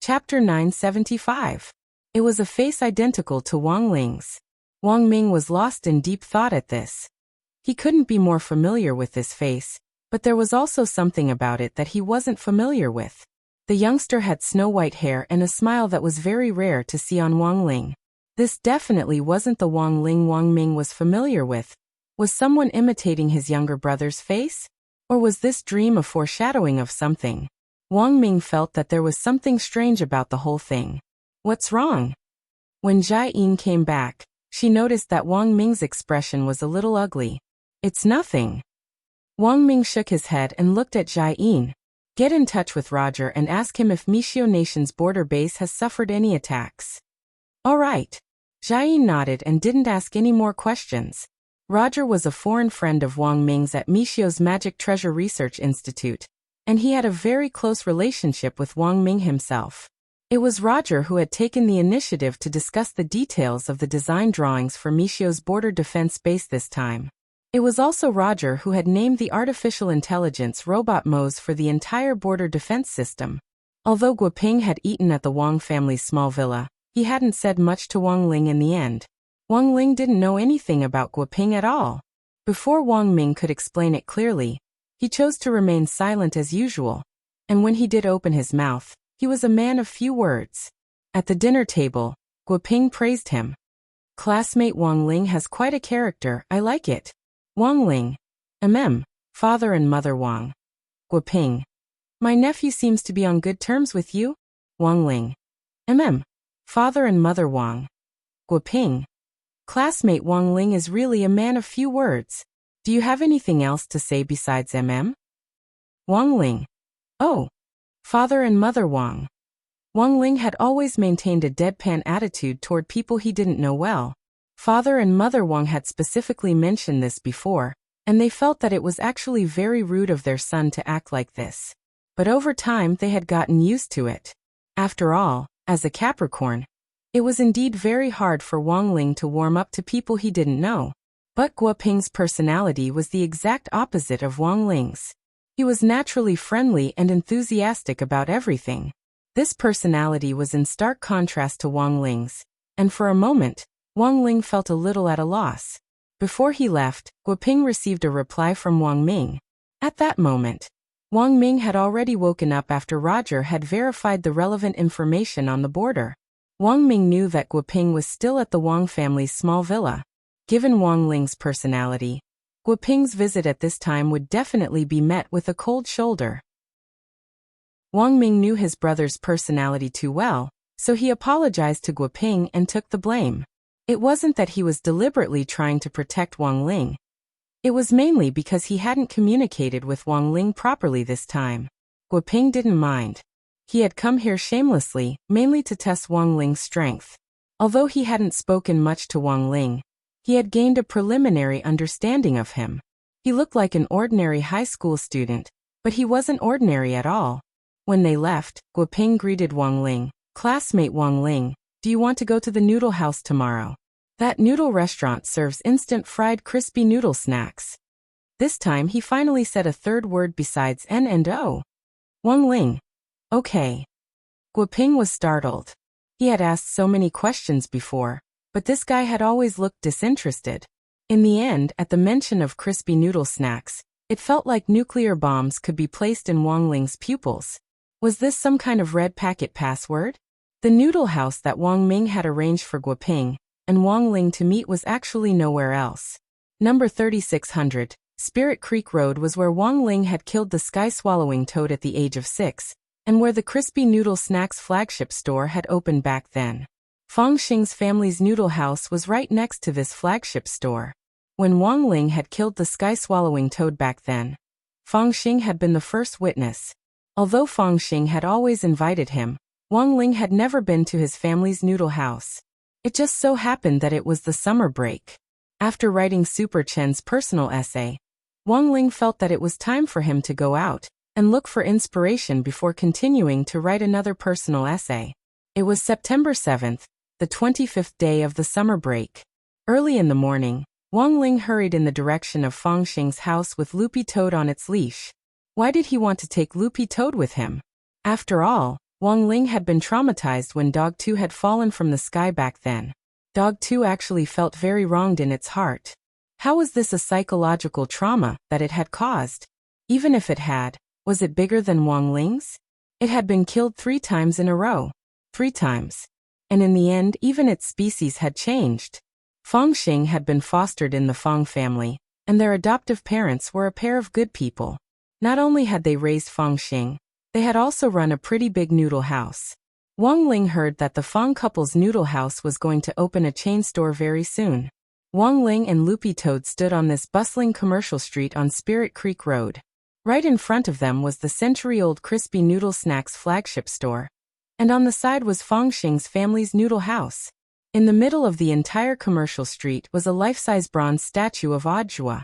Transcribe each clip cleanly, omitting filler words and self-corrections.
Chapter 975. It was a face identical to Wang Ling's. Wang Ming was lost in deep thought at this. He couldn't be more familiar with this face, but there was also something about it that he wasn't familiar with. The youngster had snow-white hair and a smile that was very rare to see on Wang Ling. This definitely wasn't the Wang Ling Wang Ming was familiar with. Was someone imitating his younger brother's face? Or was this dream a foreshadowing of something? Wang Ming felt that there was something strange about the whole thing. What's wrong? When Jai Yin came back, she noticed that Wang Ming's expression was a little ugly. It's nothing. Wang Ming shook his head and looked at Jai Yin. Get in touch with Roger and ask him if Mishio Nation's border base has suffered any attacks. All right. Jai Yin nodded and didn't ask any more questions. Roger was a foreign friend of Wang Ming's at Mishio's Magic Treasure Research Institute, and he had a very close relationship with Wang Ming himself. It was Roger who had taken the initiative to discuss the details of the design drawings for Mishio's border defense base this time. It was also Roger who had named the artificial intelligence robot Moz for the entire border defense system. Although Guoping had eaten at the Wang family's small villa, he hadn't said much to Wang Ling in the end. Wang Ling didn't know anything about Guoping at all. Before Wang Ming could explain it clearly, he chose to remain silent as usual, and when he did open his mouth, he was a man of few words. At the dinner table, Guoping praised him. Classmate Wang Ling has quite a character, I like it. Wang Ling. Father and Mother Wang. Guoping. My nephew seems to be on good terms with you? Wang Ling. Father and Mother Wang. Guoping. Classmate Wang Ling is really a man of few words. Do you have anything else to say besides Wang Ling. Oh. Father and Mother Wang. Wang Ling had always maintained a deadpan attitude toward people he didn't know well. Father and Mother Wang had specifically mentioned this before, and they felt that it was actually very rude of their son to act like this. But over time they had gotten used to it. After all, as a Capricorn, it was indeed very hard for Wang Ling to warm up to people he didn't know. But Guoping's personality was the exact opposite of Wang Ling's. He was naturally friendly and enthusiastic about everything. This personality was in stark contrast to Wang Ling's, and for a moment, Wang Ling felt a little at a loss. Before he left, Guoping received a reply from Wang Ming. At that moment, Wang Ming had already woken up after Roger had verified the relevant information on the border. Wang Ming knew that Guoping was still at the Wang family's small villa. Given Wang Ling's personality, Guoping's visit at this time would definitely be met with a cold shoulder. Wang Ming knew his brother's personality too well, so he apologized to Guoping and took the blame. It wasn't that he was deliberately trying to protect Wang Ling. It was mainly because he hadn't communicated with Wang Ling properly this time. Guoping didn't mind. He had come here shamelessly, mainly to test Wang Ling's strength. Although he hadn't spoken much to Wang Ling, he had gained a preliminary understanding of him. He looked like an ordinary high school student, but he wasn't ordinary at all. When they left, Guoping greeted Wang Ling. Classmate Wang Ling, do you want to go to the noodle house tomorrow? That noodle restaurant serves instant fried crispy noodle snacks. This time he finally said a third word besides N and O. Wang Ling. Okay. Guoping was startled. He had asked so many questions before, but this guy had always looked disinterested. In the end, at the mention of crispy noodle snacks, it felt like nuclear bombs could be placed in Wang Ling's pupils. Was this some kind of red packet password? The noodle house that Wang Ming had arranged for Guoping and Wang Ling to meet was actually nowhere else. Number 3600, Spirit Creek Road was where Wang Ling had killed the sky-swallowing toad at the age of 6, and where the Crispy Noodle Snacks flagship store had opened back then. Fang Xing's family's noodle house was right next to this flagship store. When Wang Ling had killed the sky-swallowing toad back then, Fang Xing had been the first witness. Although Fang Xing had always invited him, Wang Ling had never been to his family's noodle house. It just so happened that it was the summer break. After writing Super Chen's personal essay, Wang Ling felt that it was time for him to go out and look for inspiration before continuing to write another personal essay. It was September 7th, the 25th day of the summer break. Early in the morning, Wang Ling hurried in the direction of Fang Xing's house with Loopy Toad on its leash. Why did he want to take Loopy Toad with him? After all, Wang Ling had been traumatized when Dog 2 had fallen from the sky back then. Dog 2 actually felt very wronged in its heart. How was this a psychological trauma that it had caused? Even if it had, was it bigger than Wang Ling's? It had been killed 3 times in a row. 3 times. And in the end, even its species had changed. Fangxing had been fostered in the Fang family, and their adoptive parents were a pair of good people. Not only had they raised Fangxing, they had also run a pretty big noodle house. Wang Ling heard that the Fang couple's noodle house was going to open a chain store very soon. Wang Ling and Loopy Toad stood on this bustling commercial street on Spirit Creek Road. Right in front of them was the century-old Crispy Noodle Snacks flagship store. And on the side was Fangxing's family's noodle house. In the middle of the entire commercial street was a life-size bronze statue of Audiobook.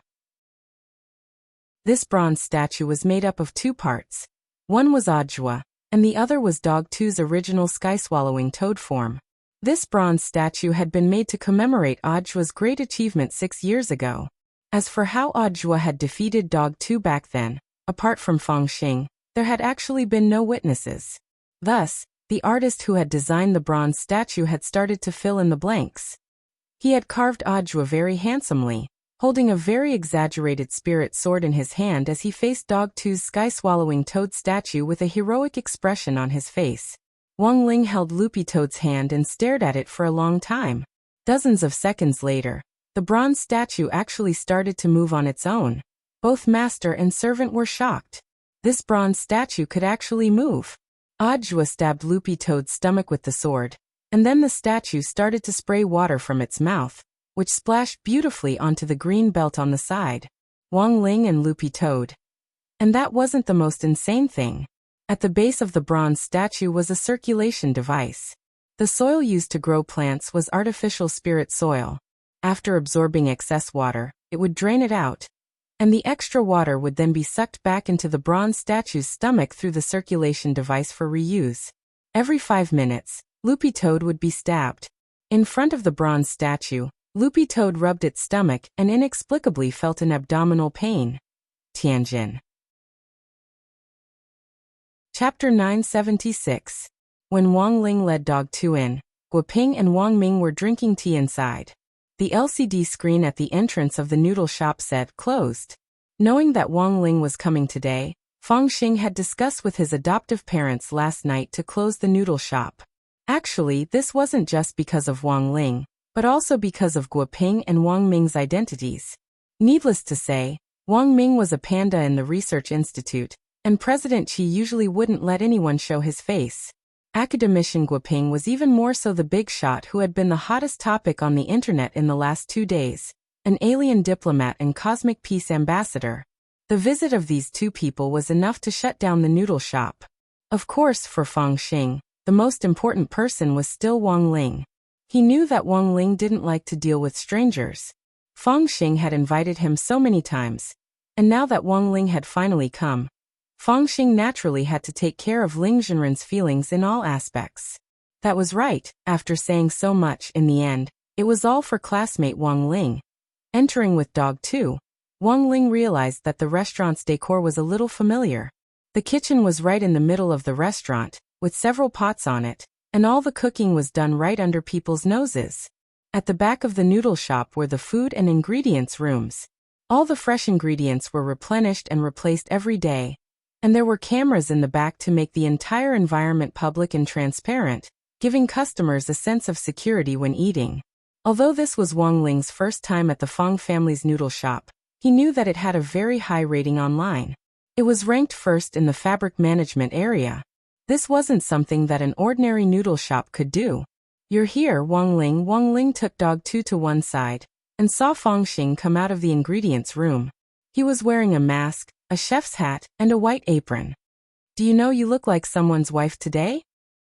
This bronze statue was made up of 2 parts. One was Audiobook, and the other was Dog 2's original sky-swallowing toad form. This bronze statue had been made to commemorate Audiobook's great achievement 6 years ago. As for how Audiobook had defeated Dog 2 back then, apart from Fangxing, there had actually been no witnesses. Thus, the artist who had designed the bronze statue had started to fill in the blanks. He had carved Audiobook very handsomely, holding a very exaggerated spirit sword in his hand as he faced Dog 2's sky-swallowing toad statue with a heroic expression on his face. Wang Ling held Loopy Toad's hand and stared at it for a long time. Dozens of seconds later, the bronze statue actually started to move on its own. Both master and servant were shocked. This bronze statue could actually move. Audiobook stabbed Loopy Toad's stomach with the sword, and then the statue started to spray water from its mouth, which splashed beautifully onto the green belt on the side. Wang Ling and Loopy Toad. And that wasn't the most insane thing. At the base of the bronze statue was a circulation device. The soil used to grow plants was artificial spirit soil. After absorbing excess water, it would drain it out, and the extra water would then be sucked back into the bronze statue's stomach through the circulation device for reuse. Every 5 minutes, Loopy Toad would be stabbed. In front of the bronze statue, Loopy Toad rubbed its stomach and inexplicably felt an abdominal pain. Tianjin. Chapter 976. When Wang Ling led Dog 2 in, Guoping and Wang Ming were drinking tea inside. The LCD screen at the entrance of the noodle shop said, "Closed." Knowing that Wang Ling was coming today, Fangxing had discussed with his adoptive parents last night to close the noodle shop. Actually, this wasn't just because of Wang Ling, but also because of Guoping and Wang Ming's identities. Needless to say, Wang Ming was a panda in the research institute, and President Qi usually wouldn't let anyone show his face. Academician Guoping was even more so the big shot who had been the hottest topic on the internet in the last 2 days, an alien diplomat and cosmic peace ambassador. The visit of these 2 people was enough to shut down the noodle shop. Of course, for Fangxing, the most important person was still Wang Ling. He knew that Wang Ling didn't like to deal with strangers. Fangxing had invited him so many times, and now that Wang Ling had finally come, Fangxing naturally had to take care of Ling Zhenren's feelings in all aspects. That was right. After saying so much, in the end, it was all for classmate Wang Ling. Entering with Dog 2, Wang Ling realized that the restaurant's decor was a little familiar. The kitchen was right in the middle of the restaurant, with several pots on it, and all the cooking was done right under people's noses. At the back of the noodle shop were the food and ingredients rooms. All the fresh ingredients were replenished and replaced every day, and there were cameras in the back to make the entire environment public and transparent, giving customers a sense of security when eating. Although this was Wang Ling's first time at the Fang family's noodle shop, he knew that it had a very high rating online. It was ranked first in the fabric management area. This wasn't something that an ordinary noodle shop could do. "You're here, Wang Ling." Wang Ling took Dog 2 to one side and saw Fangxing come out of the ingredients room. He was wearing a mask, a chef's hat, and a white apron. "Do you know you look like someone's wife today?"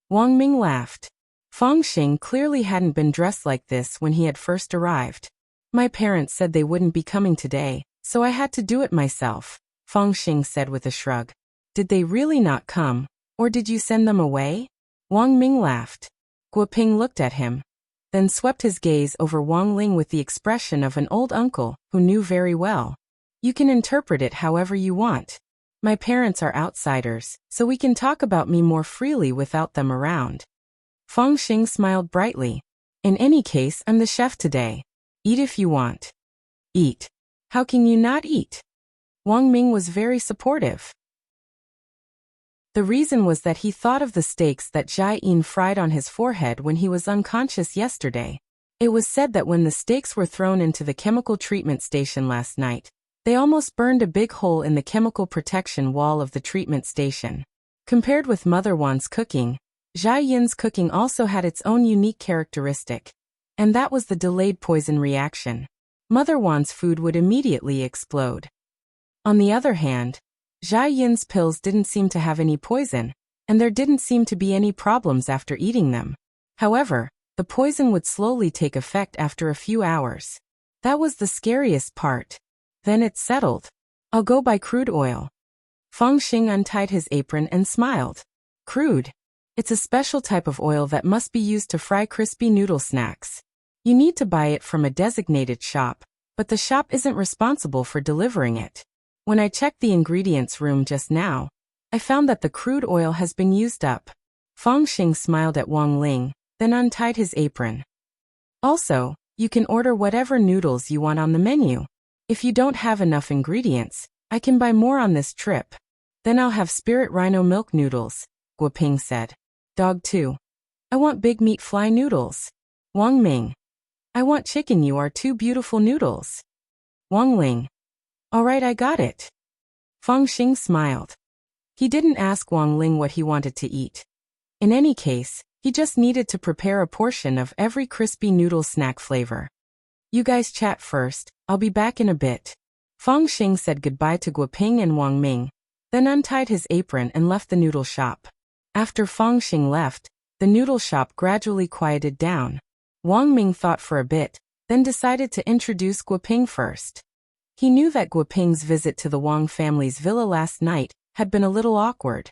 Wang Ming laughed. Fangxing clearly hadn't been dressed like this when he had first arrived. "My parents said they wouldn't be coming today, so I had to do it myself," Fangxing said with a shrug. "Did they really not come, or did you send them away?" Wang Ming laughed. Guoping looked at him, then swept his gaze over Wang Ling with the expression of an old uncle who knew very well. "You can interpret it however you want." My parents are outsiders, so we can talk about me more freely without them around. Feng Xing smiled brightly. In any case, I'm the chef today. Eat if you want. Eat. How can you not eat? Wang Ming was very supportive. The reason was that he thought of the steaks that Jai Yin fried on his forehead when he was unconscious yesterday. It was said that when the steaks were thrown into the chemical treatment station last night, they almost burned a big hole in the chemical protection wall of the treatment station. Compared with Mother Wan's cooking, Jai Yin's cooking also had its own unique characteristic, and that was the delayed poison reaction. Mother Wan's food would immediately explode. On the other hand, Jai Yin's pills didn't seem to have any poison, and there didn't seem to be any problems after eating them. However, the poison would slowly take effect after a few hours. That was the scariest part. Then it settled. I'll go buy crude oil. Feng Xing untied his apron and smiled. Crude. It's a special type of oil that must be used to fry crispy noodle snacks. You need to buy it from a designated shop, but the shop isn't responsible for delivering it. When I checked the ingredients room just now, I found that the crude oil has been used up. Feng Xing smiled at Wang Ling, then untied his apron. Also, you can order whatever noodles you want on the menu. If you don't have enough ingredients, I can buy more on this trip. Then I'll have spirit rhino milk noodles, Guoping said. Dog 2. I want big meat fly noodles. Wang Ming. I want chicken you are 2 beautiful noodles. Wang Ling. Alright, I got it. Feng Xing smiled. He didn't ask Wang Ling what he wanted to eat. In any case, he just needed to prepare a portion of every crispy noodle snack flavor. You guys chat first, I'll be back in a bit. Feng Xing said goodbye to Guoping and Wang Ming, then untied his apron and left the noodle shop. After Feng Xing left, the noodle shop gradually quieted down. Wang Ming thought for a bit, then decided to introduce Guoping first. He knew that Guoping's visit to the Wang family's villa last night had been a little awkward.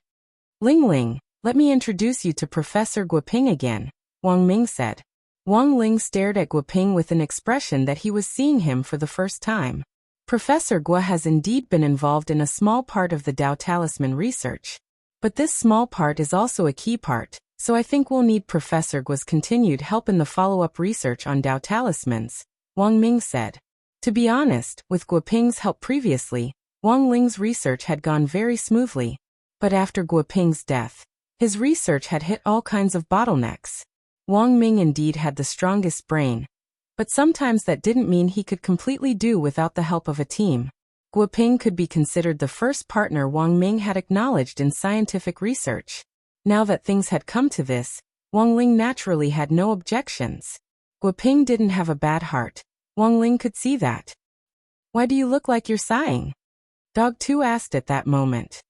Ling Ling, let me introduce you to Professor Guoping again, Wang Ming said. Wang Ling stared at Guoping with an expression that he was seeing him for the first time. Professor Guo has indeed been involved in a small part of the Dao Talisman research. But this small part is also a key part, so I think we'll need Professor Guo's continued help in the follow-up research on Dao Talismans, Wang Ming said. To be honest, with Guoping's help previously, Wang Ling's research had gone very smoothly. But after Guoping's death, his research had hit all kinds of bottlenecks. Wang Ming indeed had the strongest brain, but sometimes that didn't mean he could completely do without the help of a team. Guoping could be considered the first partner Wang Ming had acknowledged in scientific research. Now that things had come to this, Wang Ling naturally had no objections. Guoping didn't have a bad heart. Wang Ling could see that. Why do you look like you're sighing? Dog 2 asked at that moment.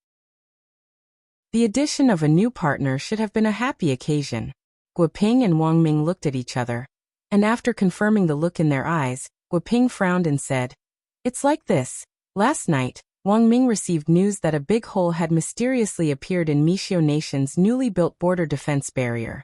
The addition of a new partner should have been a happy occasion. Guoping and Wang Ming looked at each other, and after confirming the look in their eyes, Guoping frowned and said, It's like this. Last night, Wang Ming received news that a big hole had mysteriously appeared in Mishio Nation's newly built border defense barrier.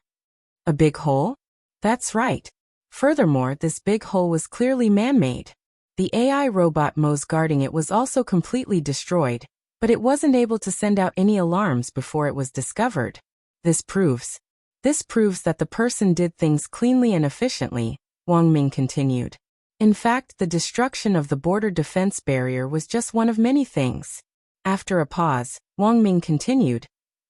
A big hole? That's right. Furthermore, this big hole was clearly man-made. The AI robot Mo's guarding it was also completely destroyed, but it wasn't able to send out any alarms before it was discovered. This proves that the person did things cleanly and efficiently, Wang Ming continued. In fact, the destruction of the border defense barrier was just one of many things. After a pause, Wang Ming continued.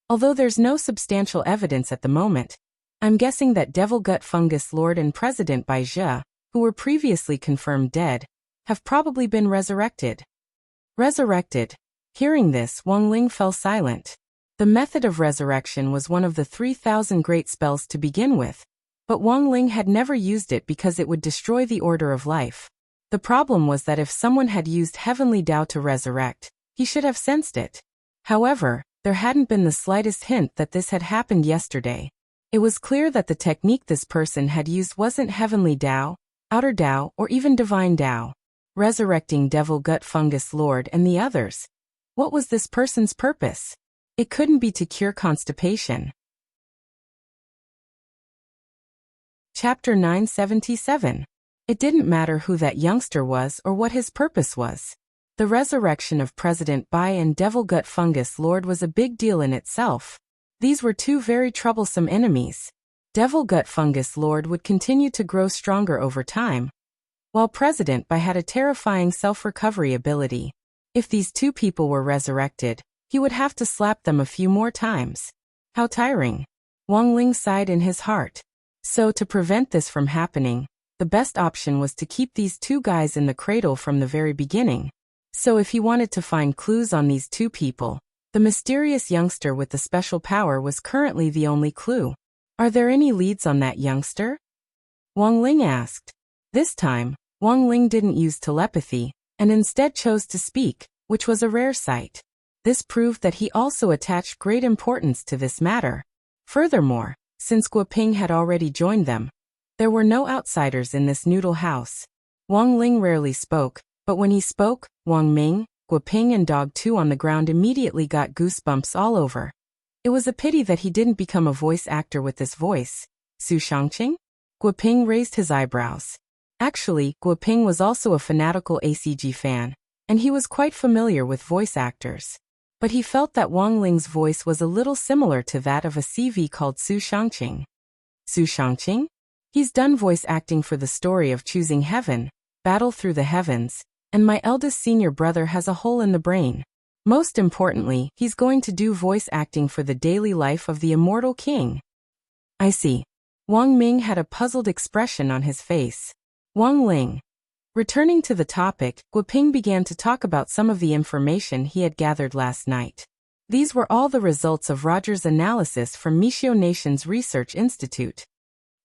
Although there's no substantial evidence at the moment, I'm guessing that Devil Gut Fungus Lord and President Bai Zhe, who were previously confirmed dead, have probably been resurrected. Resurrected. Hearing this, Wang Ling fell silent. The method of resurrection was one of the 3,000 great spells to begin with, but Wang Ling had never used it because it would destroy the order of life. The problem was that if someone had used Heavenly Dao to resurrect, he should have sensed it. However, there hadn't been the slightest hint that this had happened yesterday. It was clear that the technique this person had used wasn't Heavenly Dao, Outer Dao, or even Divine Dao. Resurrecting Devil Gut Fungus Lord and the others. What was this person's purpose? It couldn't be to cure constipation. Chapter 977. It didn't matter who that youngster was or what his purpose was. The resurrection of President Bai and Devil Gut Fungus Lord was a big deal in itself. These were two very troublesome enemies. Devil Gut Fungus Lord would continue to grow stronger over time, while President Bai had a terrifying self-recovery ability. If these two people were resurrected, he would have to slap them a few more times. How tiring. Wang Ling sighed in his heart. So to prevent this from happening, the best option was to keep these two guys in the cradle from the very beginning. So if he wanted to find clues on these two people, the mysterious youngster with the special power was currently the only clue. Are there any leads on that youngster? Wang Ling asked. This time, Wang Ling didn't use telepathy, and instead chose to speak, which was a rare sight. This proved that he also attached great importance to this matter. Furthermore, since Guoping had already joined them, there were no outsiders in this noodle house. Wang Ling rarely spoke, but when he spoke, Wang Ming, Guoping and Dog 2 on the ground immediately got goosebumps all over. It was a pity that he didn't become a voice actor with this voice. Su Shangqing? Guoping raised his eyebrows. Actually, Guoping was also a fanatical ACG fan, and he was quite familiar with voice actors. But he felt that Wang Ling's voice was a little similar to that of a CV called Su Shangqing. Su Shangqing? He's done voice acting for the story of Choosing Heaven, Battle Through the Heavens, and my eldest senior brother has a hole in the brain. Most importantly, he's going to do voice acting for the daily life of the immortal king. I see. Wang Ming had a puzzled expression on his face. Wang Ling. Returning to the topic, Guoping began to talk about some of the information he had gathered last night. These were all the results of Roger's analysis from Mishio Nation's Research Institute.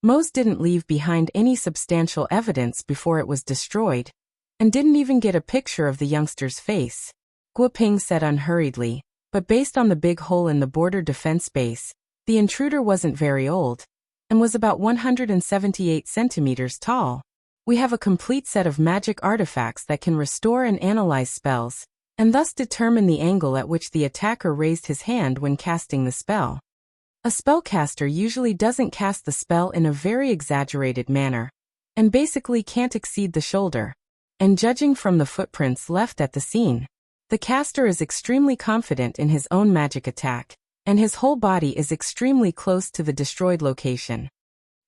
Mose didn't leave behind any substantial evidence before it was destroyed, and didn't even get a picture of the youngster's face. Guoping said unhurriedly, but based on the big hole in the border defense base, the intruder wasn't very old, and was about 178 centimeters tall. We have a complete set of magic artifacts that can restore and analyze spells, and thus determine the angle at which the attacker raised his hand when casting the spell. A spellcaster usually doesn't cast the spell in a very exaggerated manner, and basically can't exceed the shoulder. And judging from the footprints left at the scene, the caster is extremely confident in his own magic attack, and his whole body is extremely close to the destroyed location.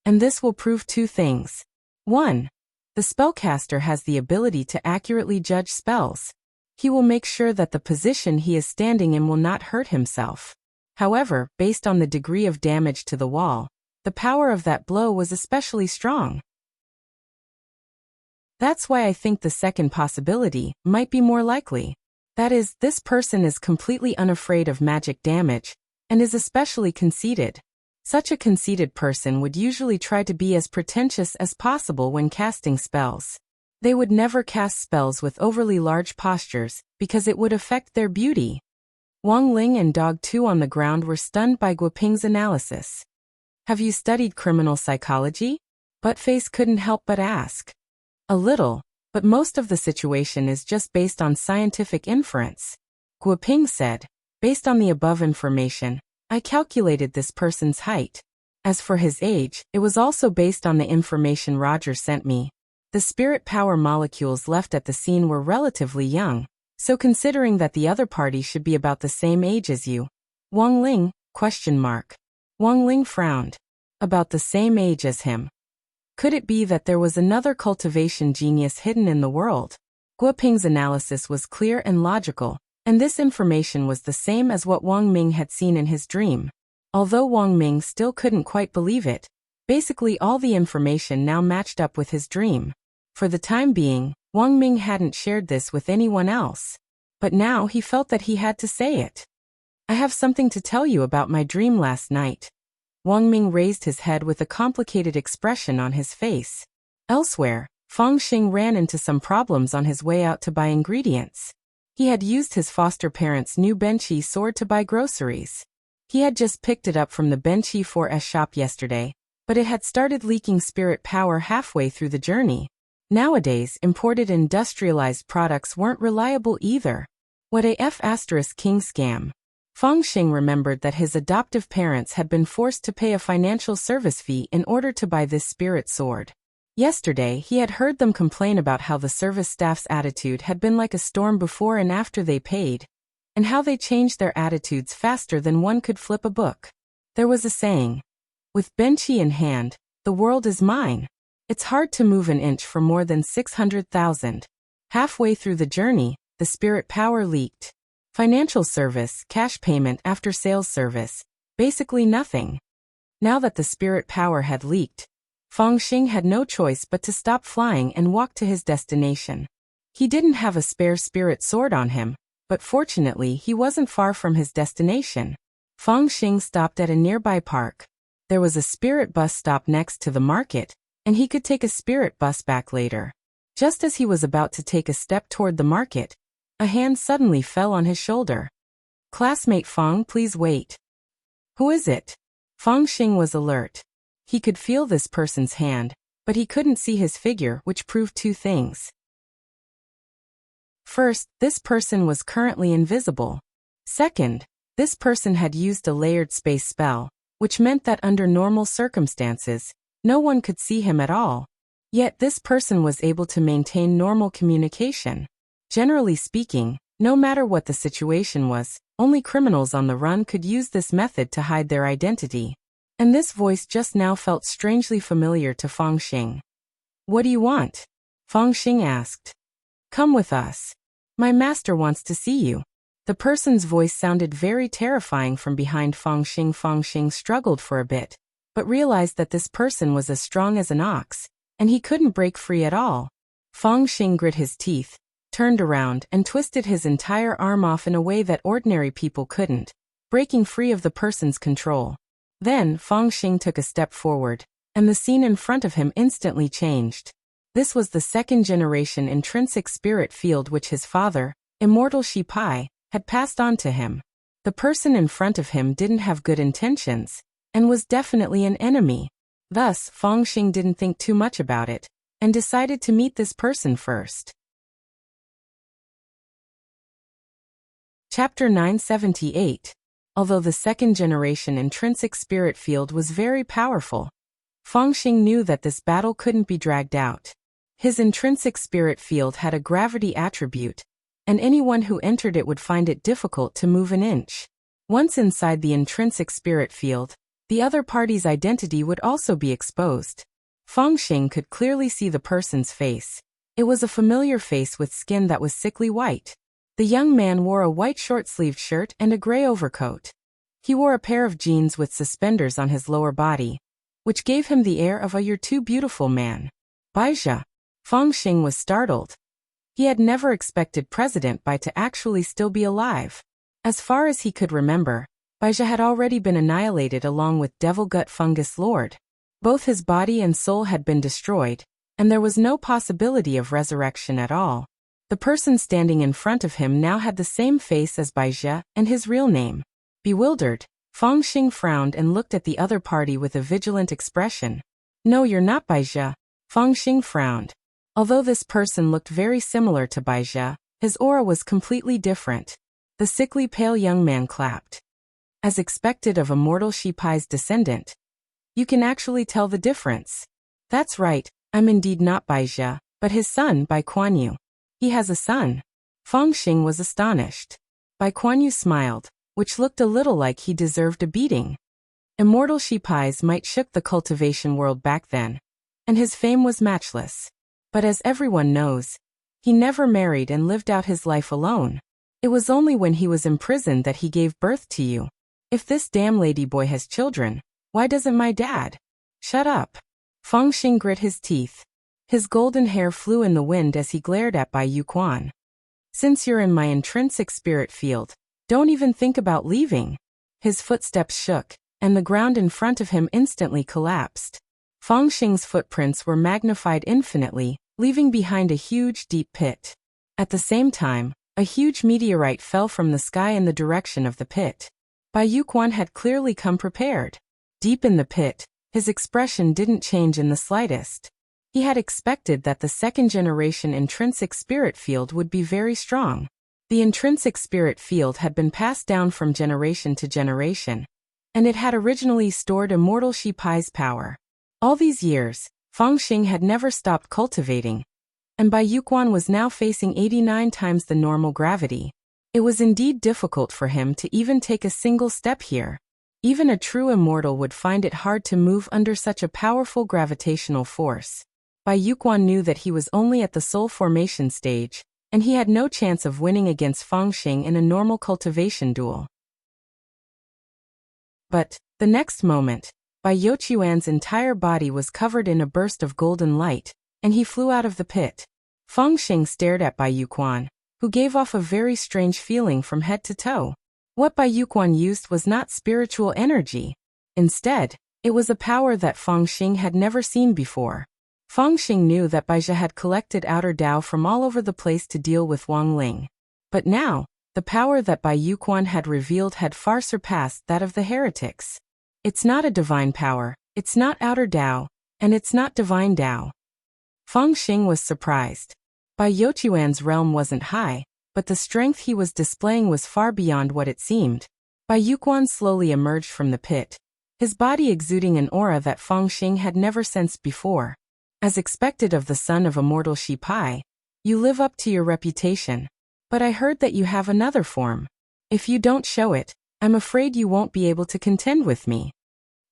And this will prove two things. 1. The spellcaster has the ability to accurately judge spells. He will make sure that the position he is standing in will not hurt himself. However, based on the degree of damage to the wall, the power of that blow was especially strong. That's why I think the second possibility might be more likely. That is, this person is completely unafraid of magic damage, and is especially conceited. Such a conceited person would usually try to be as pretentious as possible when casting spells. They would never cast spells with overly large postures, because it would affect their beauty. Wang Ling and Dog 2 on the ground were stunned by Guoping's analysis. Have you studied criminal psychology? Buttface couldn't help but ask. A little, but most of the situation is just based on scientific inference. Guoping said, based on the above information, I calculated this person's height. As for his age, it was also based on the information Roger sent me. The spirit power molecules left at the scene were relatively young, so considering that the other party should be about the same age as you. Wang Ling? Wang Ling frowned. About the same age as him. Could it be that there was another cultivation genius hidden in the world? Guoping's analysis was clear and logical, and this information was the same as what Wang Ming had seen in his dream. Although Wang Ming still couldn't quite believe it, basically all the information now matched up with his dream. For the time being, Wang Ming hadn't shared this with anyone else. But now he felt that he had to say it. I have something to tell you about my dream last night. Wang Ming raised his head with a complicated expression on his face. Elsewhere, Feng Xing ran into some problems on his way out to buy ingredients. He had used his foster parents' new Benchi sword to buy groceries. He had just picked it up from the Benchi 4S shop yesterday, but it had started leaking spirit power halfway through the journey. Nowadays, imported industrialized products weren't reliable either. What a F***king scam. Feng Xing remembered that his adoptive parents had been forced to pay a financial service fee in order to buy this spirit sword. Yesterday, he had heard them complain about how the service staff's attitude had been like a storm before and after they paid, and how they changed their attitudes faster than one could flip a book. There was a saying, "With Benchi in hand, the world is mine." It's hard to move an inch for more than 600,000. Halfway through the journey, the spirit power leaked. Financial service, cash payment after sales service, basically nothing. Now that the spirit power had leaked, Fangxing had no choice but to stop flying and walk to his destination. He didn't have a spare spirit sword on him, but fortunately he wasn't far from his destination. Fangxing stopped at a nearby park. There was a spirit bus stop next to the market, and he could take a spirit bus back later. Just as he was about to take a step toward the market, a hand suddenly fell on his shoulder. "Classmate Fang, please wait." "Who is it?" Fangxing was alert. He could feel this person's hand, but he couldn't see his figure, which proved two things. First, this person was currently invisible. Second, this person had used a layered space spell, which meant that under normal circumstances, no one could see him at all. Yet this person was able to maintain normal communication. Generally speaking, no matter what the situation was, only criminals on the run could use this method to hide their identity. And this voice just now felt strangely familiar to Fangxing. "What do you want?" Fangxing asked. "Come with us. My master wants to see you." The person's voice sounded very terrifying from behind Fangxing. Fangxing struggled for a bit, but realized that this person was as strong as an ox, and he couldn't break free at all. Fangxing grit his teeth, turned around and twisted his entire arm off in a way that ordinary people couldn't, breaking free of the person's control. Then Fangxing took a step forward, and the scene in front of him instantly changed. This was the second-generation intrinsic spirit field which his father, Immortal Shi Pai, had passed on to him. The person in front of him didn't have good intentions, and was definitely an enemy. Thus, Fangxing didn't think too much about it, and decided to meet this person first. Chapter 978. Although the second-generation intrinsic spirit field was very powerful, Fangxing knew that this battle couldn't be dragged out. His intrinsic spirit field had a gravity attribute, and anyone who entered it would find it difficult to move an inch. Once inside the intrinsic spirit field, the other party's identity would also be exposed. Fangxing could clearly see the person's face. It was a familiar face with skin that was sickly white. The young man wore a white short-sleeved shirt and a gray overcoat. He wore a pair of jeans with suspenders on his lower body, which gave him the air of a "you're too beautiful" man. Baizha. Fangxing was startled. He had never expected President Bai to actually still be alive. As far as he could remember, Baizha had already been annihilated along with Devil Gut Fungus Lord. Both his body and soul had been destroyed, and there was no possibility of resurrection at all. The person standing in front of him now had the same face as Baizha and his real name. Bewildered, Fangxing frowned and looked at the other party with a vigilant expression. "No, you're not Baizha." Fangxing frowned. Although this person looked very similar to Baizha, his aura was completely different. The sickly pale young man clapped. As expected of Immortal Shi Pai's descendant, you can actually tell the difference. That's right, I'm indeed not Baizha, but his son, Bai Kuan-yu. He has a son. Fangxing was astonished. Bai Kuan-yu smiled, which looked a little like he deserved a beating. Immortal Shi Pai's might shook the cultivation world back then, and his fame was matchless. But as everyone knows, he never married and lived out his life alone. It was only when he was imprisoned that he gave birth to you. If this damn ladyboy has children, why doesn't my dad? Shut up. Fangxing grit his teeth. His golden hair flew in the wind as he glared at Bai Yuquan. Since you're in my intrinsic spirit field, don't even think about leaving. His footsteps shook, and the ground in front of him instantly collapsed. Fangxing's footprints were magnified infinitely, leaving behind a huge deep pit. At the same time, a huge meteorite fell from the sky in the direction of the pit. Bai Yuquan had clearly come prepared. Deep in the pit, his expression didn't change in the slightest. He had expected that the second-generation intrinsic spirit field would be very strong. The intrinsic spirit field had been passed down from generation to generation, and it had originally stored Immortal Shi Pai's power. All these years, Fangxing had never stopped cultivating, and Bai Yuquan was now facing 89 times the normal gravity. It was indeed difficult for him to even take a single step here. Even a true immortal would find it hard to move under such a powerful gravitational force. Bai Yuquan knew that he was only at the soul formation stage, and he had no chance of winning against Fangxing in a normal cultivation duel. But, the next moment, Bai Yuquan's entire body was covered in a burst of golden light, and he flew out of the pit. Fangxing stared at Bai Yuquan, who gave off a very strange feeling from head to toe. What Bai Yuquan used was not spiritual energy. Instead, it was a power that Fangxing had never seen before. Fangxing knew that Baizhi had collected outer Dao from all over the place to deal with Wang Ling. But now, the power that Bai Yuquan had revealed had far surpassed that of the heretics. It's not a divine power, it's not outer Dao, and it's not divine Dao. Fangxing was surprised. Bai Yuquan's realm wasn't high, but the strength he was displaying was far beyond what it seemed. Bai Yuquan slowly emerged from the pit, his body exuding an aura that Fangxing had never sensed before. As expected of the son of immortal Shi Pai, you live up to your reputation. But I heard that you have another form. If you don't show it, I'm afraid you won't be able to contend with me.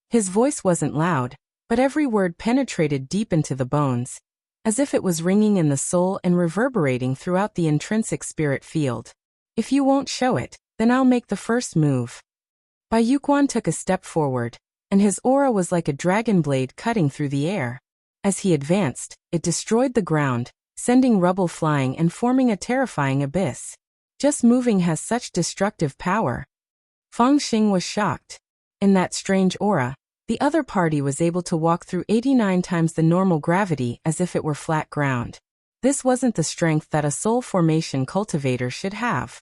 His voice wasn't loud, but every word penetrated deep into the bones, as if it was ringing in the soul and reverberating throughout the intrinsic spirit field. If you won't show it, then I'll make the first move. Bai Yuquan took a step forward, and his aura was like a dragon blade cutting through the air. As he advanced, it destroyed the ground, sending rubble flying and forming a terrifying abyss. Just moving has such destructive power. Fangxing was shocked. In that strange aura, the other party was able to walk through 89 times the normal gravity as if it were flat ground. This wasn't the strength that a soul formation cultivator should have.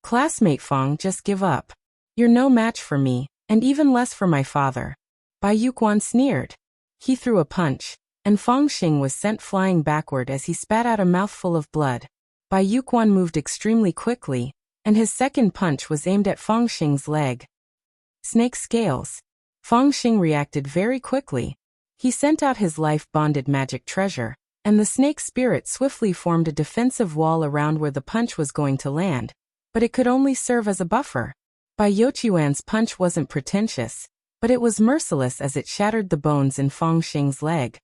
Classmate Fang, just give up. You're no match for me, and even less for my father. Bai Yuquan sneered. He threw a punch, and Fangxing was sent flying backward as he spat out a mouthful of blood. Bai Yuquan moved extremely quickly, and his second punch was aimed at Fangxing's leg. Snake scales. Fangxing reacted very quickly. He sent out his life-bonded magic treasure, and the snake spirit swiftly formed a defensive wall around where the punch was going to land, but it could only serve as a buffer. Bai Yuquan's punch wasn't pretentious, but it was merciless as it shattered the bones in Fangxing's leg.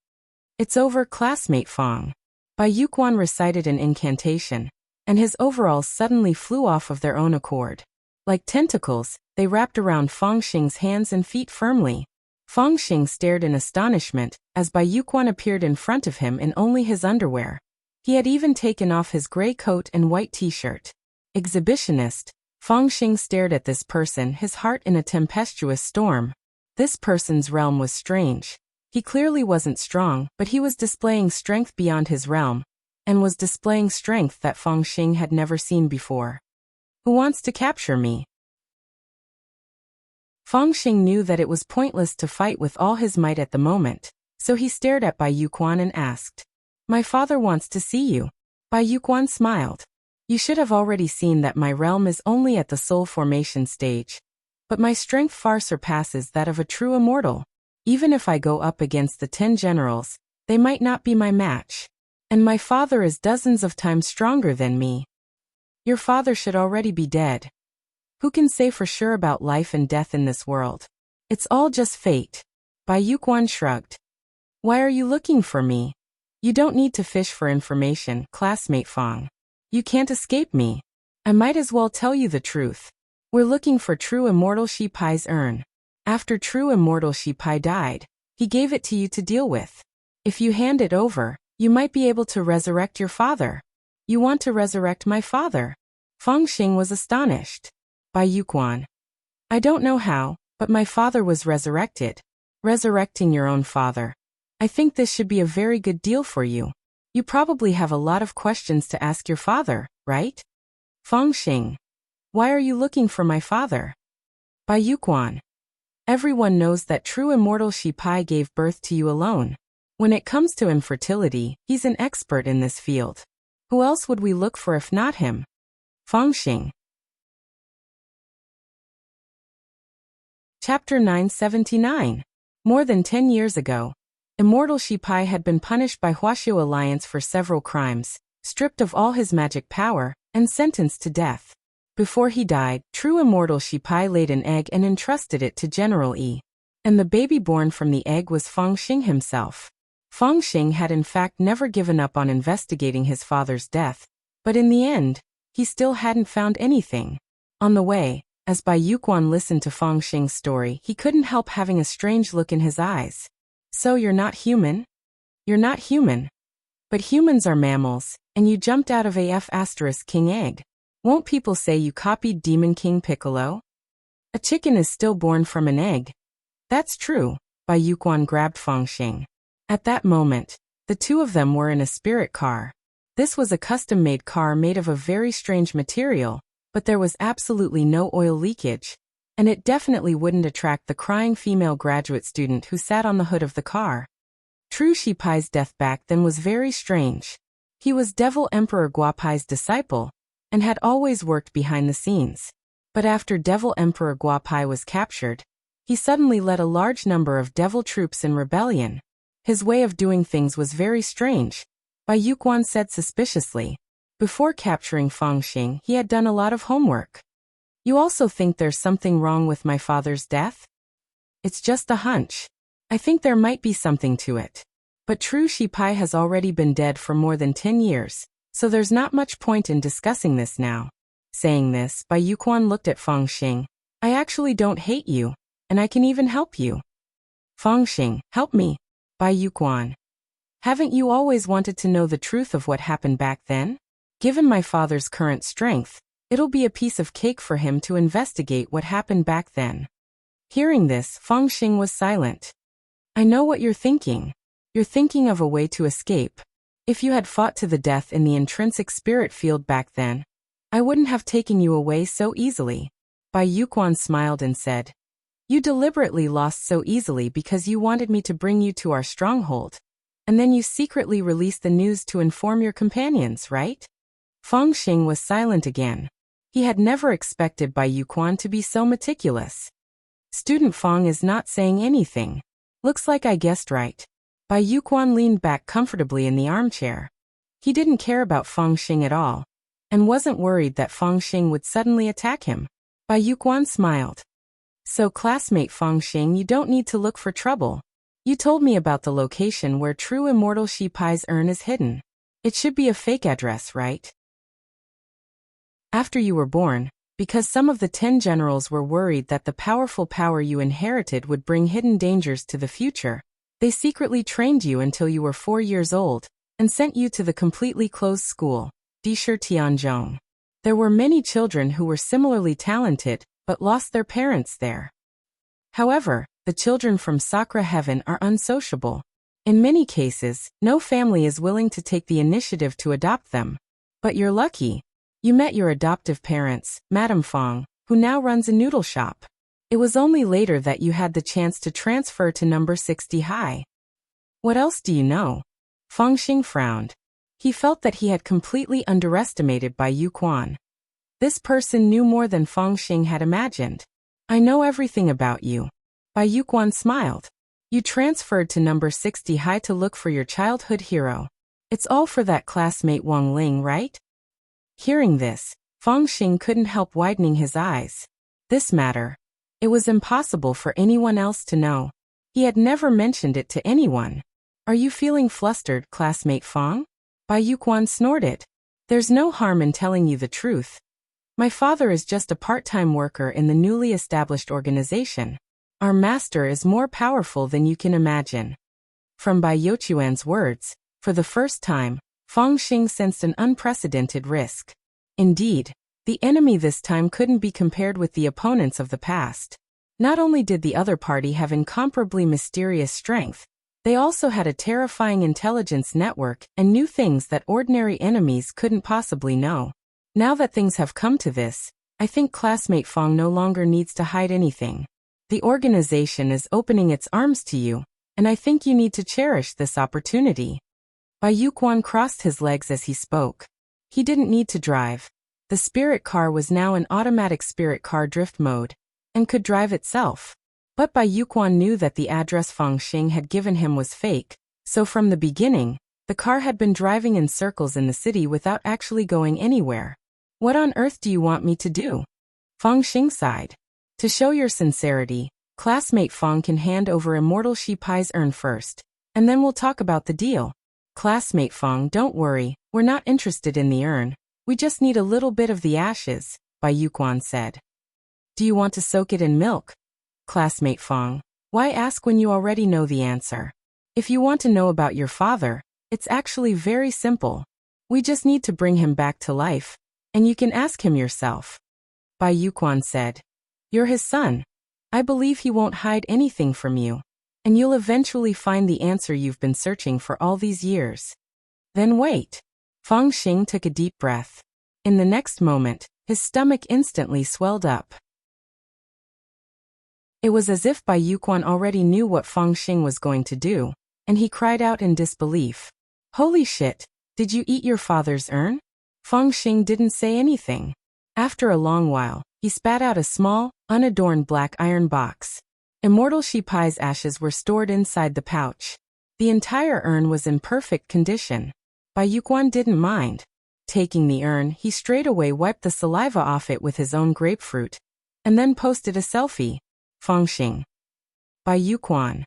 It's over, classmate Fang. Bai Yuquan recited an incantation, and his overalls suddenly flew off of their own accord. Like tentacles, they wrapped around Fangxing's hands and feet firmly. Fangxing stared in astonishment as Bai Yuquan appeared in front of him in only his underwear. He had even taken off his gray coat and white t-shirt. Exhibitionist. Fangxing stared at this person, his heart in a tempestuous storm. This person's realm was strange. He clearly wasn't strong, but he was displaying strength beyond his realm, and was displaying strength that Fangxing had never seen before. Who wants to capture me? Fangxing knew that it was pointless to fight with all his might at the moment, so he stared at Bai Yuquan and asked, "My father wants to see you." Bai Yuquan smiled. "You should have already seen that my realm is only at the soul formation stage, but my strength far surpasses that of a true immortal. Even if I go up against the 10 generals, they might not be my match. And my father is dozens of times stronger than me. Your father should already be dead. Who can say for sure about life and death in this world? It's all just fate." Bai Yuquan shrugged. "Why are you looking for me? You don't need to fish for information, classmate Fang. You can't escape me. I might as well tell you the truth. We're looking for true immortal Shi Pai's urn. After true immortal Shi Pai died, he gave it to you to deal with. If you hand it over, you might be able to resurrect your father." "You want to resurrect my father?" Fangxing was astonished. Bai Yuquan. "I don't know how, but my father was resurrected." "Resurrecting your own father. I think this should be a very good deal for you. You probably have a lot of questions to ask your father, right?" Fangxing. "Why are you looking for my father?" Bai Yuquan. "Everyone knows that true immortal Shi Pai gave birth to you alone. When it comes to infertility, he's an expert in this field. Who else would we look for if not him?" Fangxing. Chapter 979. More than 10 years ago. Immortal Shipai had been punished by Huaxiu Alliance for several crimes, stripped of all his magic power, and sentenced to death. Before he died, true Immortal Shipai laid an egg and entrusted it to General Yi. And the baby born from the egg was Fengxing himself. Fengxing had in fact never given up on investigating his father's death, but in the end, he still hadn't found anything. On the way, as Bai Yuquan listened to Fengxing's story, he couldn't help having a strange look in his eyes. So you're not human? You're not human. But humans are mammals, and you jumped out of a F*King egg. Won't people say you copied Demon King Piccolo? A chicken is still born from an egg. That's true, Bai Yuquan grabbed Fengxing. At that moment, the two of them were in a spirit car. This was a custom-made car made of a very strange material, but there was absolutely no oil leakage, and it definitely wouldn't attract the crying female graduate student who sat on the hood of the car. True Shipai's death back then was very strange. He was Devil Emperor Guapai's disciple, and had always worked behind the scenes. But after Devil Emperor Guapai was captured, he suddenly led a large number of devil troops in rebellion. His way of doing things was very strange, Bai Yuquan said suspiciously. Before capturing Fengxing, he had done a lot of homework. You also think there's something wrong with my father's death? It's just a hunch. I think there might be something to it. But True Shipai has already been dead for more than 10 years, so there's not much point in discussing this now. Saying this, Bai Yuquan looked at Fengxing. I actually don't hate you, and I can even help you. Fengxing, help me. Bai Yuquan. Haven't you always wanted to know the truth of what happened back then? Given my father's current strength, it'll be a piece of cake for him to investigate what happened back then. Hearing this, Fengxing was silent. I know what you're thinking. You're thinking of a way to escape. If you had fought to the death in the intrinsic spirit field back then, I wouldn't have taken you away so easily. Bai Yuquan smiled and said, You deliberately lost so easily because you wanted me to bring you to our stronghold. And then you secretly released the news to inform your companions, right? Fengxing was silent again. He had never expected Bai Yuquan to be so meticulous. Student Feng is not saying anything. Looks like I guessed right. Bai Yuquan leaned back comfortably in the armchair. He didn't care about Fengxing at all, and wasn't worried that Fengxing would suddenly attack him. Bai Yuquan smiled. So classmate Fengxing, you don't need to look for trouble. You told me about the location where true Immortal Shipai's urn is hidden. It should be a fake address, right? After you were born, because some of the 10 generals were worried that the powerful power you inherited would bring hidden dangers to the future, they secretly trained you until you were 4 years old, and sent you to the completely closed school, Disher Tianzhong. There were many children who were similarly talented, but lost their parents there. However, the children from Sakura Heaven are unsociable. In many cases, no family is willing to take the initiative to adopt them. But you're lucky. You met your adoptive parents, Madame Feng, who now runs a noodle shop. It was only later that you had the chance to transfer to number 60 high. What else do you know? Fengxing frowned. He felt that he had completely underestimated Bai Yuquan. This person knew more than Fengxing had imagined. I know everything about you. Bai Yuquan smiled. You transferred to number 60 high to look for your childhood hero. It's all for that classmate Wang Ling, right? Hearing this, Fengxing couldn't help widening his eyes. This matter. It was impossible for anyone else to know. He had never mentioned it to anyone. Are you feeling flustered, classmate Feng? Bai Yuquan snorted. There's no harm in telling you the truth. My father is just a part-time worker in the newly established organization. Our master is more powerful than you can imagine. From Bai Youquan's words, for the first time, Fengxing sensed an unprecedented risk. Indeed, the enemy this time couldn't be compared with the opponents of the past. Not only did the other party have incomparably mysterious strength, they also had a terrifying intelligence network and knew things that ordinary enemies couldn't possibly know. Now that things have come to this, I think classmate Feng no longer needs to hide anything. The organization is opening its arms to you, and I think you need to cherish this opportunity. Bai Yuquan crossed his legs as he spoke. He didn't need to drive. The spirit car was now in automatic spirit car drift mode, and could drive itself. But Bai Yuquan knew that the address Feng Xing had given him was fake, so from the beginning, the car had been driving in circles in the city without actually going anywhere. What on earth do you want me to do? Feng Xing sighed. To show your sincerity, classmate Feng can hand over Immortal Shi Pai's urn first, and then we'll talk about the deal. Classmate Feng, don't worry, we're not interested in the urn. We just need a little bit of the ashes, Bai Yuquan said. Do you want to soak it in milk? Classmate Feng, why ask when you already know the answer? If you want to know about your father, it's actually very simple. We just need to bring him back to life, and you can ask him yourself. Bai Yuquan said. You're his son. I believe he won't hide anything from you, and you'll eventually find the answer you've been searching for all these years. Then wait. Feng Xing took a deep breath. In the next moment, his stomach instantly swelled up. It was as if Bai Yuquan already knew what Feng Xing was going to do, and he cried out in disbelief. Holy shit, did you eat your father's urn? Feng Xing didn't say anything. After a long while, he spat out a small, unadorned black iron box. Immortal Shi Pai's ashes were stored inside the pouch. The entire urn was in perfect condition. Bai Yuquan didn't mind. Taking the urn, he straightaway wiped the saliva off it with his own grapefruit, and then posted a selfie. Feng Xing. Bai Yuquan.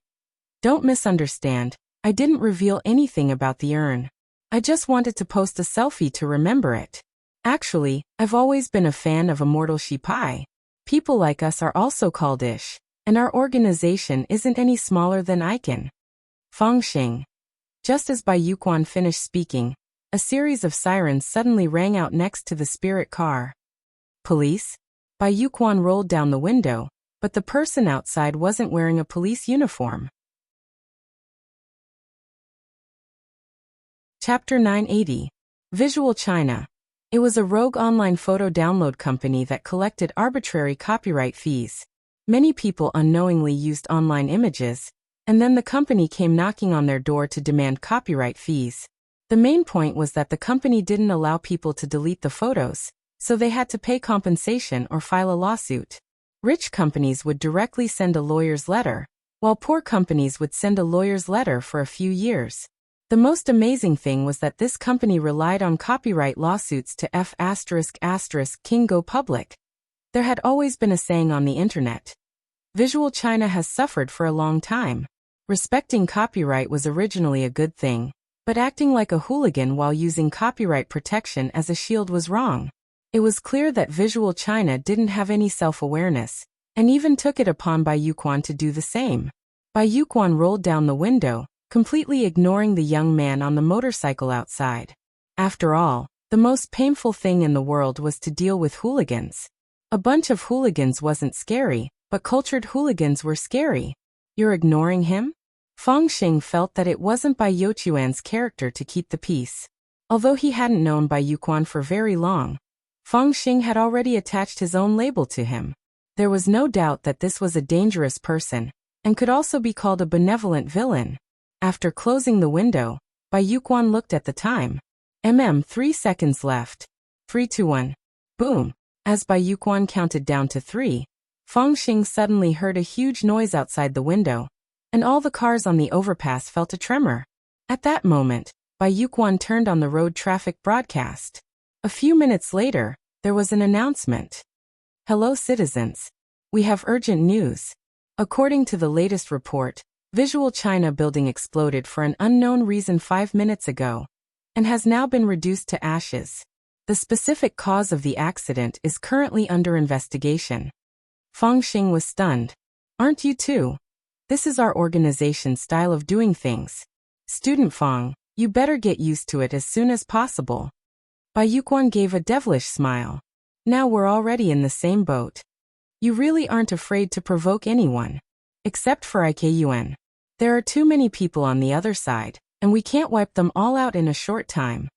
Don't misunderstand, I didn't reveal anything about the urn. I just wanted to post a selfie to remember it. Actually, I've always been a fan of Immortal Shi Pai. People like us are also called Ish, and our organization isn't any smaller than Icon. Feng Xing. Just as Bai Yuquan finished speaking, a series of sirens suddenly rang out next to the spirit car. Police? Bai Yuquan rolled down the window, but the person outside wasn't wearing a police uniform. Chapter 980. Visual China. It was a rogue online photo download company that collected arbitrary copyright fees. Many people unknowingly used online images, and then the company came knocking on their door to demand copyright fees. The main point was that the company didn't allow people to delete the photos, so they had to pay compensation or file a lawsuit. Rich companies would directly send a lawyer's letter, while poor companies would send a lawyer's letter for a few years. The most amazing thing was that this company relied on copyright lawsuits to King go public. There had always been a saying on the internet. Visual China has suffered for a long time. Respecting copyright was originally a good thing, but acting like a hooligan while using copyright protection as a shield was wrong. It was clear that Visual China didn't have any self-awareness, and even took it upon Bai Yuquan to do the same. Bai Yuquan rolled down the window, completely ignoring the young man on the motorcycle outside. After all, the most painful thing in the world was to deal with hooligans. A bunch of hooligans wasn't scary, but cultured hooligans were scary. You're ignoring him? Feng Xing felt that it wasn't Bai Yuquan's character to keep the peace. Although he hadn't known Bai Yuquan for very long, Feng Xing had already attached his own label to him. There was no doubt that this was a dangerous person, and could also be called a benevolent villain. After closing the window, Bai Yuquan looked at the time. 3 seconds left. 3, 2, 1. Boom. As Bai Yuquan counted down to 3, Feng Xing suddenly heard a huge noise outside the window, and all the cars on the overpass felt a tremor. At that moment, Bai Yuquan turned on the road traffic broadcast. A few minutes later, there was an announcement. Hello citizens. We have urgent news. According to the latest report, Visual China building exploded for an unknown reason 5 minutes ago, and has now been reduced to ashes. The specific cause of the accident is currently under investigation. Feng Xing was stunned. Aren't you too? This is our organization's style of doing things. Student Feng, you better get used to it as soon as possible. Bai Yuquan gave a devilish smile. Now we're already in the same boat. You really aren't afraid to provoke anyone. Except for IKUN. There are too many people on the other side, and we can't wipe them all out in a short time.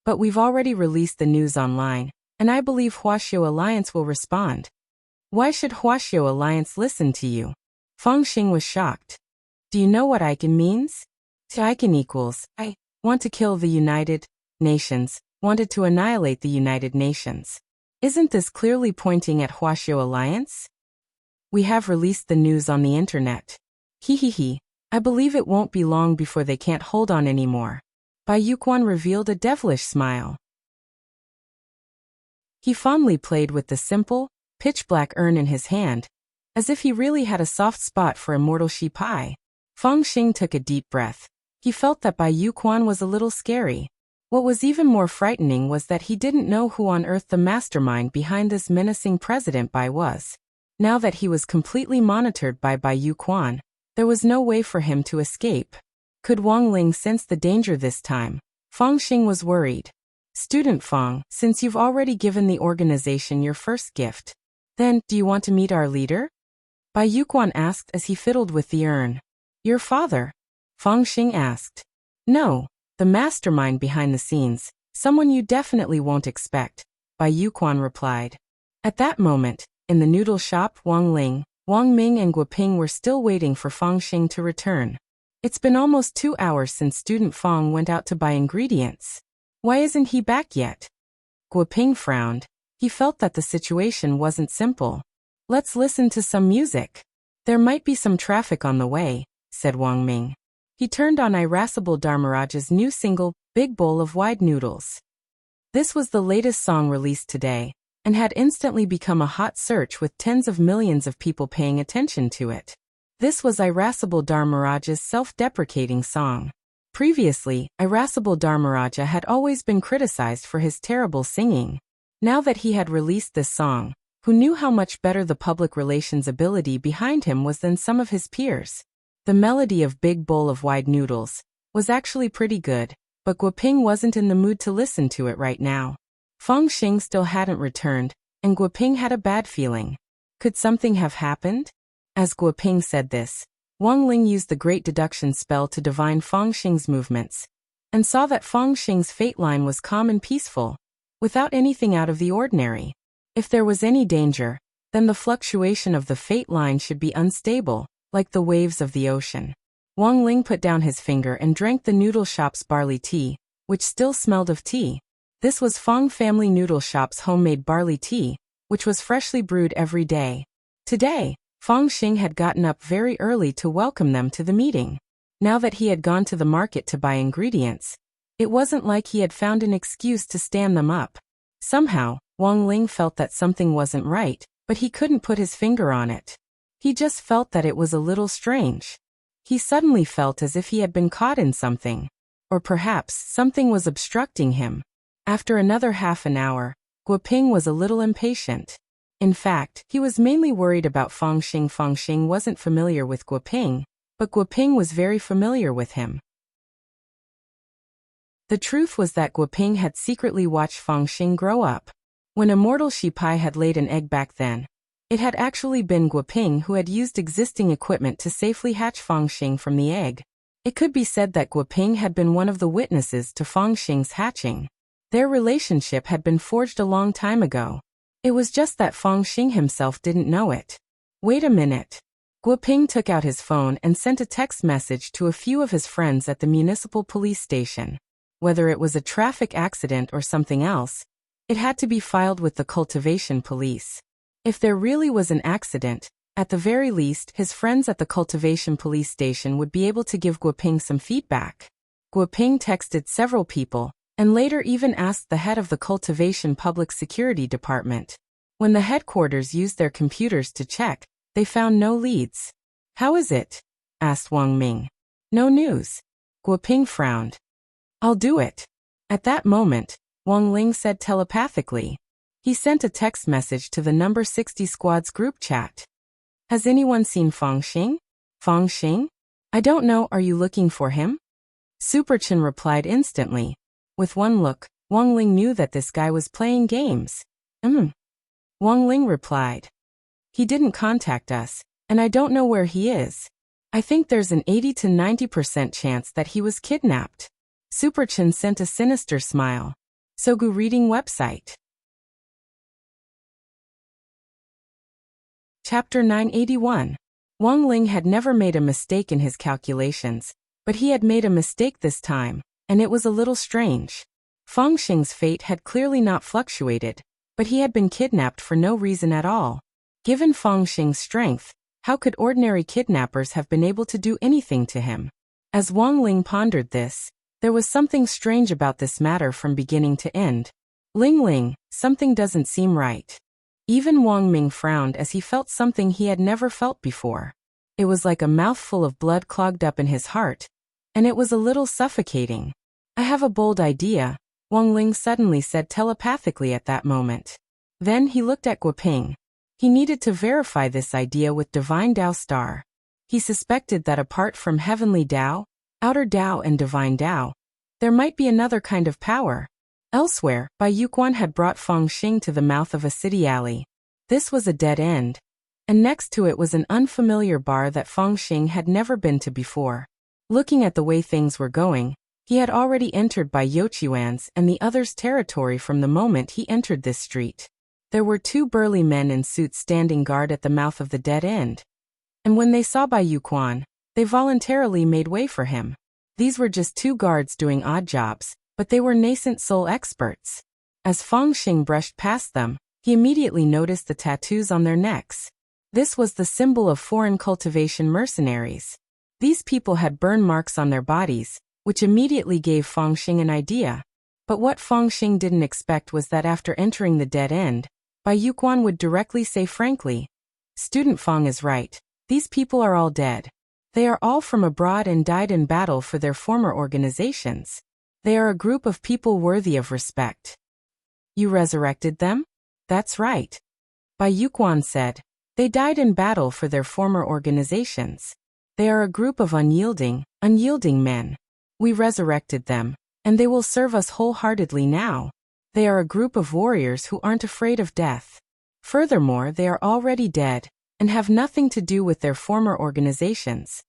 But we've already released the news online, and I believe Huaxiu Alliance will respond. Why should Huaxiu Alliance listen to you? Feng Xing was shocked. Do you know what Icon means? Icon equals, I want to kill the United Nations, wanted to annihilate the United Nations. Isn't this clearly pointing at Huaxiu Alliance? We have released the news on the internet. Hehehe. I believe it won't be long before they can't hold on anymore. Bai Yuquan revealed a devilish smile. He fondly played with the simple, pitch-black urn in his hand, as if he really had a soft spot for immortal Shi Pai. Feng Xing took a deep breath. He felt that Bai Yuquan was a little scary. What was even more frightening was that he didn't know who on earth the mastermind behind this menacing President Bai was. Now that he was completely monitored by Bai Yuquan, there was no way for him to escape. Could Wang Ling sense the danger this time? Feng Xing was worried. Student Feng, since you've already given the organization your first gift, then, do you want to meet our leader? Bai Yuquan asked as he fiddled with the urn. Your father? Feng Xing asked. No, the mastermind behind the scenes, someone you definitely won't expect, Bai Yuquan replied. At that moment, in the noodle shop, Wang Ling, Wang Ming and Guoping were still waiting for Feng Xing to return. It's been almost 2 hours since student Feng went out to buy ingredients. Why isn't he back yet? Guoping frowned. He felt that the situation wasn't simple. Let's listen to some music. There might be some traffic on the way, said Wang Ming. He turned on Irascible Dharmaraj's new single, Big Bowl of Wide Noodles. This was the latest song released today, and had instantly become a hot search with tens of millions of people paying attention to it. This was Irascible Dharmaraj's self-deprecating song. Previously, Irascible Dharmaraja had always been criticized for his terrible singing. Now that he had released this song, who knew how much better the public relations ability behind him was than some of his peers? The melody of Big Bowl of Wide Noodles was actually pretty good, but Guoping wasn't in the mood to listen to it right now. Feng Xing still hadn't returned, and Guoping had a bad feeling. Could something have happened? As Guoping said this, Wang Ling used the Great Deduction spell to divine Feng Xing's movements, and saw that Feng Xing's fate line was calm and peaceful, without anything out of the ordinary. If there was any danger, then the fluctuation of the fate line should be unstable, like the waves of the ocean. Wang Ling put down his finger and drank the noodle shop's barley tea, which still smelled of tea. This was Feng Family Noodle Shop's homemade barley tea, which was freshly brewed every day. Today, Feng Xing had gotten up very early to welcome them to the meeting. Now that he had gone to the market to buy ingredients, it wasn't like he had found an excuse to stand them up. Somehow, Wang Ling felt that something wasn't right, but he couldn't put his finger on it. He just felt that it was a little strange. He suddenly felt as if he had been caught in something. Or perhaps something was obstructing him. After another half an hour, Guoping was a little impatient. In fact, he was mainly worried about Feng Xing. Feng Xing wasn't familiar with Guoping, but Guoping was very familiar with him. The truth was that Guoping had secretly watched Feng Xing grow up. When immortal Shi Pai had laid an egg back then, it had actually been Guoping who had used existing equipment to safely hatch Feng Xing from the egg. It could be said that Guoping had been one of the witnesses to Feng Xing's hatching. Their relationship had been forged a long time ago. It was just that Feng Xing himself didn't know it. Wait a minute. Guoping took out his phone and sent a text message to a few of his friends at the municipal police station. Whether it was a traffic accident or something else, it had to be filed with the cultivation police. If there really was an accident, at the very least, his friends at the cultivation police station would be able to give Guoping some feedback. Guoping texted several people, and later even asked the head of the cultivation public security department. When the headquarters used their computers to check, they found no leads. How is it? Asked Wang Ming. No news. Guoping frowned. I'll do it. At that moment, Wang Ling said telepathically. He sent a text message to the number 60 squad's group chat. Has anyone seen Feng Xing? Feng Xing? I don't know, are you looking for him? Superchin replied instantly. With one look, Wang Ling knew that this guy was playing games. Wang Ling replied. He didn't contact us, and I don't know where he is. I think there's an 80 to 90% chance that he was kidnapped. Superchin sent a sinister smile. Sogu reading website. Chapter 981. Wang Ling had never made a mistake in his calculations, but he had made a mistake this time, and it was a little strange. Feng Xing's fate had clearly not fluctuated, but he had been kidnapped for no reason at all. Given Feng Xing's strength, how could ordinary kidnappers have been able to do anything to him? As Wang Ling pondered this, there was something strange about this matter from beginning to end. Ling, something doesn't seem right. Even Wang Ming frowned as he felt something he had never felt before. It was like a mouthful of blood clogged up in his heart, and it was a little suffocating. I have a bold idea, Wang Ling suddenly said telepathically at that moment. Then he looked at Guoping. He needed to verify this idea with Divine Dao Star. He suspected that apart from Heavenly Dao, Outer Dao and Divine Dao, there might be another kind of power. Elsewhere, Bai Yuquan had brought Feng Xing to the mouth of a city alley. This was a dead end, and next to it was an unfamiliar bar that Feng Xing had never been to before. Looking at the way things were going, he had already entered Bai Yuquan's and the others' territory from the moment he entered this street. There were two burly men in suits standing guard at the mouth of the dead end. And when they saw Bai Yuquan, they voluntarily made way for him. These were just two guards doing odd jobs, but they were nascent soul experts. As Feng Xing brushed past them, he immediately noticed the tattoos on their necks. This was the symbol of foreign cultivation mercenaries. These people had burn marks on their bodies, which immediately gave Feng Xing an idea. But what Feng Xing didn't expect was that after entering the dead end, Bai Yuquan would directly say frankly, "Student Feng is right. These people are all dead. They are all from abroad and died in battle for their former organizations. They are a group of people worthy of respect." "You resurrected them?" "That's right," Bai Yuquan said. "They died in battle for their former organizations. They are a group of unyielding men. We resurrected them, and they will serve us wholeheartedly now. They are a group of warriors who aren't afraid of death. Furthermore, they are already dead, and have nothing to do with their former organizations."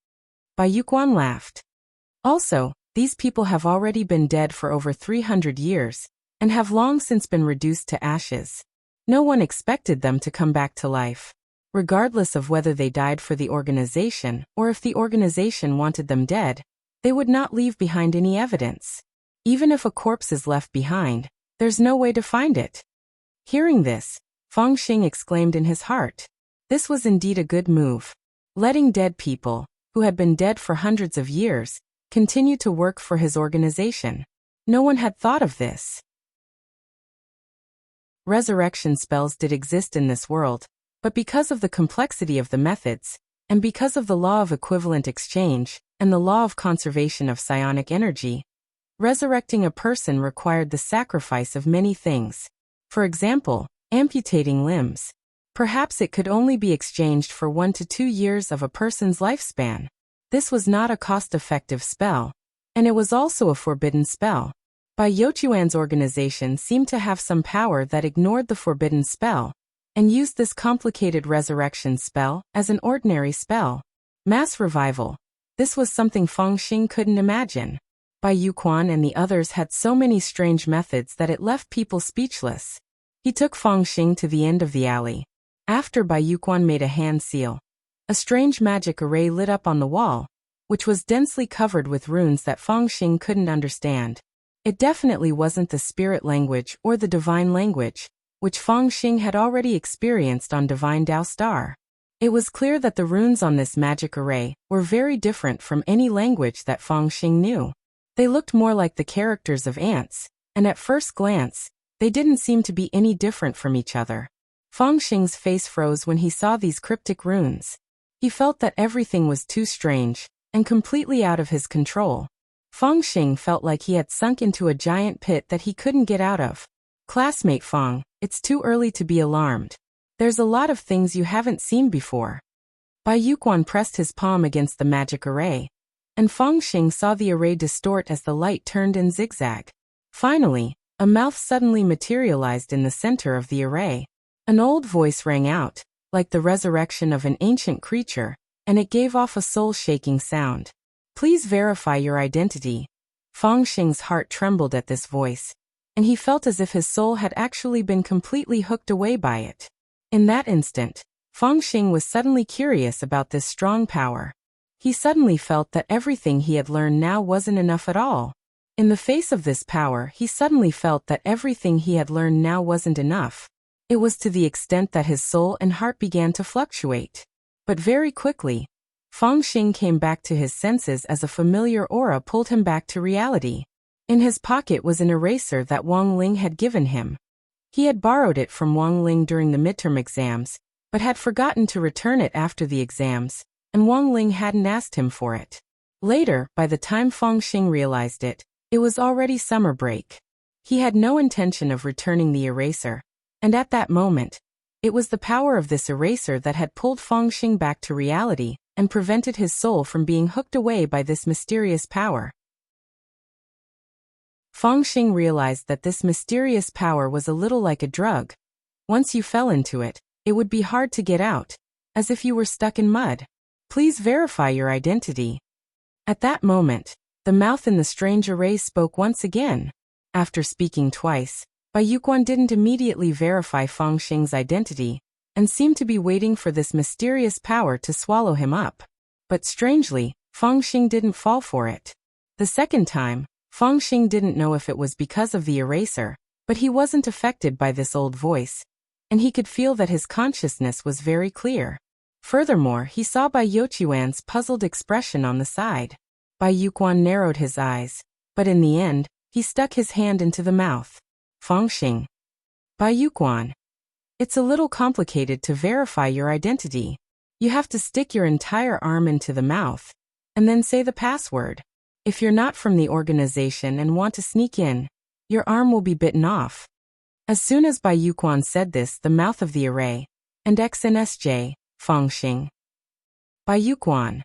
Bai Yuquan laughed. "Also, these people have already been dead for over 300 years, and have long since been reduced to ashes. No one expected them to come back to life. Regardless of whether they died for the organization or if the organization wanted them dead, they would not leave behind any evidence. Even if a corpse is left behind, there's no way to find it." Hearing this, Feng Xing exclaimed in his heart. This was indeed a good move. Letting dead people, who had been dead for hundreds of years, continue to work for his organization. No one had thought of this. Resurrection spells did exist in this world, but because of the complexity of the methods, and because of the law of equivalent exchange, and the law of conservation of psionic energy, resurrecting a person required the sacrifice of many things. For example, amputating limbs. Perhaps it could only be exchanged for 1 to 2 years of a person's lifespan. This was not a cost-effective spell, and it was also a forbidden spell. Bai Yuquan's organization seemed to have some power that ignored the forbidden spell, and used this complicated resurrection spell as an ordinary spell. Mass revival. This was something Feng Xing couldn't imagine. Bai Yuquan and the others had so many strange methods that it left people speechless. He took Feng Xing to the end of the alley. After Bai Yuquan made a hand seal, a strange magic array lit up on the wall, which was densely covered with runes that Feng Xing couldn't understand. It definitely wasn't the spirit language or the divine language, which Feng Xing had already experienced on Divine Dao Star. It was clear that the runes on this magic array were very different from any language that Feng Xing knew. They looked more like the characters of ants, and at first glance, they didn't seem to be any different from each other. Feng Xing's face froze when he saw these cryptic runes. He felt that everything was too strange, and completely out of his control. Feng Xing felt like he had sunk into a giant pit that he couldn't get out of. "Classmate Feng, it's too early to be alarmed. There's a lot of things you haven't seen before." Bai Yuquan pressed his palm against the magic array, and Feng Xing saw the array distort as the light turned and zigzagged. Finally, a mouth suddenly materialized in the center of the array. An old voice rang out, like the resurrection of an ancient creature, and it gave off a soul-shaking sound. "Please verify your identity." Feng Xing's heart trembled at this voice, and he felt as if his soul had actually been completely hooked away by it. In that instant, Feng Xing was suddenly curious about this strong power. He suddenly felt that everything he had learned now wasn't enough at all. In the face of this power, he suddenly felt that everything he had learned now wasn't enough. It was to the extent that his soul and heart began to fluctuate. But very quickly, Feng Xing came back to his senses as a familiar aura pulled him back to reality. In his pocket was an eraser that Wang Ling had given him. He had borrowed it from Wang Ling during the midterm exams, but had forgotten to return it after the exams, and Wang Ling hadn't asked him for it. Later, by the time Feng Xing realized it, it was already summer break. He had no intention of returning the eraser, and at that moment, it was the power of this eraser that had pulled Feng Xing back to reality and prevented his soul from being hooked away by this mysterious power. Feng Xing realized that this mysterious power was a little like a drug. Once you fell into it, it would be hard to get out, as if you were stuck in mud. Please verify your identity. At that moment, the mouth in the strange array spoke once again. After speaking twice, Bai Yuquan didn't immediately verify Feng Xing's identity, and seemed to be waiting for this mysterious power to swallow him up. But strangely, Feng Xing didn't fall for it. The second time, Feng Xing didn't know if it was because of the eraser, but he wasn't affected by this old voice, and he could feel that his consciousness was very clear. Furthermore, he saw Bai Yuquan's puzzled expression on the side. Bai Yuquan narrowed his eyes, but in the end, he stuck his hand into the mouth. Feng Xing. Bai Yuquan. It's a little complicated to verify your identity. You have to stick your entire arm into the mouth, and then say the password. If you're not from the organization and want to sneak in, your arm will be bitten off. As soon as Bai Yuquan said this, the mouth of the array, and XNSJ, Feng Xing. Bai Yuquan.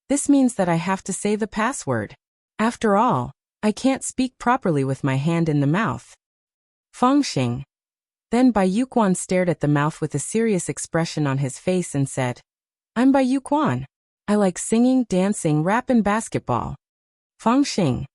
This means that I have to say the password. After all, I can't speak properly with my hand in the mouth. Feng Xing. Then Bai Yuquan stared at the mouth with a serious expression on his face and said, I'm Bai Yuquan. I like singing, dancing, rap and basketball. Feng Xing.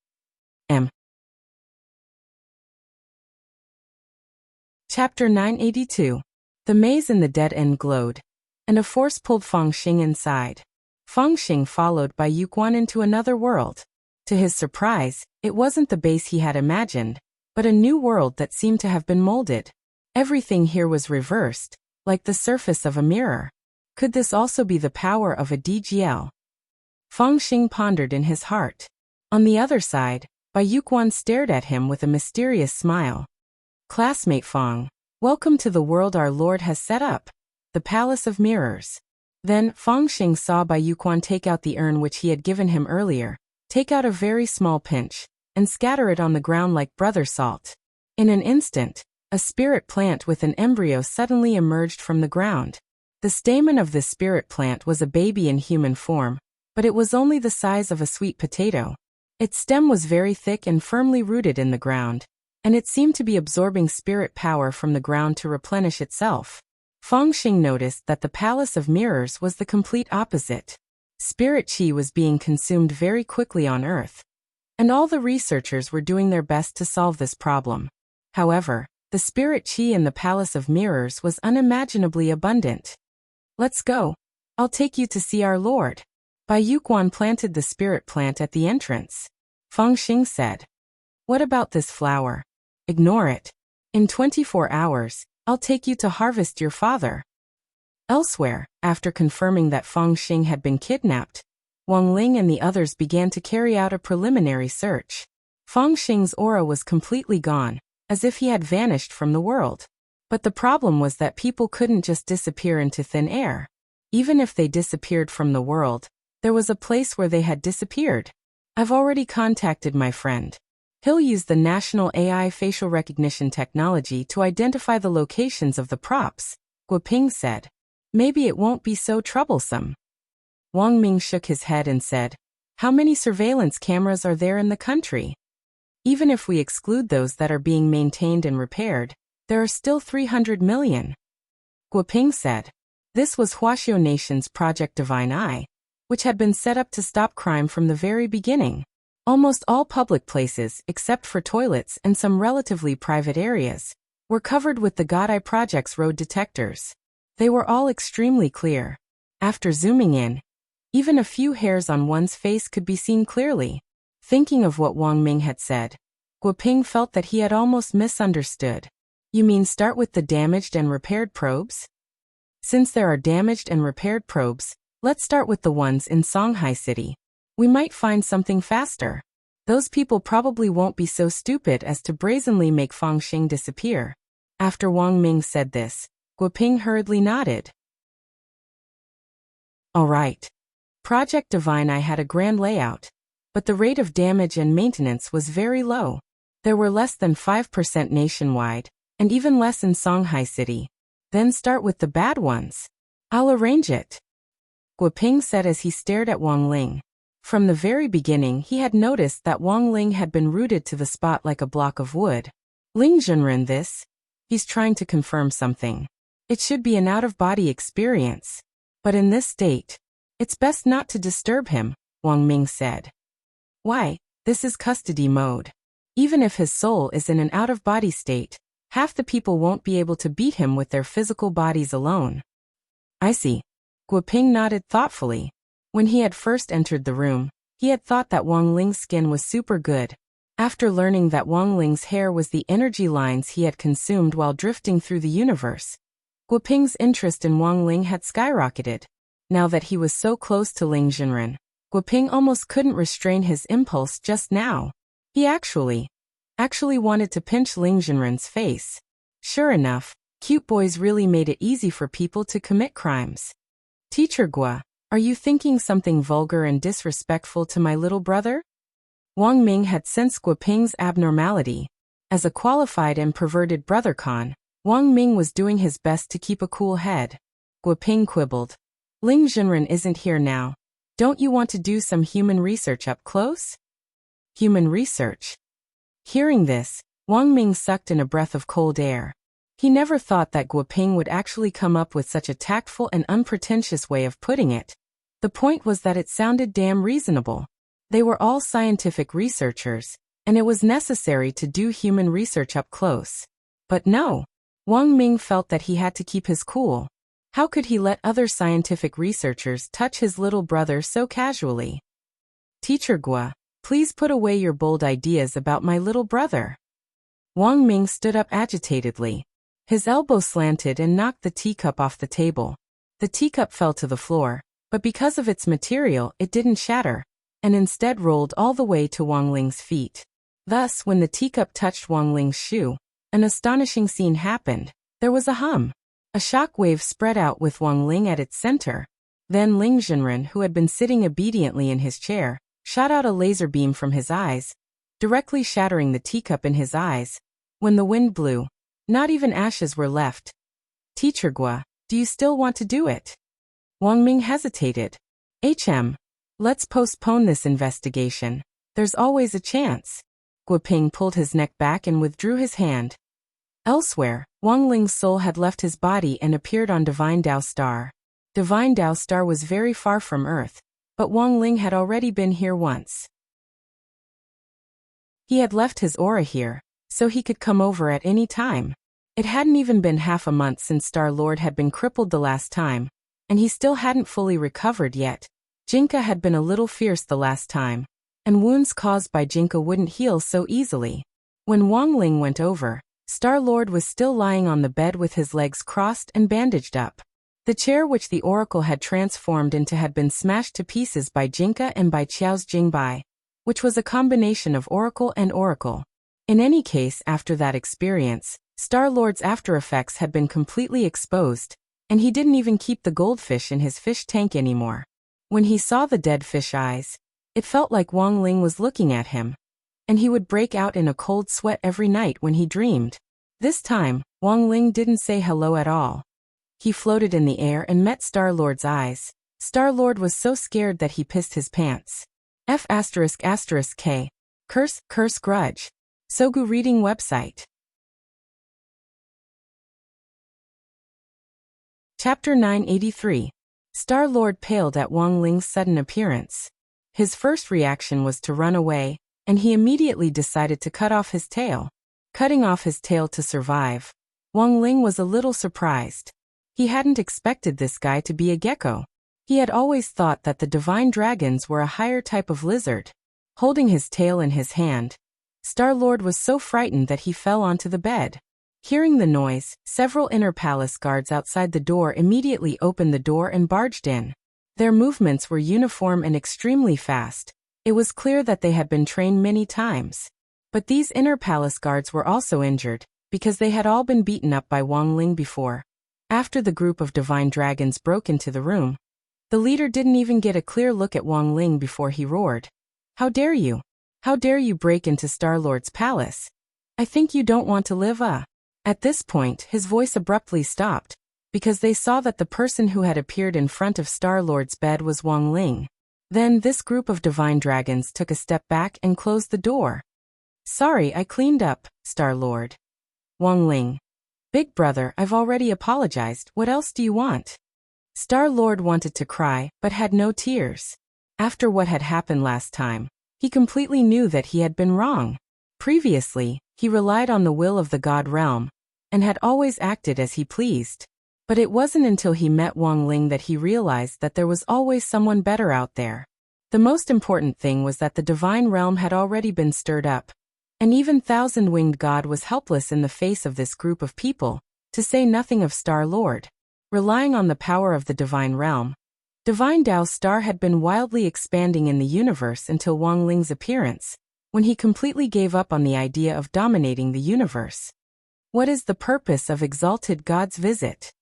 Chapter 982. The maze in the dead end glowed, and a force pulled Feng Xing inside. Feng Xing followed Bai Yuquan into another world. To his surprise, it wasn't the base he had imagined, but a new world that seemed to have been molded. Everything here was reversed, like the surface of a mirror. Could this also be the power of a DGL? Feng Xing pondered in his heart. On the other side, Bai Yuquan stared at him with a mysterious smile. Classmate Feng, welcome to the world our Lord has set up, the Palace of Mirrors. Then, Feng Xing saw Bai Yuquan take out the urn which he had given him earlier, take out a very small pinch, and scatter it on the ground like brother salt. In an instant, a spirit plant with an embryo suddenly emerged from the ground. The stamen of this spirit plant was a baby in human form, but it was only the size of a sweet potato. Its stem was very thick and firmly rooted in the ground, and it seemed to be absorbing spirit power from the ground to replenish itself. Feng Xing noticed that the Palace of Mirrors was the complete opposite. Spirit chi was being consumed very quickly on Earth, and all the researchers were doing their best to solve this problem. However, the spirit chi in the Palace of Mirrors was unimaginably abundant. Let's go. I'll take you to see our Lord. Bai Yuquan planted the spirit plant at the entrance. Feng Xing said, What about this flower? Ignore it. In 24 hours, I'll take you to harvest your father. Elsewhere, after confirming that Feng Xing had been kidnapped, Wang Ling and the others began to carry out a preliminary search. Feng Xing's aura was completely gone, as if he had vanished from the world. But the problem was that people couldn't just disappear into thin air. Even if they disappeared from the world, there was a place where they had disappeared. I've already contacted my friend. He'll use the National AI facial recognition technology to identify the locations of the props, Guoping said. Maybe it won't be so troublesome. Wang Ming shook his head and said, How many surveillance cameras are there in the country? Even if we exclude those that are being maintained and repaired, there are still 300 million. Guoping said. This was Huaxiao Nation's Project Divine Eye, which had been set up to stop crime from the very beginning. Almost all public places, except for toilets and some relatively private areas, were covered with the God Eye Project's road detectors. They were all extremely clear. After zooming in, even a few hairs on one's face could be seen clearly. Thinking of what Wang Ming had said, Guoping felt that he had almost misunderstood. You mean start with the damaged and repaired probes? Since there are damaged and repaired probes, let's start with the ones in Songhai City. We might find something faster. Those people probably won't be so stupid as to brazenly make Fangxing disappear. After Wang Ming said this, Guoping hurriedly nodded. All right. Project Divine I had a grand layout, but the rate of damage and maintenance was very low. There were less than 5% nationwide, and even less in Songhai City. Then start with the bad ones. I'll arrange it. Guoping said as he stared at Wang Ling. From the very beginning he had noticed that Wang Ling had been rooted to the spot like a block of wood. Ling Junren this? He's trying to confirm something. It should be an out-of-body experience. But in this state, it's best not to disturb him, Wang Ming said. Why? This is custody mode. Even if his soul is in an out-of-body state, half the people won't be able to beat him with their physical bodies alone. I see. Guoping nodded thoughtfully. When he had first entered the room, he had thought that Wang Ling's skin was super good. After learning that Wang Ling's hair was the energy lines he had consumed while drifting through the universe, Guoping's interest in Wang Ling had skyrocketed. Now that he was so close to Ling Junren, Guoping almost couldn't restrain his impulse just now. He actually wanted to pinch Ling Junren's face. Sure enough, cute boys really made it easy for people to commit crimes. Teacher Gua, are you thinking something vulgar and disrespectful to my little brother? Wang Ming had sensed Guoping's abnormality. As a qualified and perverted brother-con, Wang Ming was doing his best to keep a cool head. Guoping quibbled. Ling Junren isn't here now. Don't you want to do some human research up close? Human research? Hearing this, Wang Ming sucked in a breath of cold air. He never thought that Guoping would actually come up with such a tactful and unpretentious way of putting it. The point was that it sounded damn reasonable. They were all scientific researchers, and it was necessary to do human research up close. But no, Wang Ming felt that he had to keep his cool. How could he let other scientific researchers touch his little brother so casually? Teacher Gua, please put away your bold ideas about my little brother. Wang Ming stood up agitatedly. His elbow slanted and knocked the teacup off the table. The teacup fell to the floor, but because of its material it didn't shatter, and instead rolled all the way to Wang Ling's feet. Thus, when the teacup touched Wang Ling's shoe, an astonishing scene happened. There was a hum. A shock wave spread out with Wang Ling at its center. Then Ling Junren, who had been sitting obediently in his chair, shot out a laser beam from his eyes, directly shattering the teacup in his eyes. When the wind blew, not even ashes were left. Teacher Gua, do you still want to do it? Wang Ming hesitated. Let's postpone this investigation. There's always a chance. Guoping pulled his neck back and withdrew his hand. Elsewhere, Wang Ling's soul had left his body and appeared on Divine Dao Star. Divine Dao Star was very far from Earth, but Wang Ling had already been here once. He had left his aura here, so he could come over at any time. It hadn't even been half a month since Star-Lord had been crippled the last time, and he still hadn't fully recovered yet. Jinka had been a little fierce the last time, and wounds caused by Jinka wouldn't heal so easily. When Wang Ling went over, Star-Lord was still lying on the bed with his legs crossed and bandaged up. The chair which the Oracle had transformed into had been smashed to pieces by Jinka and by Qiao's Jingbai, which was a combination of Oracle and Oracle. In any case, after that experience, Star-Lord's after-effects had been completely exposed, and he didn't even keep the goldfish in his fish tank anymore. When he saw the dead fish eyes, it felt like Wang Ling was looking at him, and he would break out in a cold sweat every night when he dreamed. This time, Wang Ling didn't say hello at all. He floated in the air and met Star-Lord's eyes. Star-Lord was so scared that he pissed his pants. F***K. Curse grudge. Sogu reading website. Chapter 983. Star-Lord paled at Wang Ling's sudden appearance. His first reaction was to run away, and he immediately decided to cut off his tail. Cutting off his tail to survive. Wang Ling was a little surprised. He hadn't expected this guy to be a gecko. He had always thought that the divine dragons were a higher type of lizard. Holding his tail in his hand, Star-Lord was so frightened that he fell onto the bed. Hearing the noise, several inner palace guards outside the door immediately opened the door and barged in. Their movements were uniform and extremely fast. It was clear that they had been trained many times. But these inner palace guards were also injured, because they had all been beaten up by Wang Ling before. After the group of divine dragons broke into the room, the leader didn't even get a clear look at Wang Ling before he roared. "How dare you? How dare you break into Star-Lord's palace? I think you don't want to live, At this point, his voice abruptly stopped, because they saw that the person who had appeared in front of Star-Lord's bed was Wang Ling. Then this group of divine dragons took a step back and closed the door. "Sorry, I cleaned up, Star-Lord." Wang Ling. "Big brother, I've already apologized, what else do you want?" Star-Lord wanted to cry, but had no tears. After what had happened last time, he completely knew that he had been wrong. Previously, he relied on the will of the God realm, and had always acted as he pleased. But it wasn't until he met Wang Ling that he realized that there was always someone better out there. The most important thing was that the divine realm had already been stirred up, and even Thousand-Winged God was helpless in the face of this group of people, to say nothing of Star-Lord. Relying on the power of the divine realm, Divine Tao's star had been wildly expanding in the universe until Wang Ling's appearance, when he completely gave up on the idea of dominating the universe. What is the purpose of Exalted God's visit?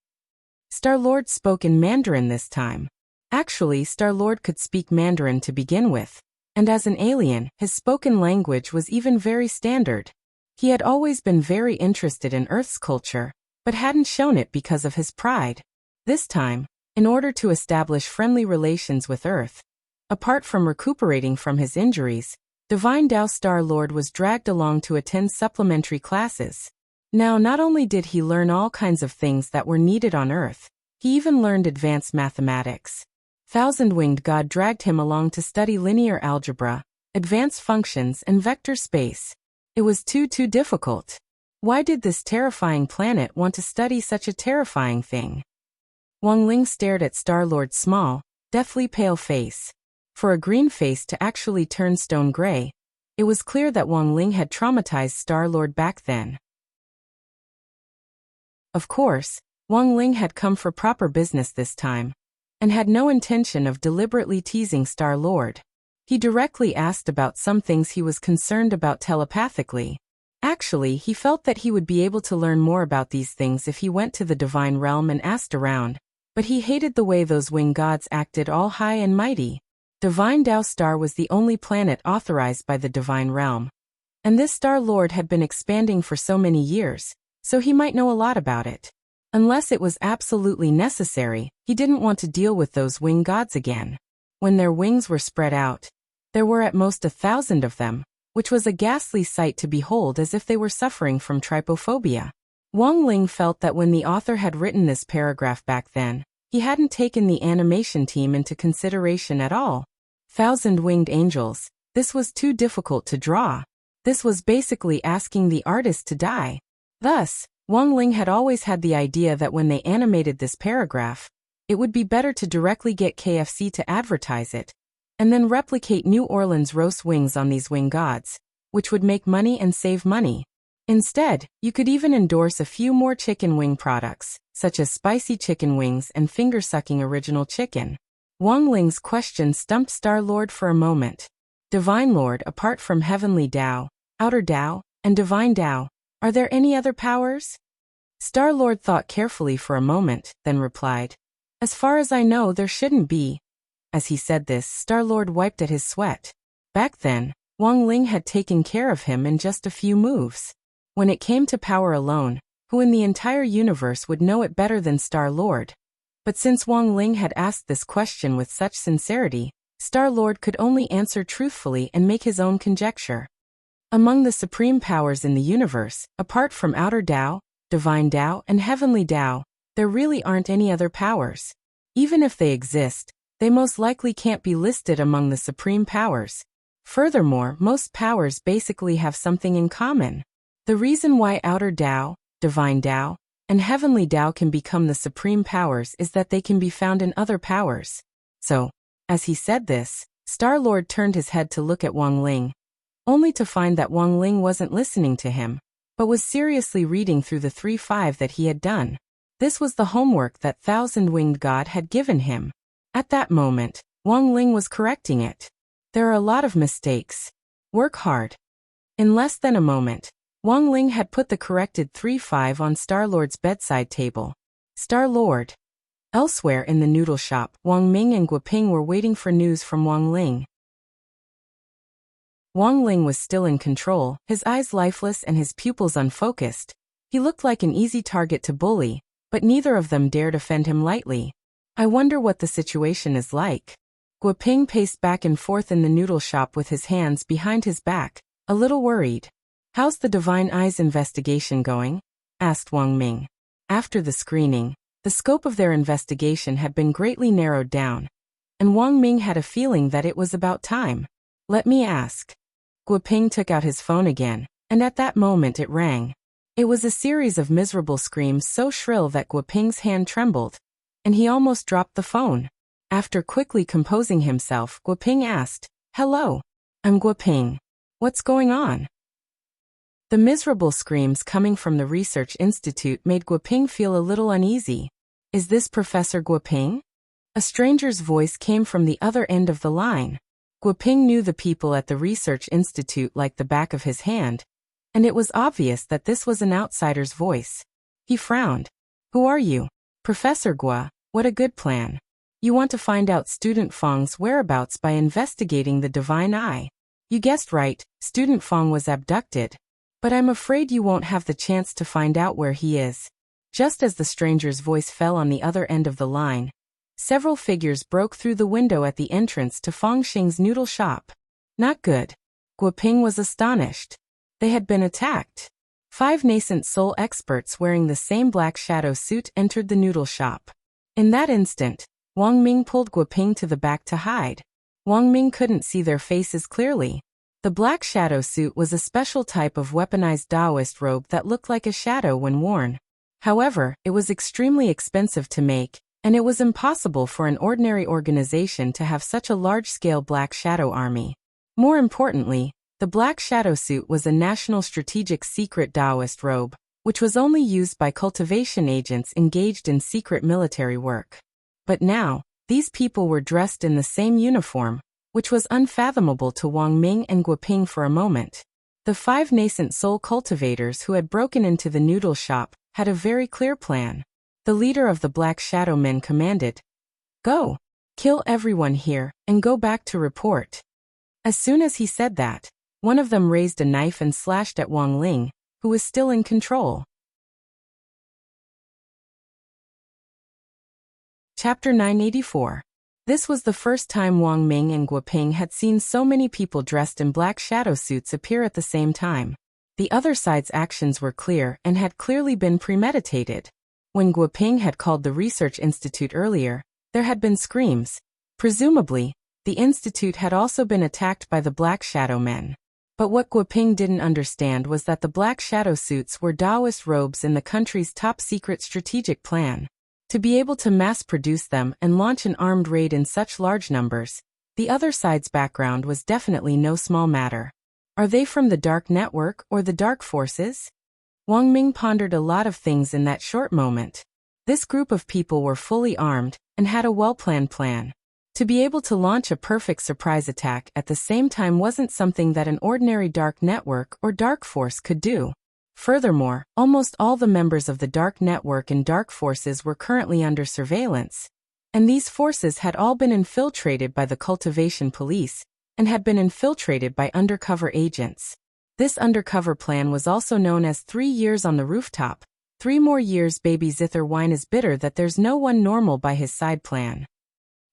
Star-Lord spoke in Mandarin this time. Actually, Star-Lord could speak Mandarin to begin with, and as an alien, his spoken language was even very standard. He had always been very interested in Earth's culture, but hadn't shown it because of his pride. This time, in order to establish friendly relations with Earth, apart from recuperating from his injuries, Divine Tao Star-Lord was dragged along to attend supplementary classes. Now, not only did he learn all kinds of things that were needed on Earth, he even learned advanced mathematics. Thousand-Winged God dragged him along to study linear algebra, advanced functions, and vector space. It was too difficult. Why did this terrifying planet want to study such a terrifying thing? Wang Ling stared at Star-Lord's small, deathly pale face. For a green face to actually turn stone gray, it was clear that Wang Ling had traumatized Star-Lord back then. Of course, Wang Ling had come for proper business this time, and had no intention of deliberately teasing Star-Lord. He directly asked about some things he was concerned about telepathically. Actually, he felt that he would be able to learn more about these things if he went to the divine realm and asked around, but he hated the way those winged gods acted all high and mighty. Divine Tao Star was the only planet authorized by the divine realm. And this Star-Lord had been expanding for so many years, so he might know a lot about it. Unless it was absolutely necessary, he didn't want to deal with those winged gods again. When their wings were spread out, there were at most 1,000 of them, which was a ghastly sight to behold, as if they were suffering from trypophobia. Wang Ling felt that when the author had written this paragraph back then, he hadn't taken the animation team into consideration at all. Thousand-Winged Angels, this was too difficult to draw. This was basically asking the artist to die. Thus, Wang Ling had always had the idea that when they animated this paragraph, it would be better to directly get KFC to advertise it, and then replicate New Orleans roast wings on these wing gods, which would make money and save money. Instead, you could even endorse a few more chicken wing products, such as spicy chicken wings and finger-sucking original chicken. Wang Ling's question stumped Star-Lord for a moment. Divine Lord, apart from Heavenly Tao, Outer Tao, and Divine Tao, are there any other powers? Star-Lord thought carefully for a moment, then replied, "As far as I know, there shouldn't be." As he said this, Star-Lord wiped at his sweat. Back then, Wang Ling had taken care of him in just a few moves. When it came to power alone, who in the entire universe would know it better than Star-Lord? But since Wang Ling had asked this question with such sincerity, Star-Lord could only answer truthfully and make his own conjecture. Among the supreme powers in the universe, apart from Outer Tao, Divine Tao, and Heavenly Tao, there really aren't any other powers. Even if they exist, they most likely can't be listed among the supreme powers. Furthermore, most powers basically have something in common. The reason why Outer Tao, Divine Tao, and Heavenly Tao can become the supreme powers is that they can be found in other powers. So, as he said this, Star-Lord turned his head to look at Wang Ling, only to find that Wang Ling wasn't listening to him. but was seriously reading through the 3-5 that he had done. This was the homework that Thousand-Winged God had given him. At that moment, Wang Ling was correcting it. There are a lot of mistakes. Work hard. In less than a moment, Wang Ling had put the corrected 3-5 on Star-Lord's bedside table. Star-Lord. Elsewhere in the noodle shop, Wang Ming and Guoping were waiting for news from Wang Ling. Wang Ling was still in control, his eyes lifeless and his pupils unfocused. He looked like an easy target to bully, but neither of them dared offend him lightly. I wonder what the situation is like. Guoping paced back and forth in the noodle shop with his hands behind his back, a little worried. How's the Divine Eyes investigation going? Asked Wang Ming. After the screening, the scope of their investigation had been greatly narrowed down, and Wang Ming had a feeling that it was about time. Let me ask. Guoping took out his phone again, and at that moment it rang. It was a series of miserable screams so shrill that Guoping's hand trembled, and he almost dropped the phone. After quickly composing himself, Guoping asked, "Hello. I'm Guoping. What's going on?" The miserable screams coming from the research institute made Guoping feel a little uneasy. Is this Professor Guoping? A stranger's voice came from the other end of the line. Guoping knew the people at the research institute like the back of his hand, and it was obvious that this was an outsider's voice. He frowned. Who are you? Professor Gua, what a good plan. You want to find out Student Fang's whereabouts by investigating the Divine Eye. You guessed right, Student Fang was abducted. But I'm afraid you won't have the chance to find out where he is. Just as the stranger's voice fell on the other end of the line, several figures broke through the window at the entrance to Fang Xing's noodle shop. Not good. Guoping was astonished. They had been attacked. 5 nascent soul experts wearing the same black shadow suit entered the noodle shop. In that instant, Wang Ming pulled Guoping to the back to hide. Wang Ming couldn't see their faces clearly. The black shadow suit was a special type of weaponized Taoist robe that looked like a shadow when worn. However, it was extremely expensive to make, and it was impossible for an ordinary organization to have such a large-scale black shadow army. More importantly, the black shadow suit was a national strategic secret Taoist robe, which was only used by cultivation agents engaged in secret military work. But now, these people were dressed in the same uniform, which was unfathomable to Wang Ming and Guoping for a moment. The 5 nascent soul cultivators who had broken into the noodle shop had a very clear plan. The leader of the Black Shadow Men commanded, "Go! Kill everyone here, and go back to report." As soon as he said that, one of them raised a knife and slashed at Wang Ling, who was still in control. Chapter 984. This was the first time Wang Ming and Guoping had seen so many people dressed in black shadow suits appear at the same time. The other side's actions were clear and had clearly been premeditated. When Guoping had called the research institute earlier, there had been screams. Presumably, the institute had also been attacked by the Black Shadow Men. But what Guoping didn't understand was that the black shadow suits were Taoist robes in the country's top-secret strategic plan. To be able to mass-produce them and launch an armed raid in such large numbers, the other side's background was definitely no small matter. Are they from the Dark Network or the Dark Forces? Wang Ming pondered a lot of things in that short moment. This group of people were fully armed and had a well-planned plan. To be able to launch a perfect surprise attack at the same time wasn't something that an ordinary Dark Network or Dark Force could do. Furthermore, almost all the members of the Dark Network and Dark Forces were currently under surveillance, and these forces had all been infiltrated by the cultivation police, and had been infiltrated by undercover agents. This undercover plan was also known as 3 years on the rooftop. 3 more years baby zither wine is bitter that there's no one normal by his side plan.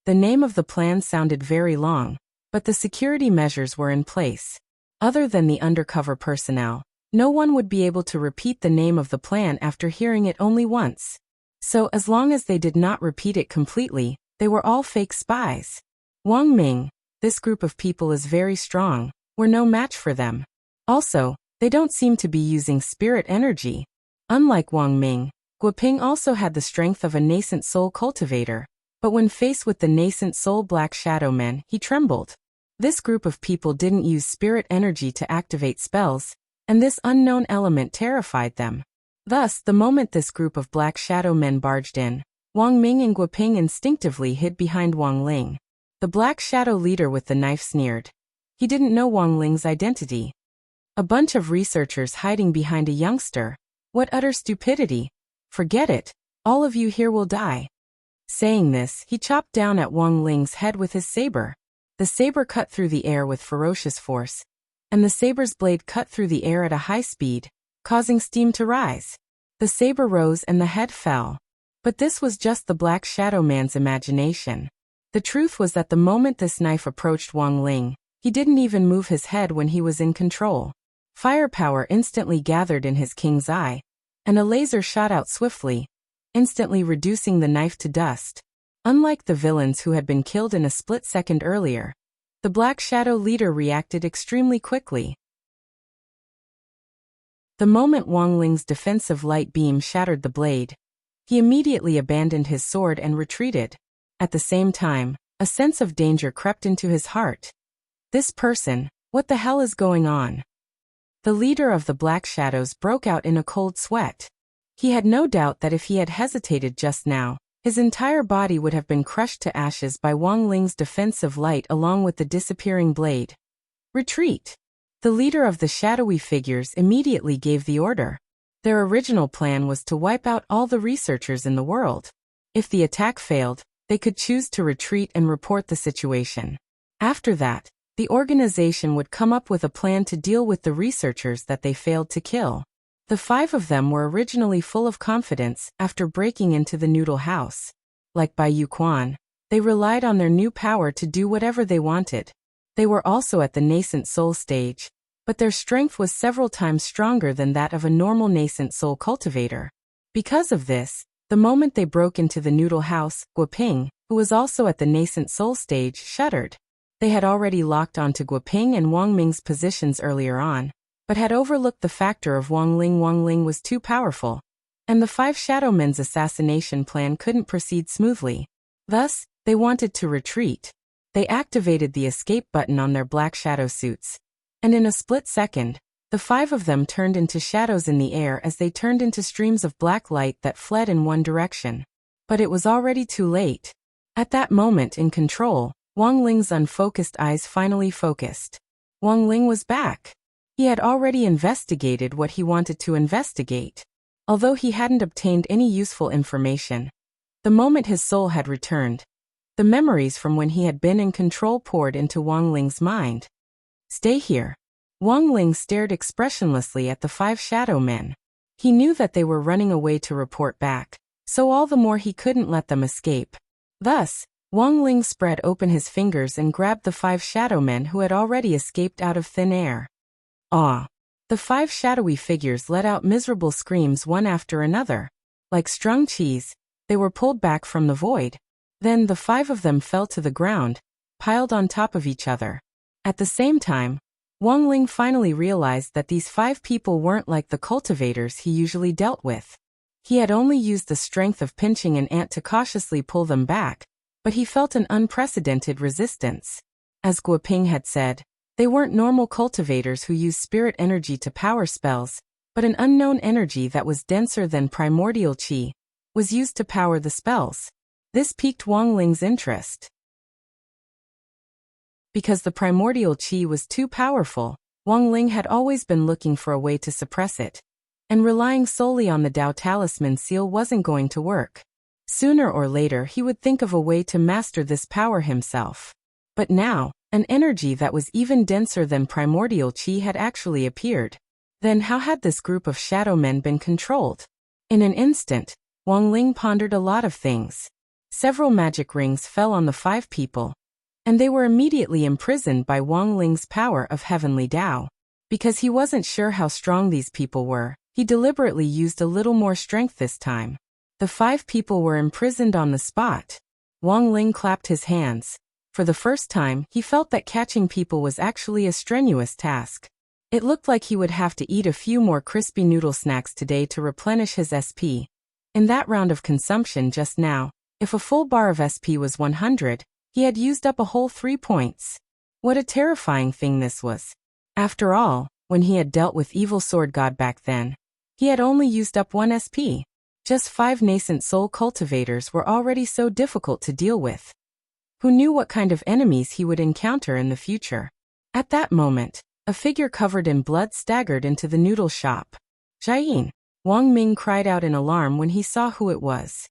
The name of the plan sounded very long, but the security measures were in place. Other than the undercover personnel, no one would be able to repeat the name of the plan after hearing it only once. So as long as they did not repeat it completely, they were all fake spies. Wang Ming, this group of people is very strong, we're no match for them. Also, they don't seem to be using spirit energy. Unlike Wang Ming, Guoping also had the strength of a nascent soul cultivator, but when faced with the nascent soul Black Shadow Men, he trembled. This group of people didn't use spirit energy to activate spells, and this unknown element terrified them. Thus, the moment this group of black shadow men barged in, Wang Ming and Guoping instinctively hid behind Wang Ling. The black shadow leader with the knife sneered. He didn't know Wang Ling's identity. A bunch of researchers hiding behind a youngster. What utter stupidity. Forget it. All of you here will die. Saying this, he chopped down at Wang Ling's head with his saber. The saber cut through the air with ferocious force, and the saber's blade cut through the air at a high speed, causing steam to rise. The saber rose and the head fell. But this was just the Black Shadow Man's imagination. The truth was that the moment this knife approached Wang Ling, he didn't even move his head when he was in control. Firepower instantly gathered in his king's eye, and a laser shot out swiftly, instantly reducing the knife to dust. Unlike the villains who had been killed in a split second earlier, the Black Shadow leader reacted extremely quickly. The moment Wang Ling's defensive light beam shattered the blade, he immediately abandoned his sword and retreated. At the same time, a sense of danger crept into his heart. This person, what the hell is going on? The leader of the Black Shadows broke out in a cold sweat. He had no doubt that if he had hesitated just now, his entire body would have been crushed to ashes by Wang Ling's defensive light along with the disappearing blade. Retreat! The leader of the shadowy figures immediately gave the order. Their original plan was to wipe out all the researchers in the world. If the attack failed, they could choose to retreat and report the situation. After that, the organization would come up with a plan to deal with the researchers that they failed to kill. The 5 of them were originally full of confidence after breaking into the Noodle House. Like Bai Yuquan, they relied on their new power to do whatever they wanted. They were also at the nascent soul stage, but their strength was several times stronger than that of a normal nascent soul cultivator. Because of this, the moment they broke into the Noodle House, Guoping, who was also at the nascent soul stage, shuddered. They had already locked onto Guoping and Wang Ming's positions earlier on, but had overlooked the factor of Wang Ling. Wang Ling was too powerful, and the 5 Shadow Men's assassination plan couldn't proceed smoothly. Thus, they wanted to retreat. They activated the escape button on their black shadow suits, and in a split second, the 5 of them turned into shadows in the air as they turned into streams of black light that fled in one direction. But it was already too late. At that moment in control, Wang Ling's unfocused eyes finally focused. Wang Ling was back. He had already investigated what he wanted to investigate. Although he hadn't obtained any useful information, the moment his soul had returned, the memories from when he had been in control poured into Wang Ling's mind. Stay here. Wang Ling stared expressionlessly at the 5 shadow men. He knew that they were running away to report back, so all the more he couldn't let them escape. Thus, Wang Ling spread open his fingers and grabbed the 5 shadow men who had already escaped out of thin air. Ah! The 5 shadowy figures let out miserable screams one after another. Like strung cheese, they were pulled back from the void. Then the 5 of them fell to the ground, piled on top of each other. At the same time, Wang Ling finally realized that these 5 people weren't like the cultivators he usually dealt with. He had only used the strength of pinching an ant to cautiously pull them back, but he felt an unprecedented resistance. As Guoping had said, they weren't normal cultivators who used spirit energy to power spells, but an unknown energy that was denser than primordial qi was used to power the spells. This piqued Wang Ling's interest. Because the primordial qi was too powerful, Wang Ling had always been looking for a way to suppress it, and relying solely on the Dao Talisman seal wasn't going to work. Sooner or later he would think of a way to master this power himself. But now, an energy that was even denser than primordial qi had actually appeared. Then how had this group of shadow men been controlled? In an instant, Wang Ling pondered a lot of things. Several magic rings fell on the 5 people, and they were immediately imprisoned by Wang Ling's power of heavenly Dao. Because he wasn't sure how strong these people were, he deliberately used a little more strength this time. The 5 people were imprisoned on the spot. Wang Ling clapped his hands. For the first time, he felt that catching people was actually a strenuous task. It looked like he would have to eat a few more crispy noodle snacks today to replenish his SP. In that round of consumption just now, if a full bar of SP was 100, he had used up a whole 3 points. What a terrifying thing this was. After all, When he had dealt with evil sword god back then, he had only used up 1 SP. Just 5 nascent soul cultivators were already so difficult to deal with. Who knew what kind of enemies he would encounter in the future? At that moment, a figure covered in blood staggered into the noodle shop. "Jiayin!" Wang Ming cried out in alarm when he saw who it was.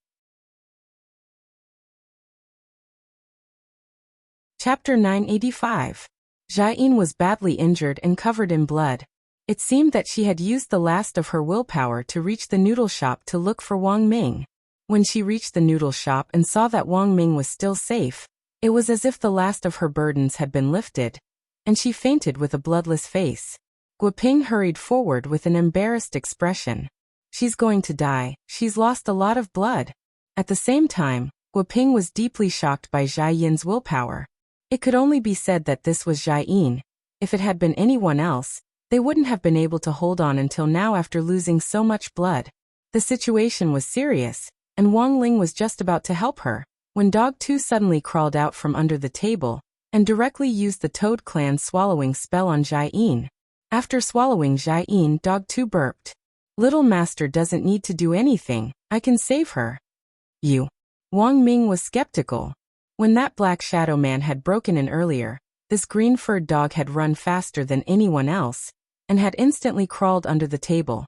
Chapter 985. Jiayin was badly injured and covered in blood. It seemed that she had used the last of her willpower to reach the noodle shop to look for Wang Ming. When she reached the noodle shop and saw that Wang Ming was still safe, it was as if the last of her burdens had been lifted, and she fainted with a bloodless face. Guoping hurried forward with an embarrassed expression. "She's going to die, she's lost a lot of blood." At the same time, Guoping was deeply shocked by Jiayin's willpower. It could only be said that this was Jiayin. If it had been anyone else, they wouldn't have been able to hold on until now after losing so much blood. The situation was serious, and Wang Ling was just about to help her, when Dog 2 suddenly crawled out from under the table, and directly used the Toad Clan's swallowing spell on Jiayin. After swallowing Jiayin, Dog 2 burped. "Little Master doesn't need to do anything, I can save her." "You?" Wang Ming was skeptical. When that black shadow man had broken in earlier, this green-furred dog had run faster than anyone else, and had instantly crawled under the table.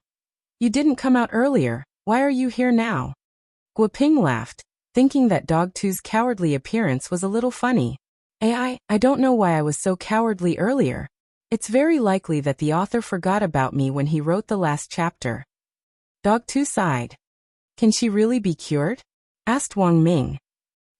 "You didn't come out earlier, why are you here now?" Guoping laughed, thinking that Dog 2's cowardly appearance was a little funny. I don't know why I was so cowardly earlier. It's very likely that the author forgot about me when he wrote the last chapter." Dog 2 sighed. "Can she really be cured?" asked Wang Ming.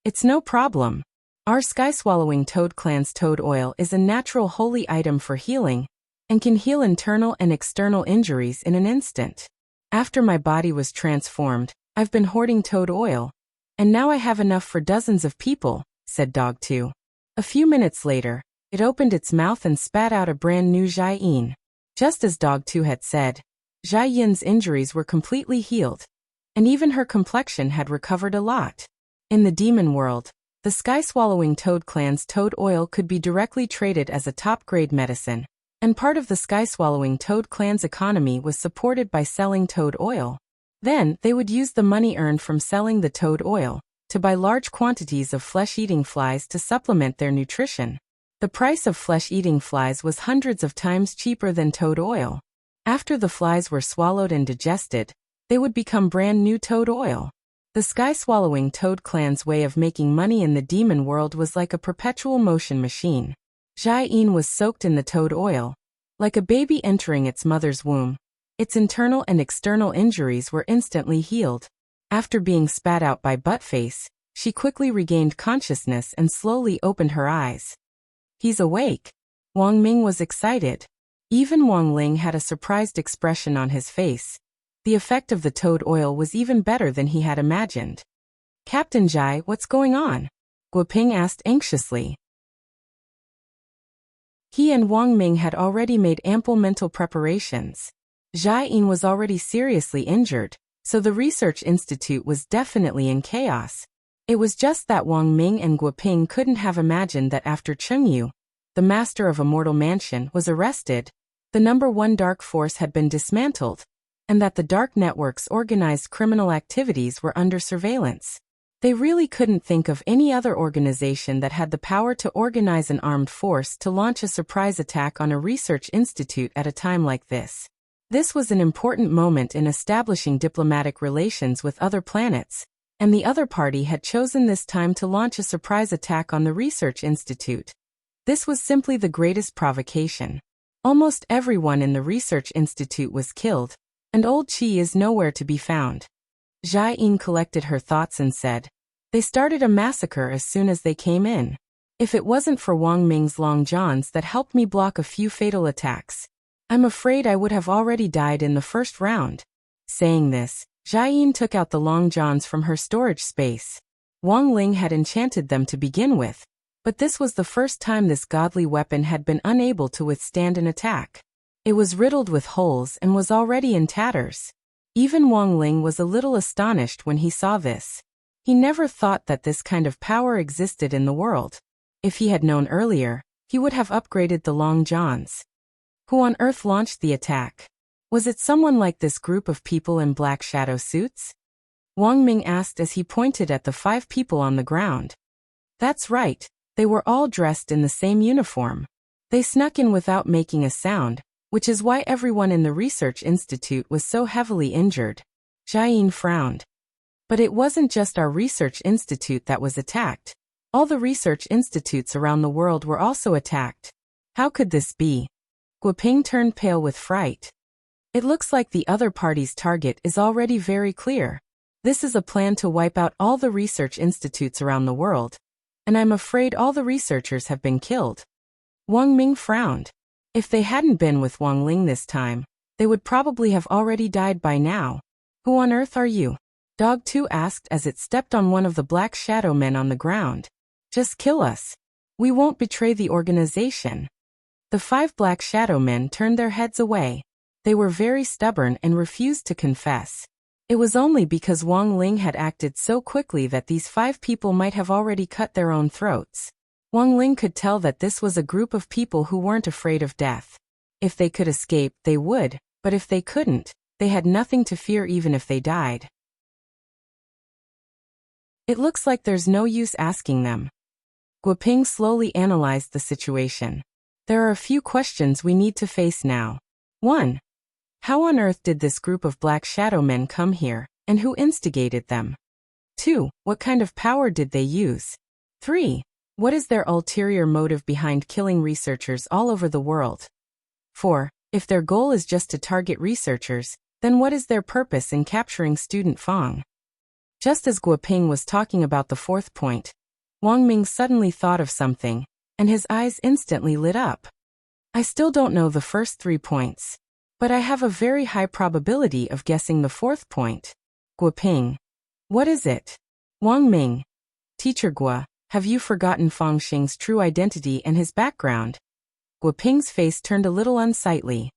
"It's no problem. Our sky-swallowing Toad Clan's toad oil is a natural holy item for healing, and can heal internal and external injuries in an instant. After my body was transformed, I've been hoarding toad oil, and now I have enough for dozens of people," said Dog 2. A few minutes later, it opened its mouth and spat out a brand new Jiayin. Just as Dog 2 had said, Jiayin's injuries were completely healed, and even her complexion had recovered a lot. In the demon world, the sky-swallowing Toad Clan's toad oil could be directly traded as a top-grade medicine, and part of the sky-swallowing Toad Clan's economy was supported by selling toad oil. Then, they would use the money earned from selling the toad oil to buy large quantities of flesh-eating flies to supplement their nutrition. The price of flesh-eating flies was hundreds of times cheaper than toad oil. After the flies were swallowed and digested, they would become brand new toad oil. The sky-swallowing Toad Clan's way of making money in the demon world was like a perpetual motion machine. Jiayin was soaked in the toad oil, like a baby entering its mother's womb. Its internal and external injuries were instantly healed. After being spat out by Buttface, she quickly regained consciousness and slowly opened her eyes. "He's awake." Wang Ming was excited. Even Wang Ling had a surprised expression on his face. The effect of the toad oil was even better than he had imagined. "Captain Jai, what's going on?" Guoping asked anxiously. He and Wang Ming had already made ample mental preparations. Jiayin was already seriously injured, so the research institute was definitely in chaos. It was just that Wang Ming and Guoping couldn't have imagined that after Chengyu, the master of Immortal Mansion, was arrested, the #1 dark force had been dismantled, and that the dark network's organized criminal activities were under surveillance. They really couldn't think of any other organization that had the power to organize an armed force to launch a surprise attack on a research institute at a time like this. This was an important moment in establishing diplomatic relations with other planets, and the other party had chosen this time to launch a surprise attack on the research institute. This was simply the greatest provocation. Almost everyone in the research institute was killed, and old Qi is nowhere to be found. Jiayin collected her thoughts and said, "They started a massacre as soon as they came in. If it wasn't for Wang Ming's long johns that helped me block a few fatal attacks, I'm afraid I would have already died in the first round." Saying this, Jiayin took out the long johns from her storage space. Wang Ling had enchanted them to begin with, but this was the first time this godly weapon had been unable to withstand an attack. It was riddled with holes and was already in tatters. Even Wang Ling was a little astonished when he saw this. He never thought that this kind of power existed in the world. If he had known earlier, he would have upgraded the long johns. Who on earth launched the attack? Was it someone like this group of people in black shadow suits? Wang Ming asked as he pointed at the 5 people on the ground. That's right, they were all dressed in the same uniform. They snuck in without making a sound, which is why everyone in the research institute was so heavily injured. Jiayin frowned. But it wasn't just our research institute that was attacked. All the research institutes around the world were also attacked. How could this be? Guoping turned pale with fright. It looks like the other party's target is already very clear. This is a plan to wipe out all the research institutes around the world. And I'm afraid all the researchers have been killed. Wang Ming frowned. If they hadn't been with Wang Ling this time, they would probably have already died by now. Who on earth are you? Dog 2 asked as it stepped on one of the black shadow men on the ground. Just kill us. We won't betray the organization. The 5 black shadow men turned their heads away. They were very stubborn and refused to confess. It was only because Wang Ling had acted so quickly that these 5 people might have already cut their own throats. Wang Ling could tell that this was a group of people who weren't afraid of death. If they could escape, they would, but if they couldn't, they had nothing to fear even if they died. It looks like there's no use asking them. Guoping slowly analyzed the situation. There are a few questions we need to face now. 1. How on earth did this group of black shadow men come here, and who instigated them? 2. What kind of power did they use? 3. What is their ulterior motive behind killing researchers all over the world? 4. If their goal is just to target researchers, then what is their purpose in capturing student Fang? Just as Guoping was talking about the 4th point, Wang Ming suddenly thought of something, and his eyes instantly lit up. I still don't know the first 3 points. But I have a very high probability of guessing the 4th point. Guoping. What is it? Wang Ming. Teacher Gua, have you forgotten Fang Xing's true identity and his background? Guoping's face turned a little unsightly.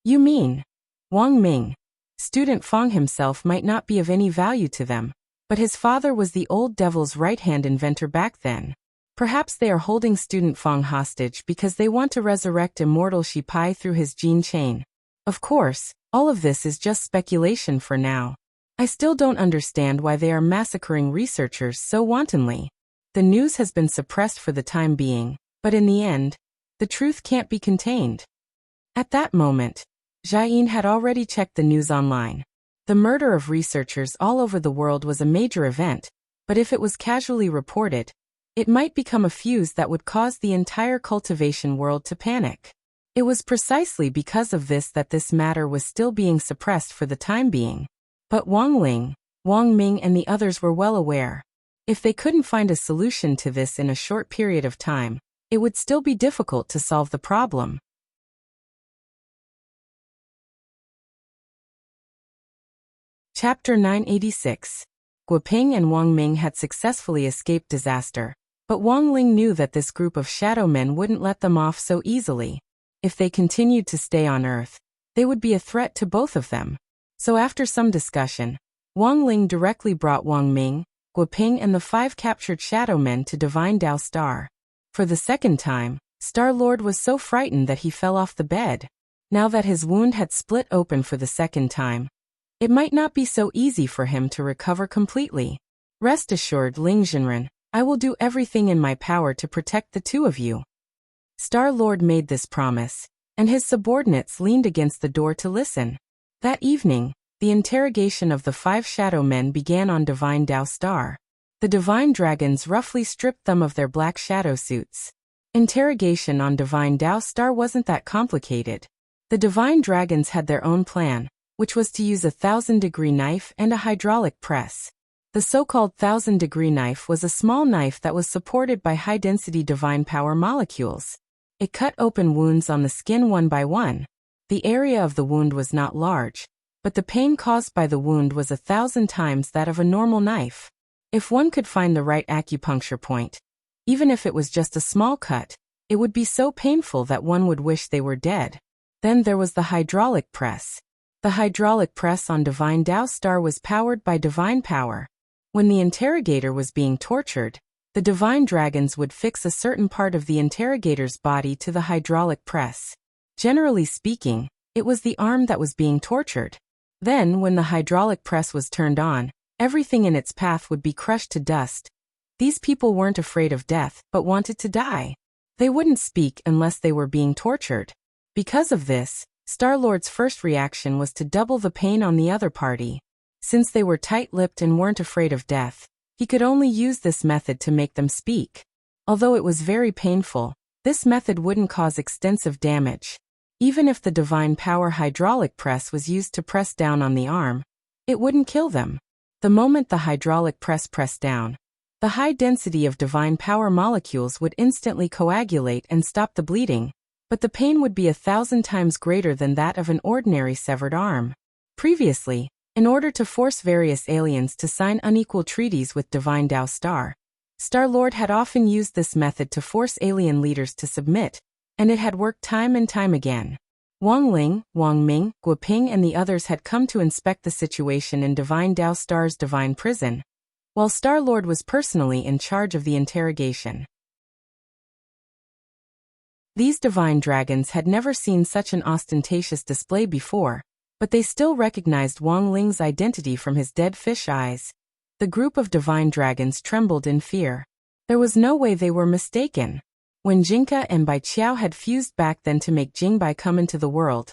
You mean? Wang Ming. Student Fang himself might not be of any value to them, but his father was the old devil's right-hand inventor back then. Perhaps they are holding student Fang hostage because they want to resurrect immortal Shipai through his gene chain. Of course, all of this is just speculation for now. I still don't understand why they are massacring researchers so wantonly. The news has been suppressed for the time being, but in the end, the truth can't be contained. At that moment, Jiayin had already checked the news online. The murder of researchers all over the world was a major event, but if it was casually reported, it might become a fuse that would cause the entire cultivation world to panic. It was precisely because of this that this matter was still being suppressed for the time being. But Wang Ling, Wang Ming and the others were well aware. If they couldn't find a solution to this in a short period of time, it would still be difficult to solve the problem. Chapter 986. Guoping and Wang Ming had successfully escaped disaster, but Wang Ling knew that this group of shadow men wouldn't let them off so easily. If they continued to stay on Earth, they would be a threat to both of them. So after some discussion, Wang Ling directly brought Wang Ming, Guoping and the 5 captured shadow men to Divine Dao Star. For the second time, Star Lord was so frightened that he fell off the bed. Now that his wound had split open for the second time, it might not be so easy for him to recover completely. Rest assured, Ling Jinren, I will do everything in my power to protect the 2 of you. Star Lord made this promise, and his subordinates leaned against the door to listen. That evening, the interrogation of the 5 shadow men began on Divine Dao Star. The divine dragons roughly stripped them of their black shadow suits. Interrogation on Divine Dao Star wasn't that complicated. The divine dragons had their own plan, which was to use a 1000-degree knife and a hydraulic press. The so-called 1000-degree knife was a small knife that was supported by high-density divine power molecules. It cut open wounds on the skin one by one. The area of the wound was not large, but the pain caused by the wound was 1,000 times that of a normal knife. If one could find the right acupuncture point, even if it was just a small cut, it would be so painful that one would wish they were dead. Then there was the hydraulic press. The hydraulic press on Divine Dao Star was powered by divine power. When the interrogator was being tortured, the divine dragons would fix a certain part of the interrogator's body to the hydraulic press. Generally speaking, it was the arm that was being tortured. Then, when the hydraulic press was turned on, everything in its path would be crushed to dust. These people weren't afraid of death, but wanted to die. They wouldn't speak unless they were being tortured. Because of this, Star-Lord's first reaction was to double the pain on the other party. Since they were tight-lipped and weren't afraid of death, he could only use this method to make them speak. Although it was very painful, this method wouldn't cause extensive damage. Even if the divine power hydraulic press was used to press down on the arm, it wouldn't kill them. The moment the hydraulic press pressed down, the high density of divine power molecules would instantly coagulate and stop the bleeding, but the pain would be 1,000 times greater than that of an ordinary severed arm. Previously, in order to force various aliens to sign unequal treaties with Divine Tao Star, Star-Lord had often used this method to force alien leaders to submit, and it had worked time and time again. Wang Ling, Wang Ming, Guo Ping and the others had come to inspect the situation in Divine Tao Star's divine prison, while Star-Lord was personally in charge of the interrogation. These divine dragons had never seen such an ostentatious display before, but they still recognized Wang Ling's identity from his dead fish eyes. The group of divine dragons trembled in fear. There was no way they were mistaken. When Jinka and Bai Qiao had fused back then to make Jingbai come into the world,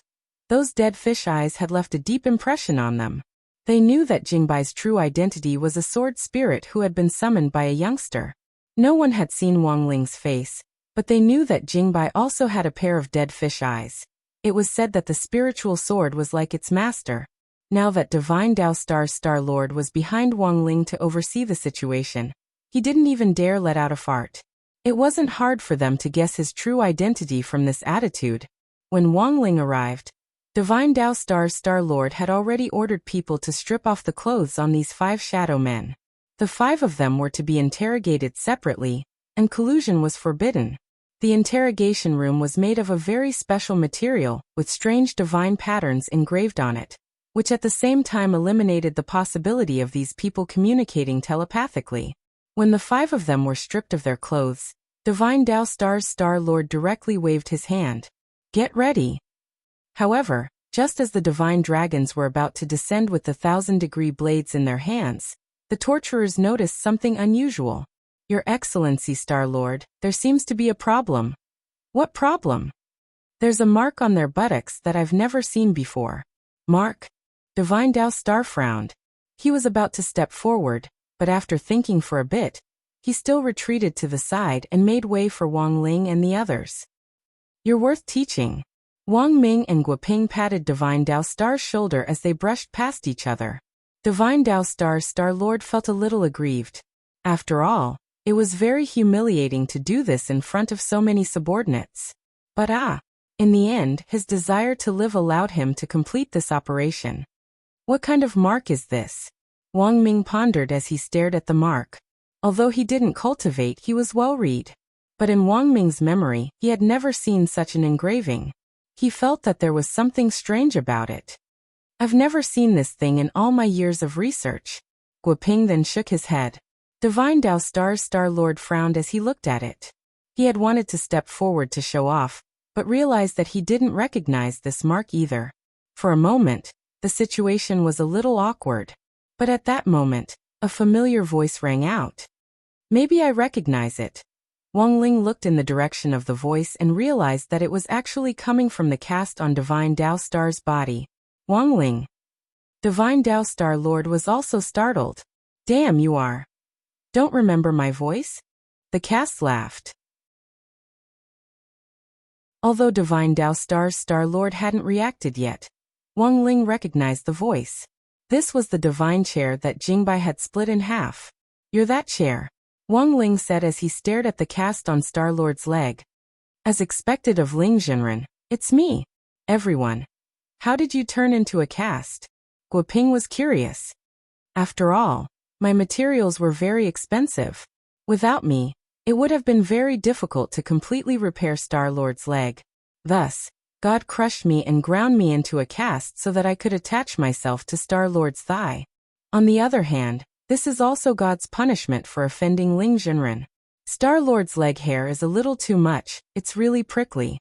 those dead fish eyes had left a deep impression on them. They knew that Jingbai's true identity was a sword spirit who had been summoned by a youngster. No one had seen Wang Ling's face, but they knew that Jingbai also had a pair of dead fish eyes. It was said that the spiritual sword was like its master. Now that Divine Tao Star's Star-Lord was behind Wang Ling to oversee the situation, he didn't even dare let out a fart. It wasn't hard for them to guess his true identity from this attitude. When Wang Ling arrived, Divine Tao Star's Star-Lord had already ordered people to strip off the clothes on these 5 shadow men. The 5 of them were to be interrogated separately, and collusion was forbidden. The interrogation room was made of a very special material, with strange divine patterns engraved on it, which at the same time eliminated the possibility of these people communicating telepathically. When the 5 of them were stripped of their clothes, Divine Tao Star's Star-Lord directly waved his hand. "Get ready." However, just as the divine dragons were about to descend with the 1,000-degree blades in their hands, the torturers noticed something unusual. "Your Excellency, Star-Lord, there seems to be a problem." "What problem?" "There's a mark on their buttocks that I've never seen before." "Mark?" Divine Tao Star frowned. He was about to step forward, but after thinking for a bit, he still retreated to the side and made way for Wang Ling and the others. "You're worth teaching." Wang Ming and Guo Ping patted Divine Tao Star's shoulder as they brushed past each other. Divine Tao Star's Star-Lord felt a little aggrieved. After all, it was very humiliating to do this in front of so many subordinates. But in the end, his desire to live allowed him to complete this operation. "What kind of mark is this?" Wang Ming pondered as he stared at the mark. Although he didn't cultivate, he was well-read. But in Wang Ming's memory, he had never seen such an engraving. He felt that there was something strange about it. "I've never seen this thing in all my years of research." Guo Ping then shook his head. Divine Tao Star's Star-Lord frowned as he looked at it. He had wanted to step forward to show off, but realized that he didn't recognize this mark either. For a moment, the situation was a little awkward. But at that moment, a familiar voice rang out. "Maybe I recognize it." Wang Ling looked in the direction of the voice and realized that it was actually coming from the cast on Divine Tao Star's body. "Wang Ling." Divine Tao Star-Lord was also startled. "Damn, you are. Don't remember my voice?" The cast laughed. Although Divine Tao Star's Star-Lord hadn't reacted yet, Wang Ling recognized the voice. This was the divine chair that Jingbai had split in half. "You're that chair," Wang Ling said as he stared at the cast on Star-Lord's leg. "As expected of Ling Jinren, it's me." "Everyone. How did you turn into a cast?" Guo Ping was curious. "After all, my materials were very expensive. Without me, it would have been very difficult to completely repair Star-Lord's leg. Thus, God crushed me and ground me into a cast so that I could attach myself to Star-Lord's thigh. On the other hand, this is also God's punishment for offending Ling Jinren. Star-Lord's leg hair is a little too much, it's really prickly."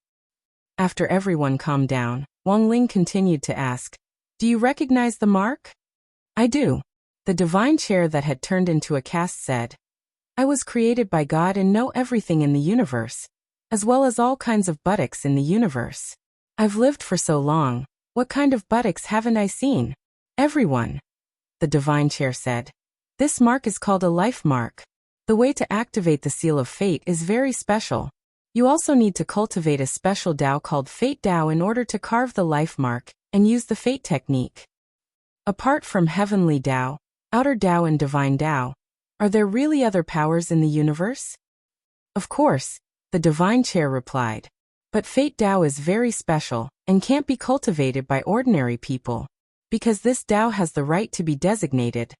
After everyone calmed down, Wang Ling continued to ask, "Do you recognize the mark?" "I do." The divine chair that had turned into a cast said, "I was created by God and know everything in the universe, as well as all kinds of buttocks in the universe. I've lived for so long, what kind of buttocks haven't I seen?" "Everyone," the divine chair said. "This mark is called a life mark. The way to activate the seal of fate is very special. You also need to cultivate a special Dao called Fate Dao in order to carve the life mark and use the fate technique. Apart from heavenly Dao, outer Dao and divine Dao, are there really other powers in the universe?" "Of course," the divine chair replied. "But Fate Dao is very special and can't be cultivated by ordinary people, because this Dao has the right to be designated.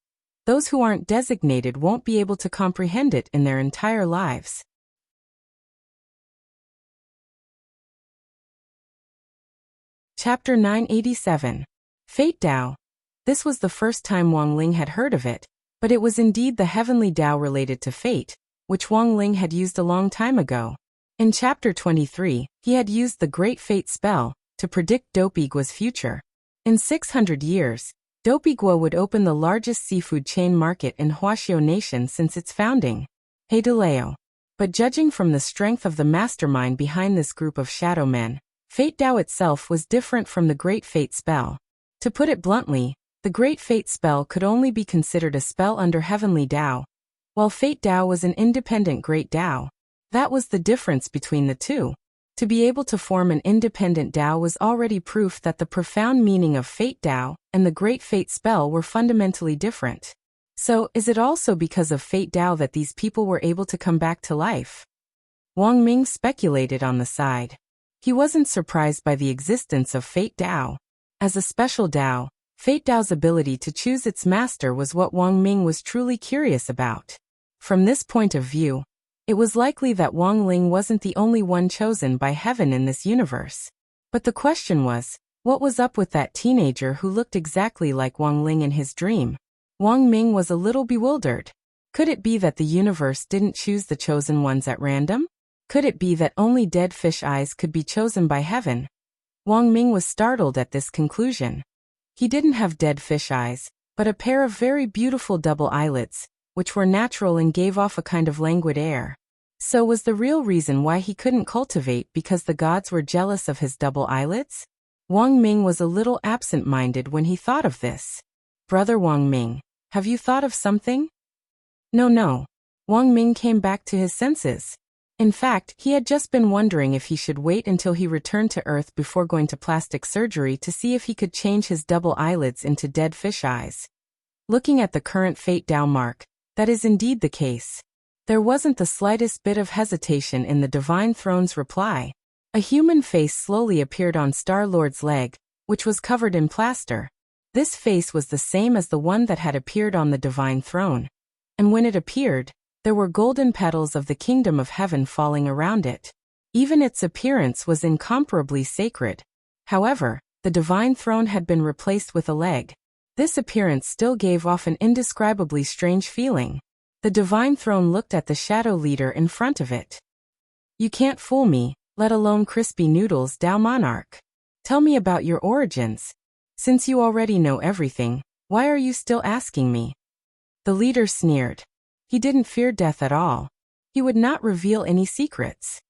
Those who aren't designated won't be able to comprehend it in their entire lives." Chapter 987. Fate Dao. This was the first time Wang Ling had heard of it, but it was indeed the heavenly Dao related to fate, which Wang Ling had used a long time ago. In Chapter 23, he had used the Great Fate spell to predict Dopigua's future. In 600 years, Dopigua would open the largest seafood chain market in Huaxiao Nation since its founding. Hey DeLeo. But judging from the strength of the mastermind behind this group of shadow men, Fate Dao itself was different from the Great Fate spell. To put it bluntly, the Great Fate spell could only be considered a spell under Heavenly Dao, while Fate Dao was an independent Great Dao. That was the difference between the two. To be able to form an independent Dao was already proof that the profound meaning of Fate Dao and the Great Fate spell were fundamentally different. So, is it also because of Fate Dao that these people were able to come back to life? Wang Ming speculated on the side. He wasn't surprised by the existence of Fate Dao. As a special Dao, Fate Dao's ability to choose its master was what Wang Ming was truly curious about. From this point of view, it was likely that Wang Ling wasn't the only one chosen by heaven in this universe. But the question was, what was up with that teenager who looked exactly like Wang Ling in his dream? Wang Ming was a little bewildered. Could it be that the universe didn't choose the chosen ones at random? Could it be that only dead fish eyes could be chosen by heaven? Wang Ming was startled at this conclusion. He didn't have dead fish eyes, but a pair of very beautiful double eyelids, which were natural and gave off a kind of languid air. So was the real reason why he couldn't cultivate because the gods were jealous of his double eyelids? Wang Ming was a little absent-minded when he thought of this. "Brother Wang Ming, have you thought of something?" No. Wang Ming came back to his senses. In fact, he had just been wondering if he should wait until he returned to Earth before going to plastic surgery to see if he could change his double eyelids into dead fish eyes. Looking at the current Fate Dao mark, that is indeed the case. There wasn't the slightest bit of hesitation in the Divine Throne's reply. A human face slowly appeared on Star-Lord's leg, which was covered in plaster. This face was the same as the one that had appeared on the Divine Throne. And when it appeared, there were golden petals of the Kingdom of Heaven falling around it. Even its appearance was incomparably sacred. However, the Divine Throne had been replaced with a leg. This appearance still gave off an indescribably strange feeling. The Divine Throne looked at the Shadow Leader in front of it. "You can't fool me, let alone Crispy Noodles Dao Monarch. Tell me about your origins. Since you already know everything, why are you still asking me?" The leader sneered. He didn't fear death at all. He would not reveal any secrets.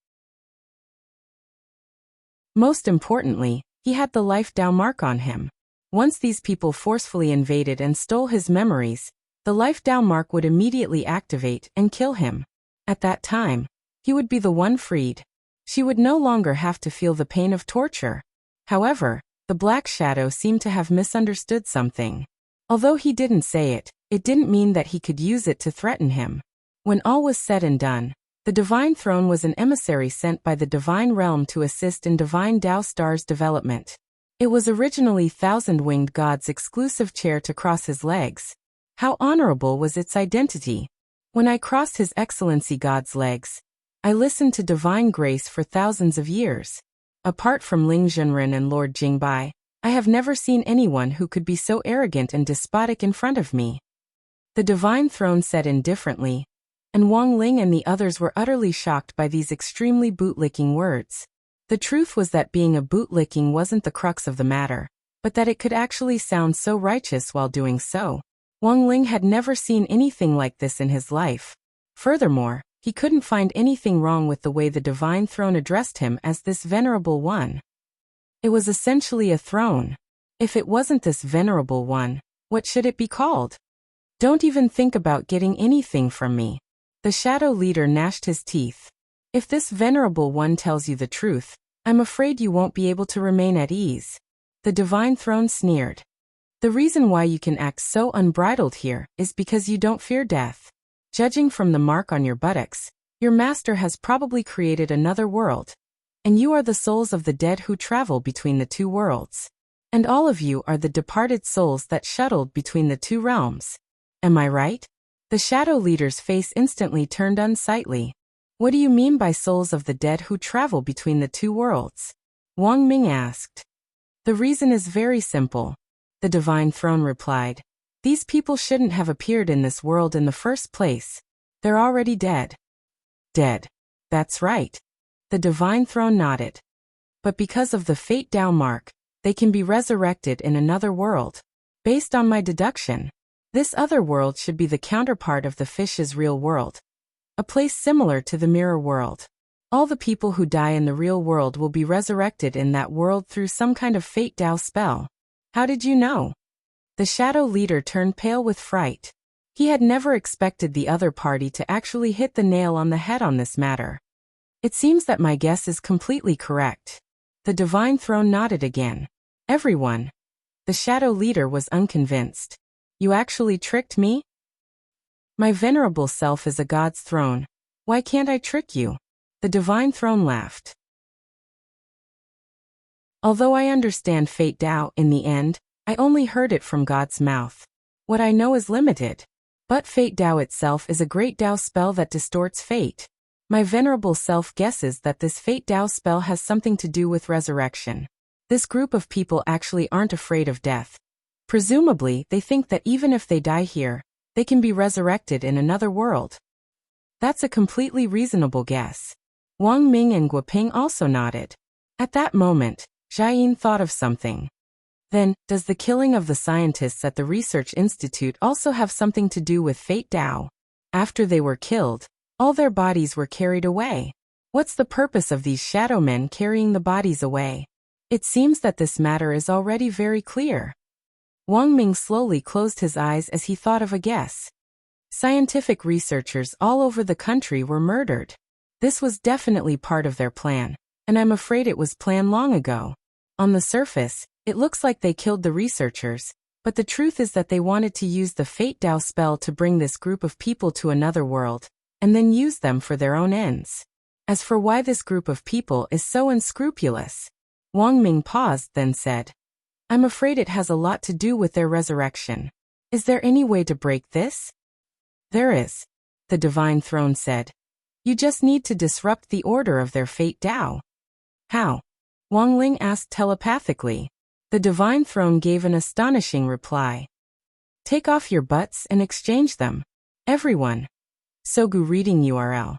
Most importantly, he had the Life Dao mark on him. Once these people forcefully invaded and stole his memories, the Life Dao mark would immediately activate and kill him. At that time, he would be the one freed. She would no longer have to feel the pain of torture. However, the Black Shadow seemed to have misunderstood something. Although he didn't say it, it didn't mean that he could use it to threaten him. When all was said and done, the Divine Throne was an emissary sent by the Divine Realm to assist in Divine Dao Star's development. It was originally Thousand-Winged God's exclusive chair to cross his legs. How honorable was its identity! When I crossed His Excellency God's legs, I listened to divine grace for thousands of years. Apart from Ling Zhenren and Lord Jingbai, I have never seen anyone who could be so arrogant and despotic in front of me. The Divine Throne said indifferently, and Wang Ling and the others were utterly shocked by these extremely bootlicking words. The truth was that being a bootlicking wasn't the crux of the matter, but that it could actually sound so righteous while doing so. Wang Ling had never seen anything like this in his life. Furthermore, he couldn't find anything wrong with the way the Divine Throne addressed him as this venerable one. It was essentially a throne. If it wasn't this venerable one, what should it be called? Don't even think about getting anything from me. The shadow leader gnashed his teeth. If this venerable one tells you the truth, I'm afraid you won't be able to remain at ease. The Divine Throne sneered. The reason why you can act so unbridled here is because you don't fear death. Judging from the mark on your buttocks, your master has probably created another world. And you are the souls of the dead who travel between the two worlds. And all of you are the departed souls that shuttled between the two realms. Am I right? The shadow leader's face instantly turned unsightly. What do you mean by souls of the dead who travel between the two worlds? Wang Ming asked. The reason is very simple. The Divine Throne replied. These people shouldn't have appeared in this world in the first place. They're already dead. Dead. That's right. The Divine Throne nodded. But because of the Fate Dao mark, they can be resurrected in another world. Based on my deduction, this other world should be the counterpart of the fish's real world. A place similar to the mirror world. All the people who die in the real world will be resurrected in that world through some kind of Fate Dao spell. How did you know? The shadow leader turned pale with fright. He had never expected the other party to actually hit the nail on the head on this matter. It seems that my guess is completely correct. The Divine Throne nodded again. Everyone. The shadow leader was unconvinced. You actually tricked me? My venerable self is a god's throne. Why can't I trick you? The Divine Throne laughed. Although I understand Fate Dao in the end, I only heard it from God's mouth. What I know is limited. But Fate Dao itself is a great Dao spell that distorts fate. My venerable self guesses that this Fate Dao spell has something to do with resurrection. This group of people actually aren't afraid of death. Presumably, they think that even if they die here, they can be resurrected in another world. That's a completely reasonable guess. Wang Ming and Guoping also nodded. At that moment, Jiayin thought of something. Then, does the killing of the scientists at the research institute also have something to do with Fate Dao? After they were killed, all their bodies were carried away. What's the purpose of these shadow men carrying the bodies away? It seems that this matter is already very clear. Wang Ming slowly closed his eyes as he thought of a guess. Scientific researchers all over the country were murdered. This was definitely part of their plan, and I'm afraid it was planned long ago. On the surface, it looks like they killed the researchers, but the truth is that they wanted to use the Fate Dao spell to bring this group of people to another world, and then use them for their own ends. As for why this group of people is so unscrupulous, Wang Ming paused, then said, I'm afraid it has a lot to do with their resurrection. Is there any way to break this? There is. The Divine Throne said. You just need to disrupt the order of their Fate Dao. How? Wang Ling asked telepathically. The Divine Throne gave an astonishing reply. Take off your butts and exchange them. Everyone. Sogu reading URL.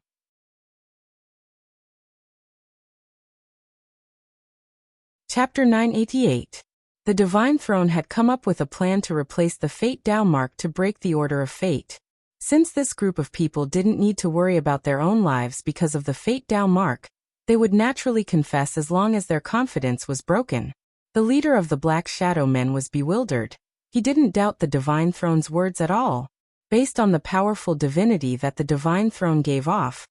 Chapter 988. The Divine Throne had come up with a plan to replace the Fate Dao mark to break the order of fate. Since this group of people didn't need to worry about their own lives because of the Fate Dao mark, they would naturally confess as long as their confidence was broken. The leader of the Black Shadow Men was bewildered. He didn't doubt the Divine Throne's words at all. Based on the powerful divinity that the Divine Throne gave off,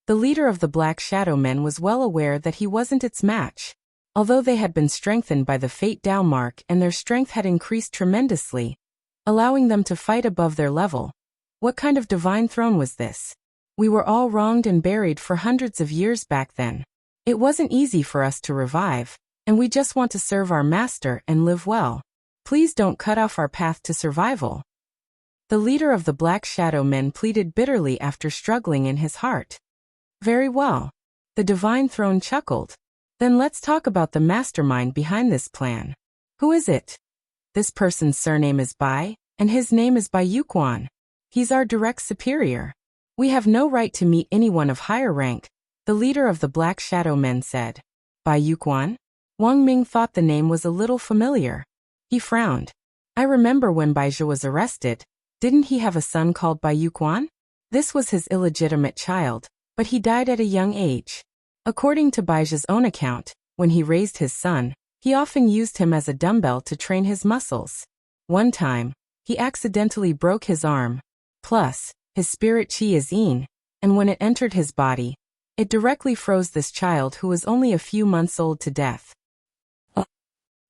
the leader of the Black Shadow Men was well aware that he wasn't its match. Although they had been strengthened by the Fate Dao mark and their strength had increased tremendously, allowing them to fight above their level. What kind of Divine Throne was this? We were all wronged and buried for hundreds of years back then. It wasn't easy for us to revive, and we just want to serve our master and live well. Please don't cut off our path to survival. The leader of the Black Shadow Men pleaded bitterly after struggling in his heart. Very well. The Divine Throne chuckled. Then let's talk about the mastermind behind this plan. Who is it? This person's surname is Bai, and his name is Bai Yuquan. He's our direct superior. We have no right to meet anyone of higher rank, the leader of the Black Shadow Men said. Bai Yuquan? Wang Ming thought the name was a little familiar. He frowned. I remember when Baizhi was arrested. Didn't he have a son called Bai Yuquan? This was his illegitimate child, but he died at a young age. According to Baizhi's own account, when he raised his son, he often used him as a dumbbell to train his muscles. One time, he accidentally broke his arm. Plus, his spirit qi is yin, and when it entered his body, it directly froze this child who was only a few months old to death.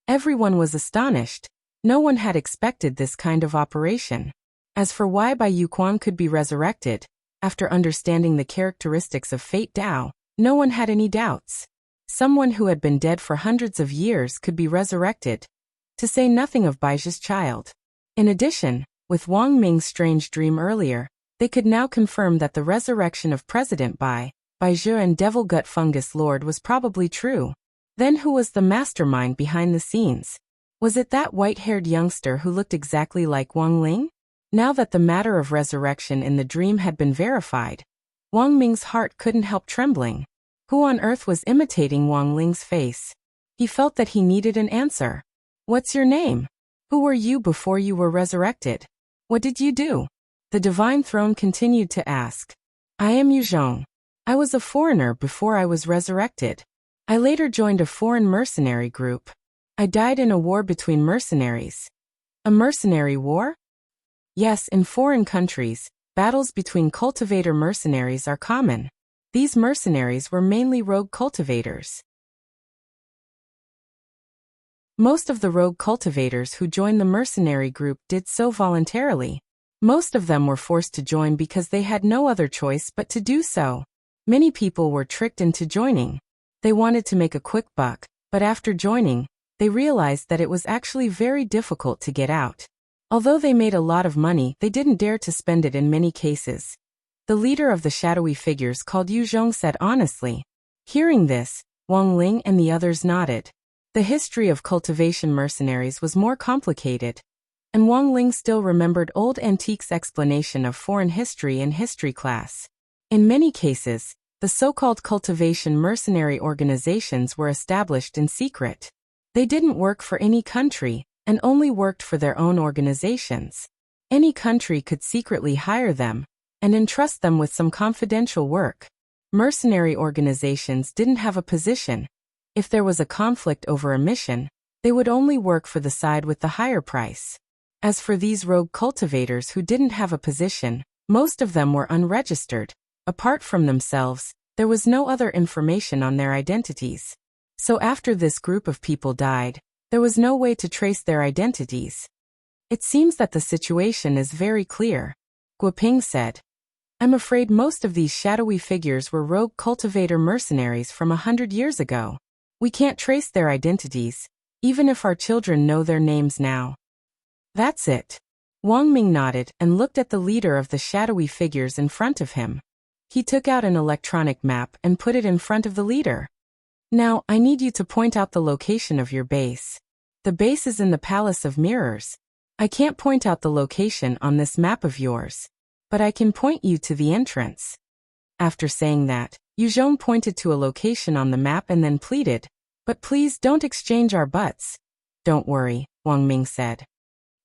Everyone was astonished. No one had expected this kind of operation. As for why Bai Yuquan could be resurrected, after understanding the characteristics of Fate Dao, no one had any doubts. Someone who had been dead for hundreds of years could be resurrected, to say nothing of Baizhi's child. In addition, with Wang Ming's strange dream earlier, they could now confirm that the resurrection of President Baizhi and Devil Gut Fungus Lord was probably true. Then who was the mastermind behind the scenes? Was it that white-haired youngster who looked exactly like Wang Ling? Now that the matter of resurrection in the dream had been verified, Wang Ming's heart couldn't help trembling. Who on earth was imitating Wang Ling's face? He felt that he needed an answer. What's your name? Who were you before you were resurrected? What did you do? The Divine Throne continued to ask. I am Yuzhong. I was a foreigner before I was resurrected. I later joined a foreign mercenary group. I died in a war between mercenaries. A mercenary war? Yes, in foreign countries, battles between cultivator mercenaries are common. These mercenaries were mainly rogue cultivators. Most of the rogue cultivators who joined the mercenary group did so voluntarily. Most of them were forced to join because they had no other choice but to do so. Many people were tricked into joining. They wanted to make a quick buck, but after joining, they realized that it was actually very difficult to get out. Although they made a lot of money, they didn't dare to spend it in many cases. The leader of the shadowy figures called Yu Zhong said honestly. Hearing this, Wang Ling and the others nodded. The history of cultivation mercenaries was more complicated, and Wang Ling still remembered old antiques explanation of foreign history in history class. In many cases, the so-called cultivation mercenary organizations were established in secret. They didn't work for any country, and only worked for their own organizations. Any country could secretly hire them, and entrust them with some confidential work. Mercenary organizations didn't have a position. If there was a conflict over a mission, they would only work for the side with the higher price. As for these rogue cultivators who didn't have a position, most of them were unregistered. Apart from themselves, there was no other information on their identities. So after this group of people died, there was no way to trace their identities. It seems that the situation is very clear. Guoping said. I'm afraid most of these shadowy figures were rogue cultivator mercenaries from 100 years ago. We can't trace their identities, even if our children know their names now. That's it. Wang Ming nodded and looked at the leader of the shadowy figures in front of him. He took out an electronic map and put it in front of the leader. Now, I need you to point out the location of your base. The base is in the Palace of Mirrors. I can't point out the location on this map of yours, but I can point you to the entrance. After saying that, Yu Zhong pointed to a location on the map and then pleaded, but please don't exchange our butts. Don't worry, Wang Ming said.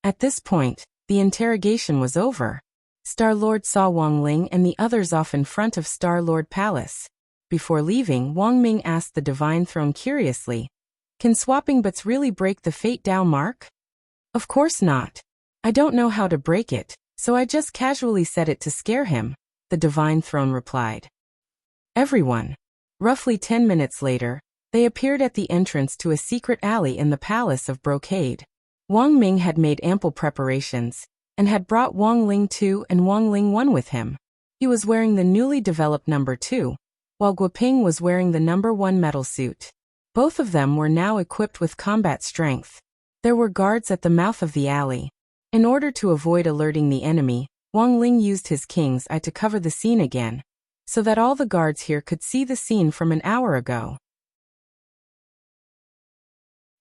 At this point, the interrogation was over. Star-Lord saw Wang Ling and the others off in front of Star-Lord Palace. Before leaving, Wang Ming asked the Divine Throne curiously, can swapping butts really break the Fate Dao mark? Of course not. I don't know how to break it, so I just casually said it to scare him, the Divine Throne replied. Everyone. Roughly 10 minutes later, they appeared at the entrance to a secret alley in the Palace of Brocade. Wang Ming had made ample preparations, and had brought Wang Ling 2 and Wang Ling 1 with him. He was wearing the newly developed number 2, while Guoping was wearing the number 1 metal suit. Both of them were now equipped with combat strength. There were guards at the mouth of the alley. In order to avoid alerting the enemy, Wang Ling used his king's eye to cover the scene again, so that all the guards here could see the scene from an hour ago.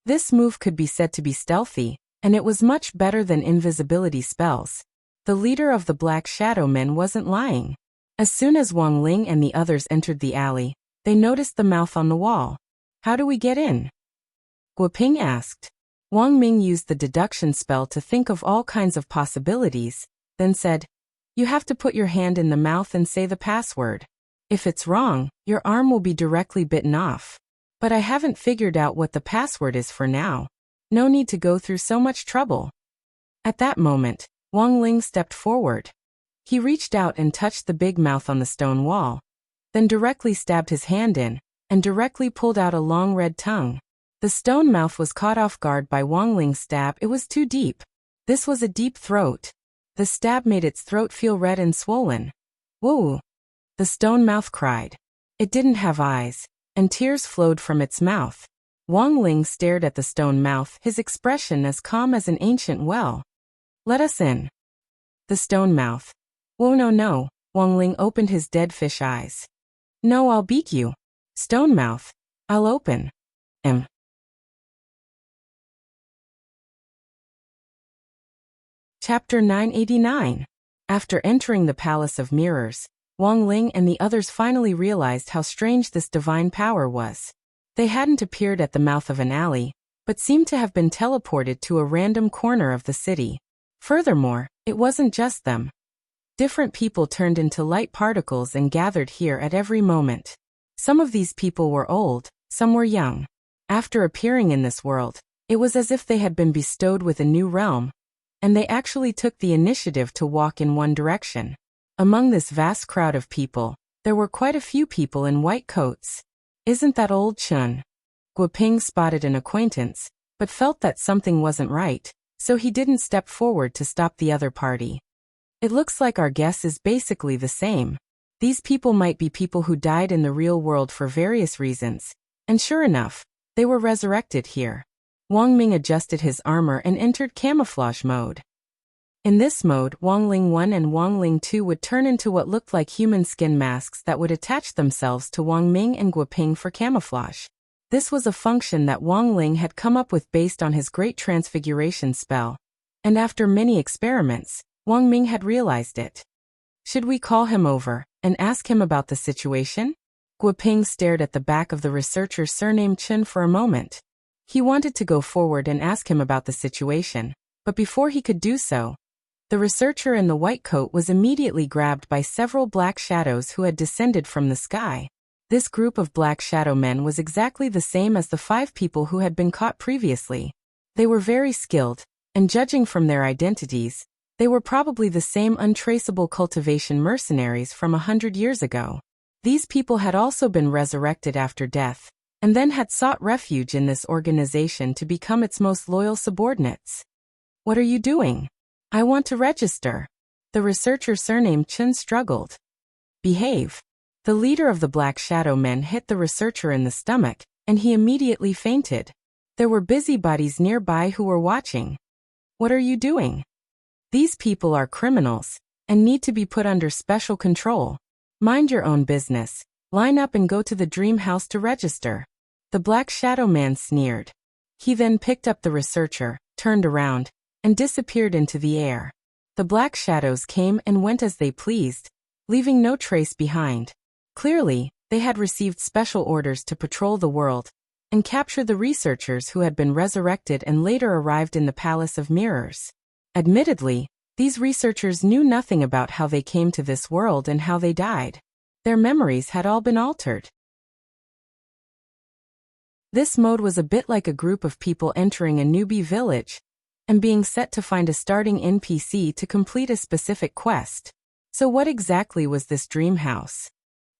This move could be said to be stealthy, and it was much better than invisibility spells. The leader of the Black Shadow Men wasn't lying. As soon as Wang Ling and the others entered the alley, they noticed the mouth on the wall. How do we get in? Guoping asked. Wang Ming used the deduction spell to think of all kinds of possibilities, then said, "You have to put your hand in the mouth and say the password. If it's wrong, your arm will be directly bitten off. But I haven't figured out what the password is for now. No need to go through so much trouble." At that moment, Wang Ling stepped forward. He reached out and touched the big mouth on the stone wall, then directly stabbed his hand in, and directly pulled out a long red tongue. The stone mouth was caught off guard by Wang Ling's stab. It was too deep. This was a deep throat. The stab made its throat feel red and swollen. "Whoa!" the stone mouth cried. It didn't have eyes, and tears flowed from its mouth. Wang Ling stared at the stone mouth, his expression as calm as an ancient well. "Let us in." The stone mouth. "Whoa, no. Wang Ling opened his dead fish eyes. "No, I'll beat you." Stone mouth. "I'll open." Chapter 989. After entering the Palace of Mirrors, Wang Ling and the others finally realized how strange this divine power was. They hadn't appeared at the mouth of an alley, but seemed to have been teleported to a random corner of the city. Furthermore, it wasn't just them. Different people turned into light particles and gathered here at every moment. Some of these people were old, some were young. After appearing in this world, it was as if they had been bestowed with a new realm, and they actually took the initiative to walk in one direction. Among this vast crowd of people, there were quite a few people in white coats. "Isn't that old Chun?" Guoping spotted an acquaintance, but felt that something wasn't right, so he didn't step forward to stop the other party. "It looks like our guess is basically the same. These people might be people who died in the real world for various reasons, and sure enough, they were resurrected here." Wang Ming adjusted his armor and entered camouflage mode. In this mode, Wang Ling 1 and Wang Ling 2 would turn into what looked like human skin masks that would attach themselves to Wang Ming and Guoping for camouflage. This was a function that Wang Ling had come up with based on his great transfiguration spell, and after many experiments, Wang Ming had realized it. "Should we call him over and ask him about the situation?" Guoping stared at the back of the researcher surnamed Chen for a moment. He wanted to go forward and ask him about the situation, but before he could do so, the researcher in the white coat was immediately grabbed by several black shadows who had descended from the sky. This group of black shadow men was exactly the same as the 5 people who had been caught previously. They were very skilled, and judging from their identities, they were probably the same untraceable cultivation mercenaries from 100 years ago. These people had also been resurrected after death, and then had sought refuge in this organization to become its most loyal subordinates. "What are you doing?" "I want to register." The researcher surnamed Chen struggled. "Behave." The leader of the Black Shadow Men hit the researcher in the stomach, and he immediately fainted. There were busybodies nearby who were watching. "What are you doing?" "These people are criminals, and need to be put under special control. Mind your own business. Line up and go to the dream house to register." The Black Shadow Man sneered. He then picked up the researcher, turned around, and disappeared into the air. The black shadows came and went as they pleased, leaving no trace behind. Clearly, they had received special orders to patrol the world and capture the researchers who had been resurrected and later arrived in the Palace of Mirrors. Admittedly, these researchers knew nothing about how they came to this world and how they died. Their memories had all been altered. This mode was a bit like a group of people entering a newbie village and being set to find a starting NPC to complete a specific quest. So what exactly was this dream house?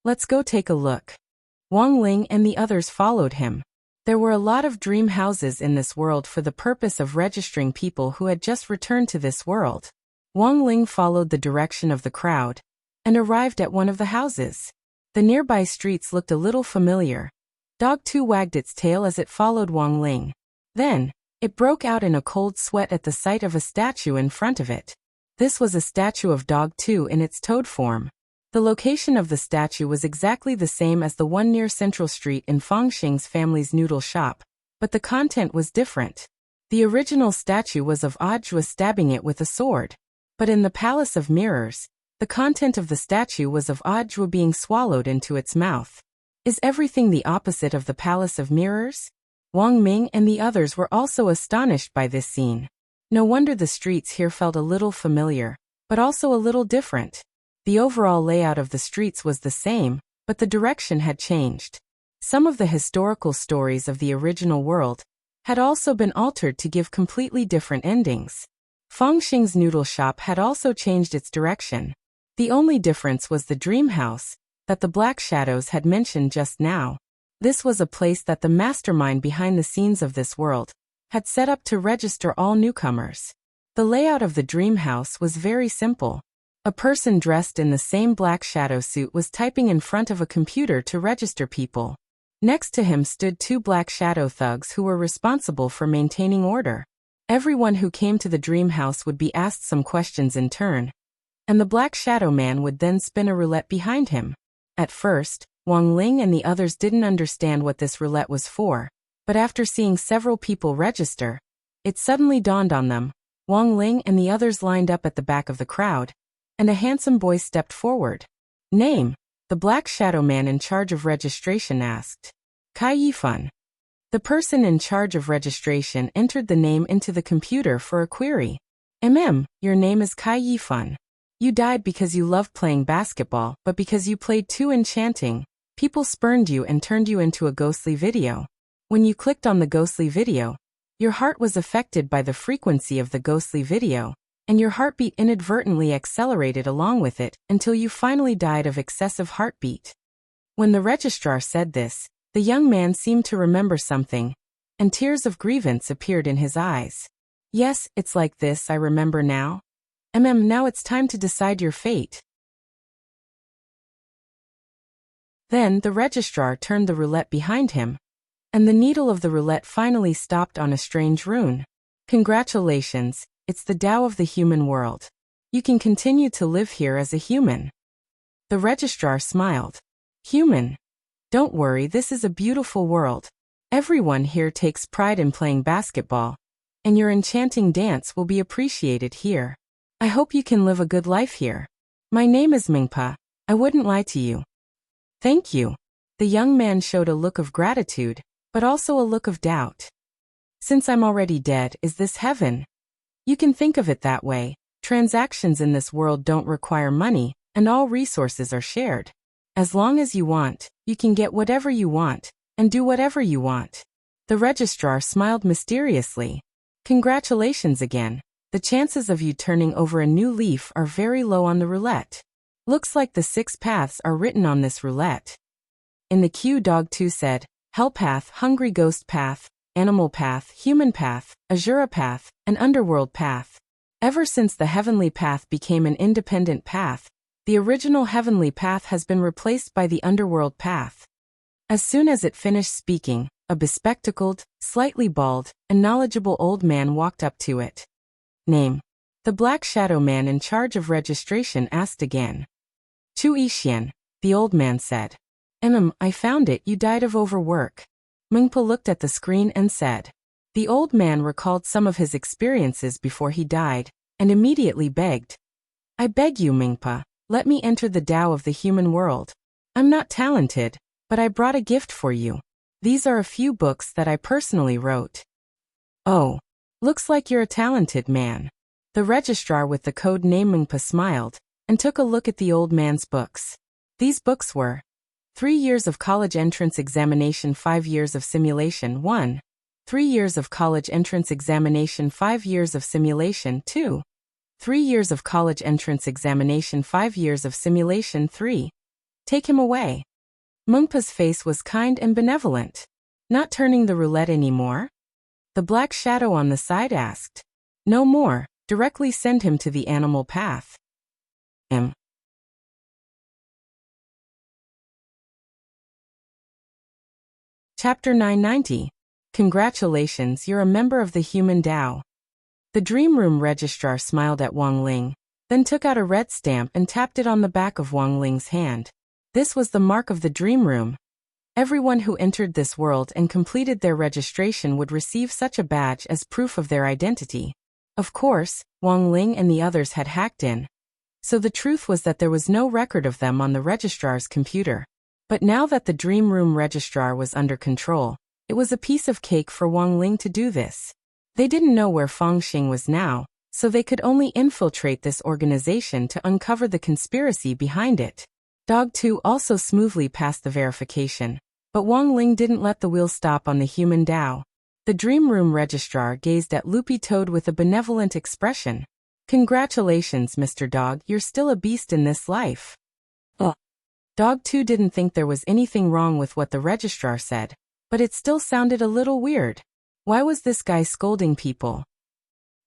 Let's go take a look. Wang Ling and the others followed him. There were a lot of dream houses in this world for the purpose of registering people who had just returned to this world. Wang Ling followed the direction of the crowd and arrived at one of the houses. The nearby streets looked a little familiar. Dog 2 wagged its tail as it followed Wang Ling. Then, it broke out in a cold sweat at the sight of a statue in front of it. This was a statue of Dog 2 in its toad form. The location of the statue was exactly the same as the one near Central Street in Fangxing's family's noodle shop, but the content was different. The original statue was of Audiobook stabbing it with a sword. But in the Palace of Mirrors, the content of the statue was of Audiobook being swallowed into its mouth. Is everything the opposite of the Palace of Mirrors? Wang Ming and the others were also astonished by this scene. No wonder the streets here felt a little familiar, but also a little different. The overall layout of the streets was the same, but the direction had changed. Some of the historical stories of the original world had also been altered to give completely different endings. Fengxing's noodle shop had also changed its direction. The only difference was the dream house that the Black Shadows had mentioned just now. This was a place that the mastermind behind the scenes of this world had set up to register all newcomers. The layout of the dream house was very simple. A person dressed in the same Black Shadow suit was typing in front of a computer to register people. Next to him stood two Black Shadow thugs who were responsible for maintaining order. Everyone who came to the dream house would be asked some questions in turn, and the Black Shadow man would then spin a roulette behind him. At first, Wang Ling and the others didn't understand what this roulette was for, but after seeing several people register, it suddenly dawned on them. Wang Ling and the others lined up at the back of the crowd, and a handsome boy stepped forward. Name? The Black Shadow man in charge of registration asked. Kai Yifan. The person in charge of registration entered the name into the computer for a query. Your name is Kai Yifan. You died because you loved playing basketball, but because you played too enchanting, people spurned you and turned you into a ghostly video. When you clicked on the ghostly video, your heart was affected by the frequency of the ghostly video, and your heartbeat inadvertently accelerated along with it until you finally died of excessive heartbeat. When the registrar said this, the young man seemed to remember something, and tears of grievance appeared in his eyes. Yes, it's like this, I remember now. Now it's time to decide your fate. Then the registrar turned the roulette behind him, and the needle of the roulette finally stopped on a strange rune. Congratulations, it's the Tao of the human world. You can continue to live here as a human. The registrar smiled. Human? Don't worry, this is a beautiful world. Everyone here takes pride in playing basketball, and your enchanting dance will be appreciated here. I hope you can live a good life here. My name is Mingpa. I wouldn't lie to you. Thank you. The young man showed a look of gratitude, but also a look of doubt. Since I'm already dead, is this heaven? You can think of it that way. Transactions in this world don't require money, and all resources are shared. As long as you want, you can get whatever you want, and do whatever you want. The registrar smiled mysteriously. Congratulations again. The chances of you turning over a new leaf are very low on the roulette. Looks like the 6 paths are written on this roulette. In the queue, Dog 2 said, Hell Path, Hungry Ghost Path, Animal Path, Human Path, Azura Path, and Underworld Path. Ever since the Heavenly Path became an independent path, the original Heavenly Path has been replaced by the Underworld Path. As soon as it finished speaking, a bespectacled, slightly bald, and knowledgeable old man walked up to it. Name? The Black Shadow man in charge of registration asked again. Chu Yixian, the old man said. I found it, you died of overwork. Mingpa looked at the screen and said. The old man recalled some of his experiences before he died, and immediately begged. I beg you, Mingpa, let me enter the Tao of the human world. I'm not talented, but I brought a gift for you. These are a few books that I personally wrote. Oh, looks like you're a talented man. The registrar with the code name Mingpa smiled, and took a look at the old man's books. These books were 3 years of college entrance examination, 5 years of simulation 1, 3 years of college entrance examination, 5 years of simulation 2, 3 years of college entrance examination, 5 years of simulation 3. Take him away. Mungpa's face was kind and benevolent. Not turning the roulette anymore? The Black Shadow on the side asked. No more, directly send him to the animal path. Chapter 990. Congratulations, you're a member of the human Tao. The Dream Room registrar smiled at Wang Ling, then took out a red stamp and tapped it on the back of Wang Ling's hand. This was the mark of the Dream Room. Everyone who entered this world and completed their registration would receive such a badge as proof of their identity. Of course, Wang Ling and the others had hacked in, so the truth was that there was no record of them on the registrar's computer. But now that the dream room registrar was under control, it was a piece of cake for Wang Ling to do this. They didn't know where Fangxing was now, so they could only infiltrate this organization to uncover the conspiracy behind it. Dog 2 also smoothly passed the verification, but Wang Ling didn't let the wheel stop on the human Dao. The dream room registrar gazed at Loopy Toad with a benevolent expression. "Congratulations, Mr. Dog, you're still a beast in this life." Dog 2 didn't think there was anything wrong with what the registrar said, but it still sounded a little weird. Why was this guy scolding people?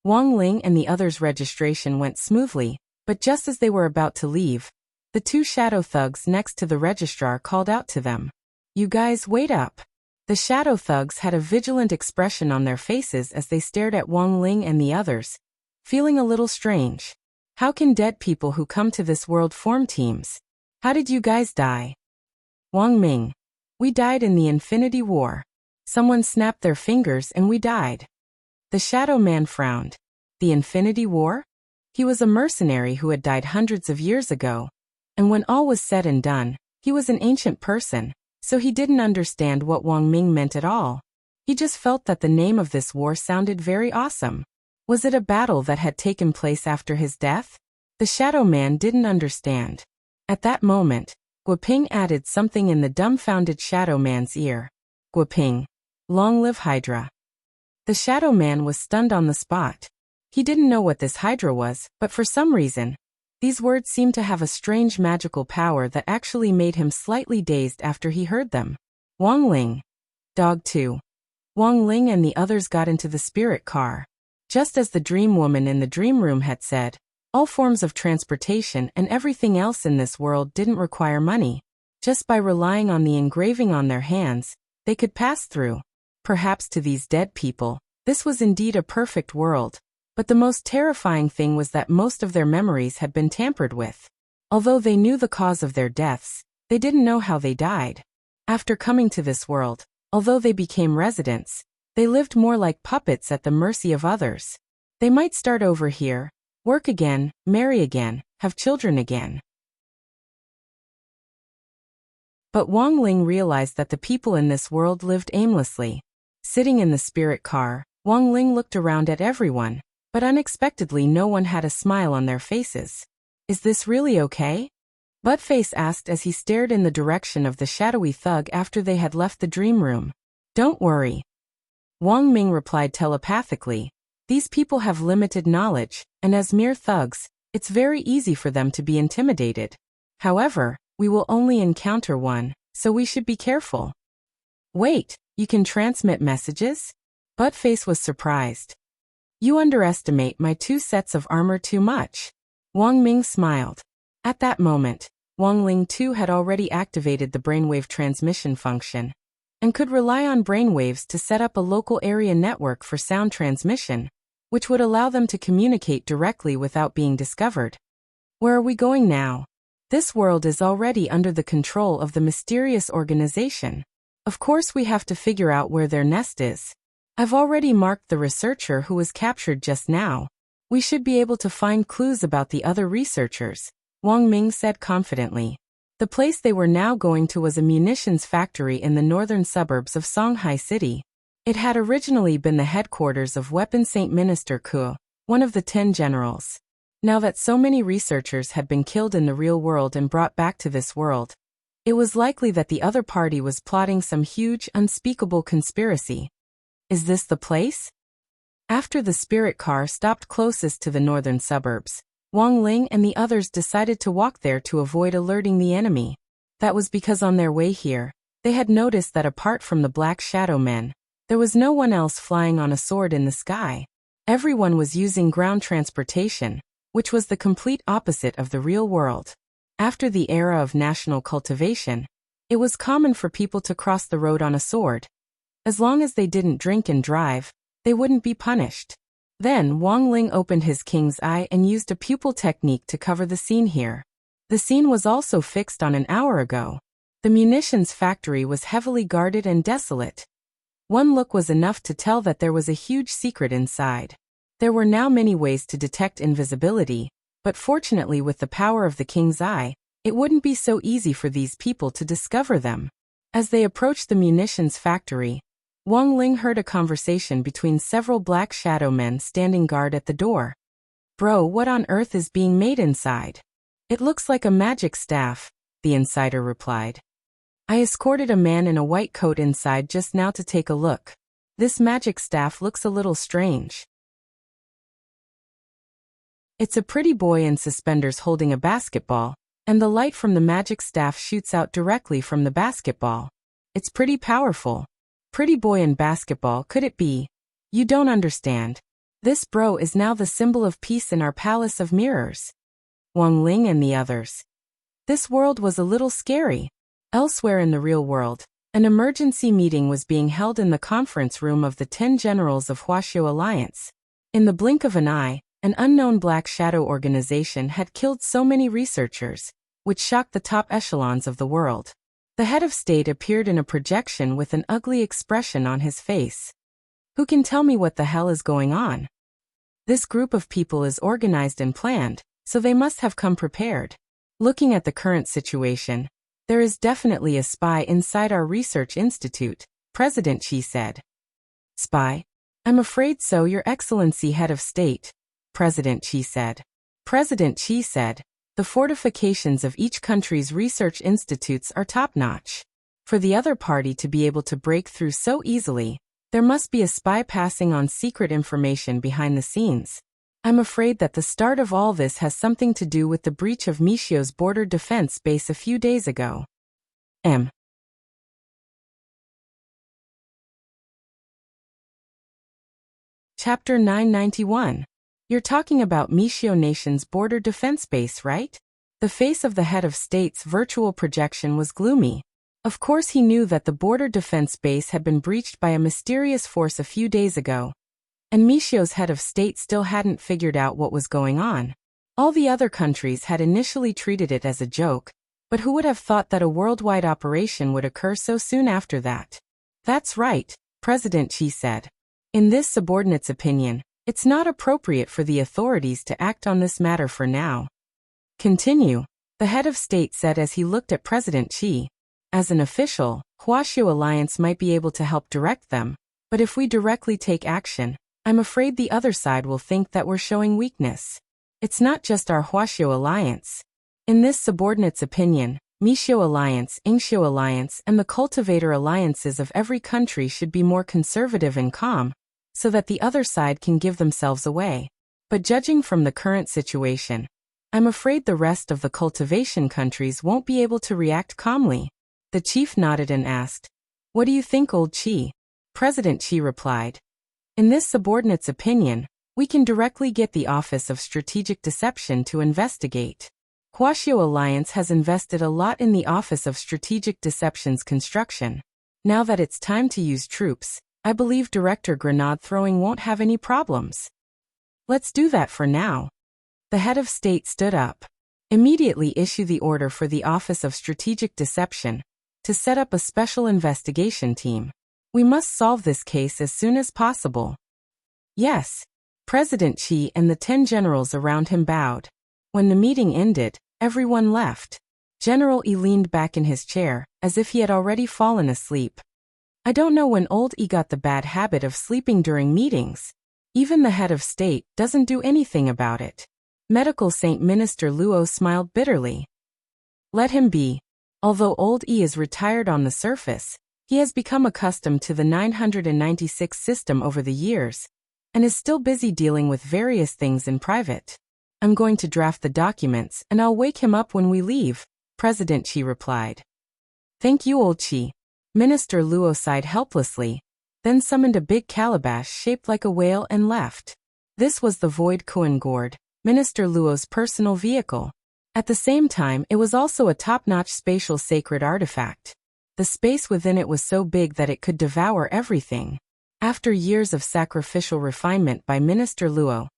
Wang Ling and the others' registration went smoothly, but just as they were about to leave, the two shadow thugs next to the registrar called out to them. "You guys, wait up." The shadow thugs had a vigilant expression on their faces as they stared at Wang Ling and the others, feeling a little strange. How can dead people who come to this world form teams? How did you guys die? Wang Ming. We died in the Infinity War. Someone snapped their fingers and we died. The Shadow Man frowned. The Infinity War? He was a mercenary who had died hundreds of years ago. And when all was said and done, he was an ancient person, so he didn't understand what Wang Ming meant at all. He just felt that the name of this war sounded very awesome. Was it a battle that had taken place after his death? The Shadow Man didn't understand. At that moment, Guoping added something in the dumbfounded Shadow Man's ear. Guoping. Long live Hydra. The Shadow Man was stunned on the spot. He didn't know what this Hydra was, but for some reason, these words seemed to have a strange magical power that actually made him slightly dazed after he heard them. Wang Ling. Dog 2. Wang Ling and the others got into the spirit car. Just as the dream woman in the dream room had said, all forms of transportation and everything else in this world didn't require money. Just by relying on the engraving on their hands, they could pass through. Perhaps to these dead people, this was indeed a perfect world, but the most terrifying thing was that most of their memories had been tampered with. Although they knew the cause of their deaths, they didn't know how they died. After coming to this world, although they became residents, they lived more like puppets at the mercy of others. They might start over here, work again, marry again, have children again. But Wang Ling realized that the people in this world lived aimlessly. Sitting in the spirit car, Wang Ling looked around at everyone, but unexpectedly no one had a smile on their faces. Is this really okay? Buttface asked as he stared in the direction of the shadowy thug after they had left the dream room. Don't worry. Wang Ming replied telepathically. These people have limited knowledge, and as mere thugs, it's very easy for them to be intimidated. However, we will only encounter one, so we should be careful. Wait, you can transmit messages? Buttface was surprised. You underestimate my 2 sets of armor too much. Wang Ming smiled. At that moment, Wang Ling too had already activated the brainwave transmission function, and could rely on brainwaves to set up a local area network for sound transmission, which would allow them to communicate directly without being discovered. Where are we going now? This world is already under the control of the mysterious organization. Of course we have to figure out where their nest is. I've already marked the researcher who was captured just now. We should be able to find clues about the other researchers, Wang Ming said confidently. The place they were now going to was a munitions factory in the northern suburbs of Shanghai City. It had originally been the headquarters of Weapon Saint Minister Ku, one of the 10 generals. Now that so many researchers had been killed in the real world and brought back to this world, it was likely that the other party was plotting some huge, unspeakable conspiracy. Is this the place? After the spirit car stopped closest to the northern suburbs, Wang Ling and the others decided to walk there to avoid alerting the enemy. That was because on their way here, they had noticed that apart from the Black Shadow Men, there was no one else flying on a sword in the sky. Everyone was using ground transportation, which was the complete opposite of the real world. After the era of national cultivation, it was common for people to cross the road on a sword. As long as they didn't drink and drive, they wouldn't be punished. Then Wang Ling opened his king's eye and used a pupil technique to cover the scene here. The scene was also fixed on an hour ago. The munitions factory was heavily guarded and desolate. One look was enough to tell that there was a huge secret inside. There were now many ways to detect invisibility, but fortunately with the power of the king's eye, It wouldn't be so easy for these people to discover them. As they approached the munitions factory, Wang Ling heard a conversation between several black shadow men standing guard at the door. Bro, what on earth is being made inside? It looks like a magic staff, the insider replied. I escorted a man in a white coat inside just now to take a look. This magic staff looks a little strange. It's a pretty boy in suspenders holding a basketball, and the light from the magic staff shoots out directly from the basketball. It's pretty powerful. Pretty boy in basketball, could it be? You don't understand. This bro is now the symbol of peace in our palace of mirrors. Wang Ling and the others. This world was a little scary. Elsewhere in the real world, an emergency meeting was being held in the conference room of the 10 generals of Wuxia Alliance. In the blink of an eye, an unknown black shadow organization had killed so many researchers, which shocked the top echelons of the world. The head of state appeared in a projection with an ugly expression on his face. Who can tell me what the hell is going on? This group of people is organized and planned, so they must have come prepared. Looking at the current situation, there is definitely a spy inside our research institute, President Qi said. Spy? I'm afraid so, Your Excellency, Head of State, President Qi said. President Qi said, the fortifications of each country's research institutes are top-notch. For the other party to be able to break through so easily, there must be a spy passing on secret information behind the scenes. I'm afraid that the start of all this has something to do with the breach of Michio's border defense base a few days ago. Chapter 991. You're talking about Michio Nation's border defense base, right? The face of the head of state's virtual projection was gloomy. Of course he knew that the border defense base had been breached by a mysterious force a few days ago, and Michio's head of state still hadn't figured out what was going on. All the other countries had initially treated it as a joke, but who would have thought that a worldwide operation would occur so soon after that? That's right, President Qi said. In this subordinate's opinion, it's not appropriate for the authorities to act on this matter for now. Continue, the head of state said as he looked at President Qi. As an official, Wuxia Alliance might be able to help direct them, but if we directly take action, I'm afraid the other side will think that we're showing weakness. It's not just our Wuxia Alliance. In this subordinate's opinion, Michio Alliance, Ingxiu Alliance, and the cultivator alliances of every country should be more conservative and calm, so that the other side can give themselves away. But judging from the current situation, I'm afraid the rest of the cultivation countries won't be able to react calmly. The chief nodded and asked, What do you think, old Qi? President Qi replied, In this subordinate's opinion, we can directly get the Office of Strategic Deception to investigate. Wuxia Alliance has invested a lot in the Office of Strategic Deception's construction. Now that it's time to use troops, I believe Director Grenade throwing won't have any problems. Let's do that for now. The head of state stood up. Immediately issue the order for the Office of Strategic Deception to set up a special investigation team. We must solve this case as soon as possible. Yes. President Qi and the 10 generals around him bowed. When the meeting ended, everyone left. General Yi leaned back in his chair, as if he had already fallen asleep. I don't know when old Yi got the bad habit of sleeping during meetings. Even the head of state doesn't do anything about it. Medical Saint Minister Luo smiled bitterly. Let him be. Although old Yi is retired on the surface, he has become accustomed to the 996 system over the years, and is still busy dealing with various things in private. I'm going to draft the documents and I'll wake him up when we leave, President Qi replied. Thank you, old Qi. Minister Luo sighed helplessly, then summoned a big calabash shaped like a whale and left. This was the Void Koan Gourd, Minister Luo's personal vehicle. At the same time, it was also a top-notch spatial sacred artifact. The space within it was so big that it could devour everything. After years of sacrificial refinement by Minister Luo,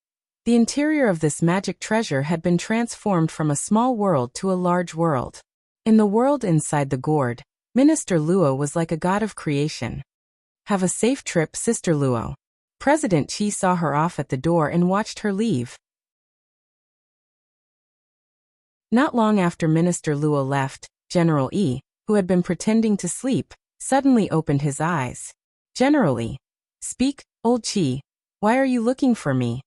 the interior of this magic treasure had been transformed from a small world to a large world. In the world inside the gourd, Minister Luo was like a god of creation. Have a safe trip, Sister Luo. President Qi saw her off at the door and watched her leave. Not long after Minister Luo left, General E, who had been pretending to sleep, suddenly opened his eyes. General E. Speak, old Qi. Why are you looking for me?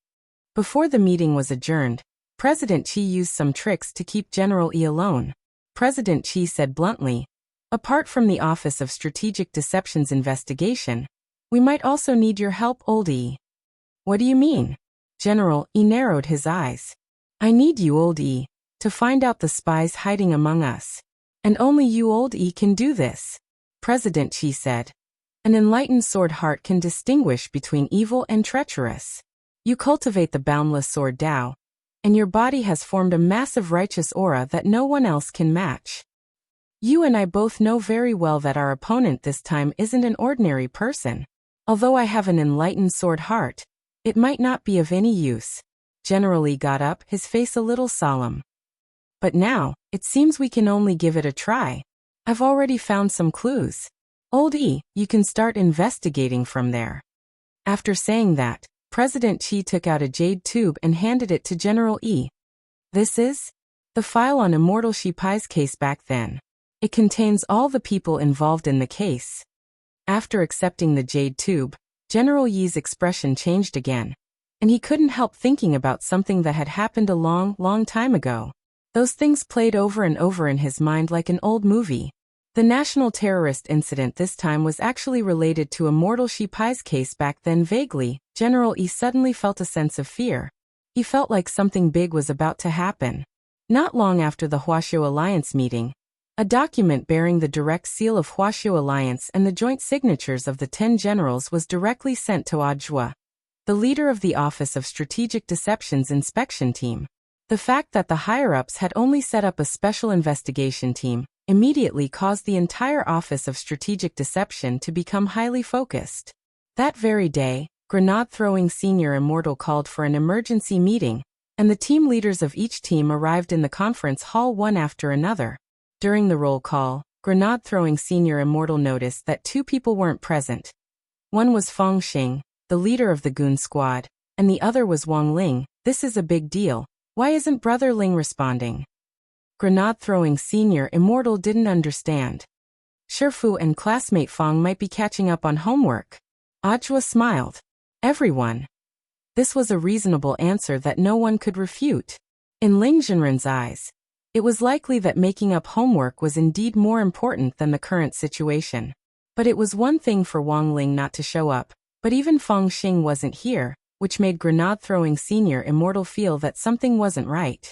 Before the meeting was adjourned, President Qi used some tricks to keep General E alone. President Qi said bluntly, apart from the Office of Strategic Deceptions investigation, we might also need your help, old E. What do you mean? General E narrowed his eyes. I need you, old E, to find out the spies hiding among us. And only you, old E, can do this. President Qi said. An enlightened sword heart can distinguish between evil and treacherous. You cultivate the boundless sword Tao, and your body has formed a massive righteous aura that no one else can match. You and I both know very well that our opponent this time isn't an ordinary person. Although I have an enlightened sword heart, it might not be of any use. General Lee got up, his face a little solemn. But now, it seems we can only give it a try. I've already found some clues. Old E, you can start investigating from there. After saying that, President Qi took out a jade tube and handed it to General E. This is the file on Immortal Shipai's case back then. It contains all the people involved in the case. After accepting the jade tube, General Yi's expression changed again, and he couldn't help thinking about something that had happened a long, long time ago. Those things played over and over in his mind like an old movie. The national terrorist incident this time was actually related to Immortal Shipai's case back then. Vaguely, General E suddenly felt a sense of fear. He felt like something big was about to happen. Not long after the Huaxiu Alliance meeting, a document bearing the direct seal of Huaxiu Alliance and the joint signatures of the 10 generals was directly sent to Audiobook, the leader of the Office of Strategic Deceptions inspection team. The fact that the higher-ups had only set up a special investigation team immediately caused the entire Office of Strategic Deception to become highly focused. That very day, Grenade-throwing Senior Immortal called for an emergency meeting, and the team leaders of each team arrived in the conference hall one after another. During the roll call, Grenade-throwing Senior Immortal noticed that 2 people weren't present. One was Feng Xing, the leader of the Goon Squad, and the other was Wang Ling. This is a big deal. Why isn't Brother Ling responding? Grenade-throwing Senior Immortal didn't understand. Shifu and classmate Feng might be catching up on homework. Ajwa smiled. Everyone. This was a reasonable answer that no one could refute. In Ling Jinren's eyes, it was likely that making up homework was indeed more important than the current situation. But it was one thing for Wang Ling not to show up, but even Feng Xing wasn't here, which made Grenade-throwing Senior Immortal feel that something wasn't right.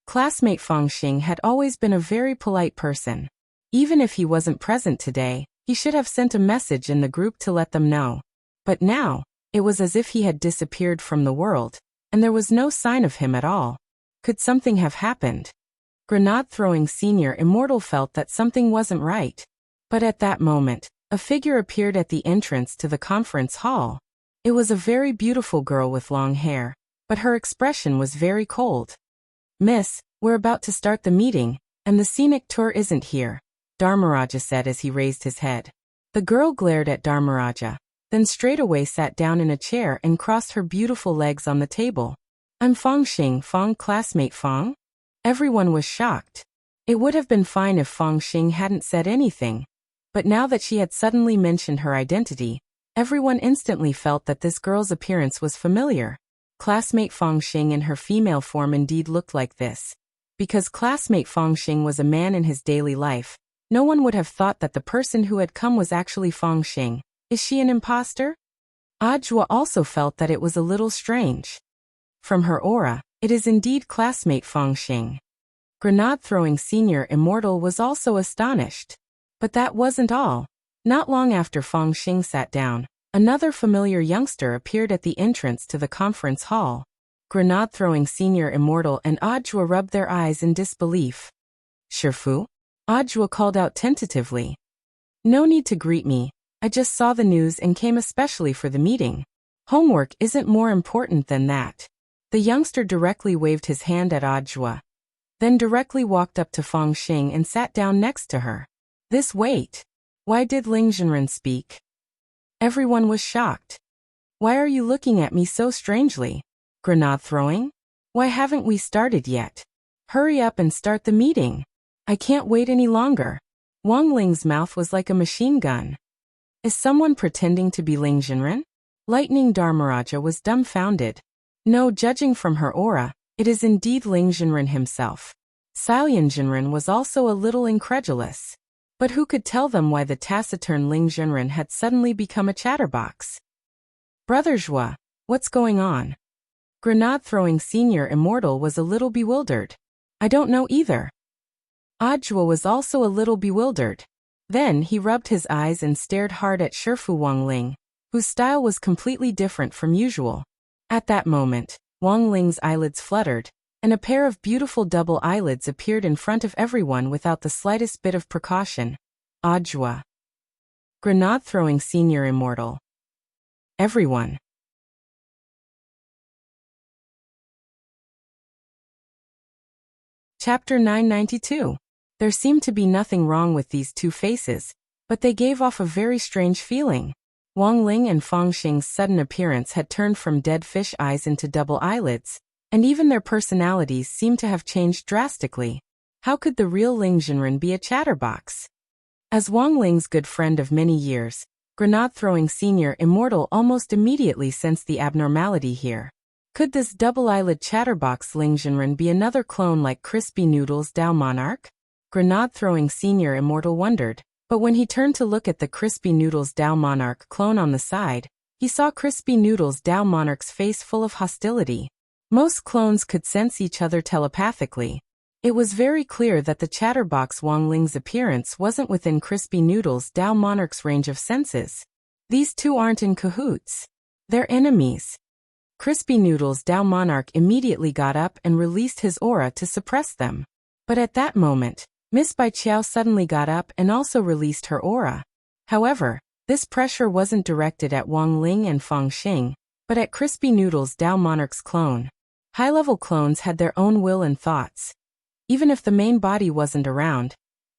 Classmate Feng Xing had always been a very polite person. Even if he wasn't present today, he should have sent a message in the group to let them know. But now, it was as if he had disappeared from the world, and there was no sign of him at all. Could something have happened? Grenade-throwing Senior Immortal felt that something wasn't right. But at that moment, a figure appeared at the entrance to the conference hall. It was a very beautiful girl with long hair, but her expression was very cold. Miss, we're about to start the meeting, and the scenic tour isn't here, Dharmaraja said as he raised his head. The girl glared at Dharmaraja, then straightaway sat down in a chair and crossed her beautiful legs on the table. I'm Feng Xing, Feng, classmate Feng? Everyone was shocked. It would have been fine if Feng Xing hadn't said anything, but now that she had suddenly mentioned her identity, everyone instantly felt that this girl's appearance was familiar. Classmate Feng Xing in her female form indeed looked like this. Because classmate Feng Xing was a man in his daily life, no one would have thought that the person who had come was actually Feng Xing. Is she an imposter? Ajwa also felt that it was a little strange. From her aura, it is indeed classmate Feng Xing. Grenade-throwing Senior Immortal was also astonished. But that wasn't all. Not long after Feng Xing sat down, another familiar youngster appeared at the entrance to the conference hall. Grenade-throwing Senior Immortal and Ajwa rubbed their eyes in disbelief. Shifu? Ajwa called out tentatively. No need to greet me. I just saw the news and came especially for the meeting. Homework isn't more important than that. The youngster directly waved his hand at Ajwa, then directly walked up to Feng Xing and sat down next to her. This wait. Why did Ling Jinren speak? Everyone was shocked. Why are you looking at me so strangely? Grenade throwing? Why haven't we started yet? Hurry up and start the meeting. I can't wait any longer. Wang Ling's mouth was like a machine gun. Is someone pretending to be Ling Jinren? Lightning Dharmaraja was dumbfounded. No, judging from her aura, it is indeed Ling Jinren himself. Silian Jinren was also a little incredulous. But who could tell them why the taciturn Ling Jinren had suddenly become a chatterbox? Brother Zhua, what's going on? Grenade-throwing senior immortal was a little bewildered. I don't know either. Zhua was also a little bewildered. Then he rubbed his eyes and stared hard at Shifu Wang Ling, whose style was completely different from usual. At that moment, Wang Ling's eyelids fluttered, and a pair of beautiful double eyelids appeared in front of everyone without the slightest bit of precaution. Zhua. Grenade-throwing senior immortal. Everyone. Chapter 992. There seemed to be nothing wrong with these two faces, but they gave off a very strange feeling. Wang Ling and Fang Xing's sudden appearance had turned from dead fish eyes into double eyelids, and even their personalities seemed to have changed drastically. How could the real Ling Jinren be a chatterbox? As Wang Ling's good friend of many years, Grenade-throwing senior immortal almost immediately sensed the abnormality here. Could this double-eyelid chatterbox Ling Jinren be another clone like Crispy Noodle's Tao Monarch? Grenade-throwing senior immortal wondered, but when he turned to look at the Crispy Noodle's Tao Monarch clone on the side, he saw Crispy Noodle's Tao Monarch's face full of hostility. Most clones could sense each other telepathically. It was very clear that the chatterbox Wang Ling's appearance wasn't within Crispy Noodle's Tao Monarch's range of senses. These two aren't in cahoots. They're enemies. Crispy Noodle's Tao Monarch immediately got up and released his aura to suppress them. But at that moment, Miss Bai Qiao suddenly got up and also released her aura. However, this pressure wasn't directed at Wang Ling and Fang Xing, but at Crispy Noodle's Tao Monarch's clone. High-level clones had their own will and thoughts. Even if the main body wasn't around,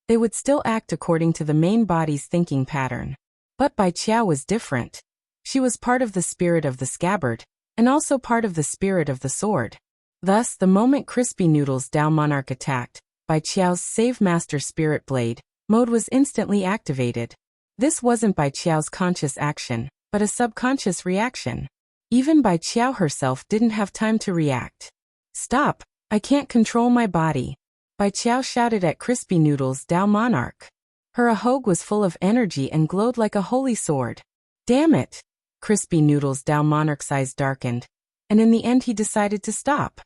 they would still act according to the main body's thinking pattern. But Bai Qiao was different. She was part of the spirit of the scabbard, and also part of the spirit of the sword. Thus, the moment Crispy Noodle's Tao Monarch attacked, Bai Qiao's Save Master Spirit Blade mode was instantly activated. This wasn't Bai Qiao's conscious action, but a subconscious reaction. Even Bai Qiao herself didn't have time to react. Stop! I can't control my body. Bai Qiao shouted at Crispy Noodle's Tao Monarch. Her ahog was full of energy and glowed like a holy sword. Damn it! Crispy Noodle's Tao Monarch's eyes darkened, and in the end he decided to stop.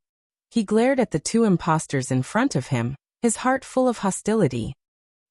He glared at the two imposters in front of him, his heart full of hostility.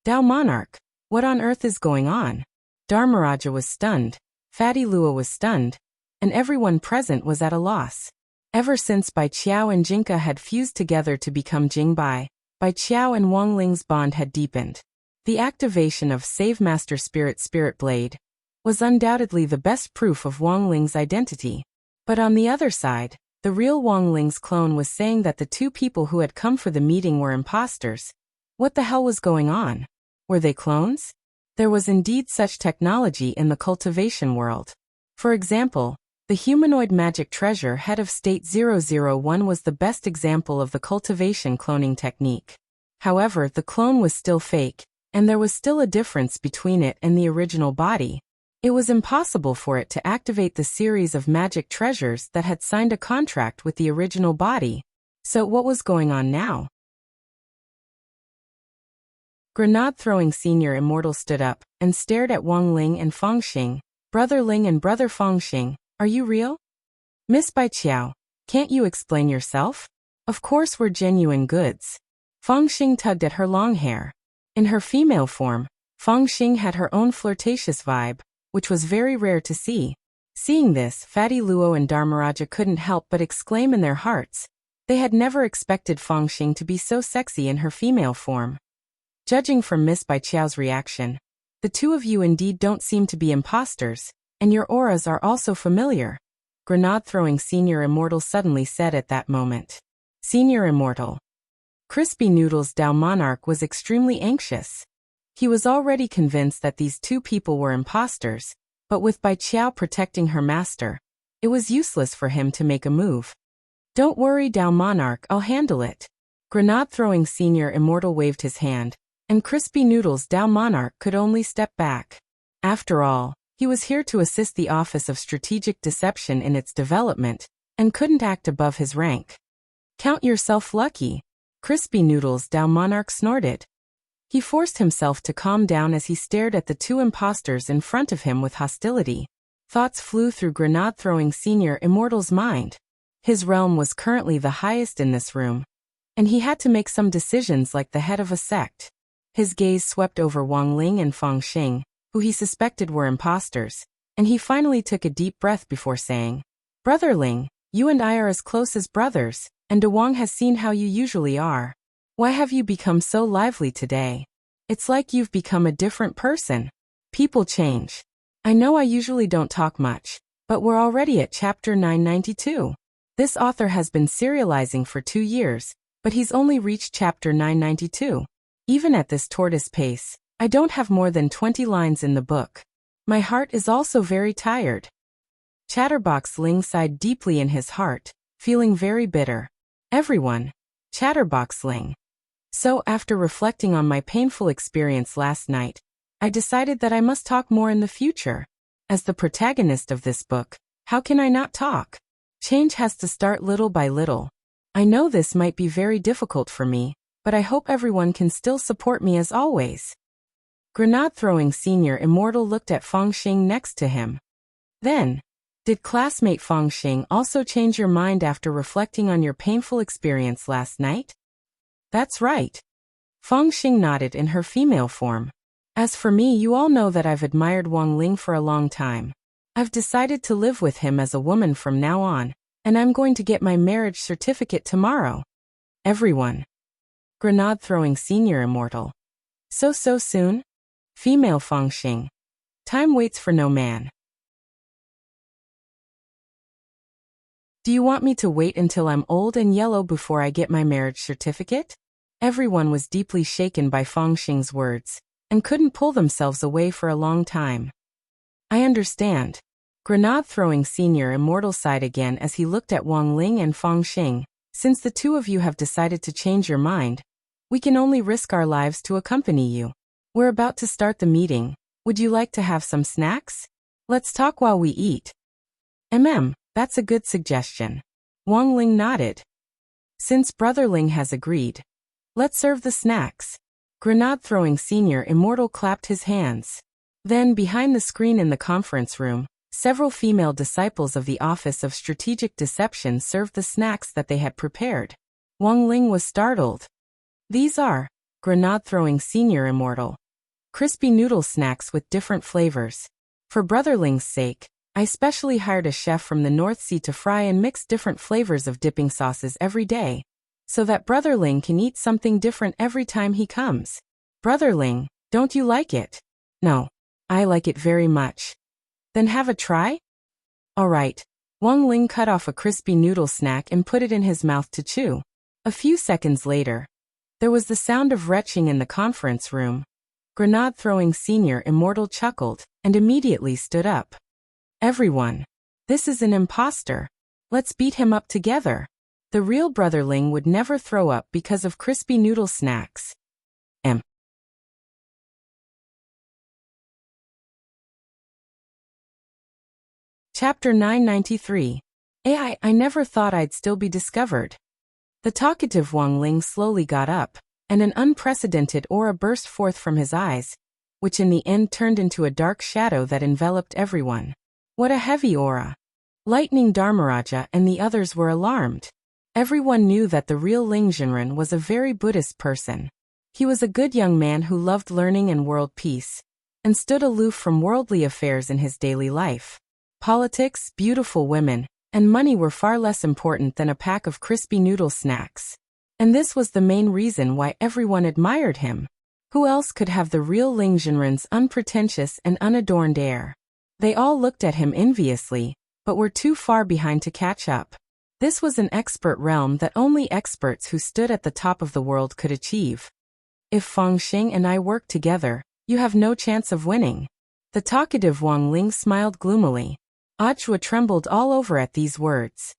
Tao Monarch, what on earth is going on? Dharmaraja was stunned, Fatty Lua was stunned, and everyone present was at a loss. Ever since Bai Qiao and Jinka had fused together to become Jingbai, Bai Qiao and Wang Ling's bond had deepened. The activation of Save Master Spirit Blade was undoubtedly the best proof of Wang Ling's identity. But on the other side, the real Wang Ling's clone was saying that the two people who had come for the meeting were imposters. What the hell was going on? Were they clones? There was indeed such technology in the cultivation world. For example, the humanoid magic treasure head of State 001 was the best example of the cultivation cloning technique. However, the clone was still fake, and there was still a difference between it and the original body. It was impossible for it to activate the series of magic treasures that had signed a contract with the original body. So what was going on now? Grenade-throwing senior immortal stood up and stared at Wang Ling and Fang Xing. Brother Ling and Brother Fang Xing, are you real? Miss Bai Qiao, can't you explain yourself? Of course we're genuine goods. Fang Xing tugged at her long hair. In her female form, Fang Xing had her own flirtatious vibe, which was very rare to see. Seeing this, Fatty Luo and Dharmaraja couldn't help but exclaim in their hearts. They had never expected Fang Xing to be so sexy in her female form. Judging from Miss Bai Qiao's reaction, the two of you indeed don't seem to be imposters, and your auras are also familiar. Grenade-throwing senior immortal suddenly said at that moment. Senior immortal. Crispy Noodle's Tao Monarch was extremely anxious. He was already convinced that these two people were imposters, but with Bai Qiao protecting her master, it was useless for him to make a move. Don't worry, Dao Monarch, I'll handle it. Grenade-throwing Senior Immortal waved his hand, and Crispy Noodles Dao Monarch could only step back. After all, he was here to assist the Office of Strategic Deception in its development, and couldn't act above his rank. Count yourself lucky. Crispy Noodles Dao Monarch snorted. He forced himself to calm down as he stared at the two imposters in front of him with hostility. Thoughts flew through Grenade-throwing Senior Immortal's mind. His realm was currently the highest in this room, and he had to make some decisions like the head of a sect. His gaze swept over Wang Ling and Feng Xing, who he suspected were imposters, and he finally took a deep breath before saying, Brother Ling, you and I are as close as brothers, and De Wang has seen how you usually are. Why have you become so lively today? It's like you've become a different person. People change. I know I usually don't talk much, but we're already at chapter 992. This author has been serializing for 2 years, but he's only reached chapter 992. Even at this tortoise pace, I don't have more than 20 lines in the book. My heart is also very tired. Chatterbox Ling sighed deeply in his heart, feeling very bitter. Everyone. Chatterbox Ling. So after reflecting on my painful experience last night, I decided that I must talk more in the future. As the protagonist of this book, how can I not talk? Change has to start little by little. I know this might be very difficult for me, but I hope everyone can still support me as always. Grenade-throwing Senior Immortal looked at Feng Xing next to him. Then, did classmate Feng Xing also change your mind after reflecting on your painful experience last night? That's right. Feng Xing nodded in her female form. As for me, you all know that I've admired Wang Ling for a long time. I've decided to live with him as a woman from now on, and I'm going to get my marriage certificate tomorrow. Everyone. Grenade-throwing Senior Immortal. So soon? Female Feng Xing. Time waits for no man. Do you want me to wait until I'm old and yellow before I get my marriage certificate? Everyone was deeply shaken by Feng Xing's words, and couldn't pull themselves away for a long time. I understand. Grenade-throwing Senior Immortal sighed again as he looked at Wang Ling and Feng Xing. Since the two of you have decided to change your mind, we can only risk our lives to accompany you. We're about to start the meeting. Would you like to have some snacks? Let's talk while we eat. That's a good suggestion. Wang Ling nodded. Since Brother Ling has agreed, let's serve the snacks. Grenade-throwing Senior Immortal clapped his hands. Then, behind the screen in the conference room, several female disciples of the Office of Strategic Deception served the snacks that they had prepared. Wang Ling was startled. These are Grenade-throwing Senior Immortal. Crispy noodle snacks with different flavors. For Brother Ling's sake, I specially hired a chef from the North Sea to fry and mix different flavors of dipping sauces every day, so that Brother Ling can eat something different every time he comes. Brother Ling, don't you like it? No. I like it very much. Then have a try? Alright. Wang Ling cut off a crispy noodle snack and put it in his mouth to chew. A few seconds later, there was the sound of retching in the conference room. Grenade-throwing Senior Immortal chuckled, and immediately stood up. Everyone. This is an imposter. Let's beat him up together. The real Brother Ling would never throw up because of crispy noodle snacks. Chapter 993. I never thought I'd still be discovered. The talkative Wang Ling slowly got up, and an unprecedented aura burst forth from his eyes, which in the end turned into a dark shadow that enveloped everyone. What a heavy aura! Lightning Dharmaraja and the others were alarmed. Everyone knew that the real Ling Jinren was a very Buddhist person. He was a good young man who loved learning and world peace, and stood aloof from worldly affairs in his daily life. Politics, beautiful women, and money were far less important than a pack of crispy noodle snacks. And this was the main reason why everyone admired him. Who else could have the real Ling Jinren's unpretentious and unadorned air? They all looked at him enviously, but were too far behind to catch up. This was an expert realm that only experts who stood at the top of the world could achieve. If Feng Xing and I work together, you have no chance of winning. The talkative Wang Ling smiled gloomily. Ajwa trembled all over at these words.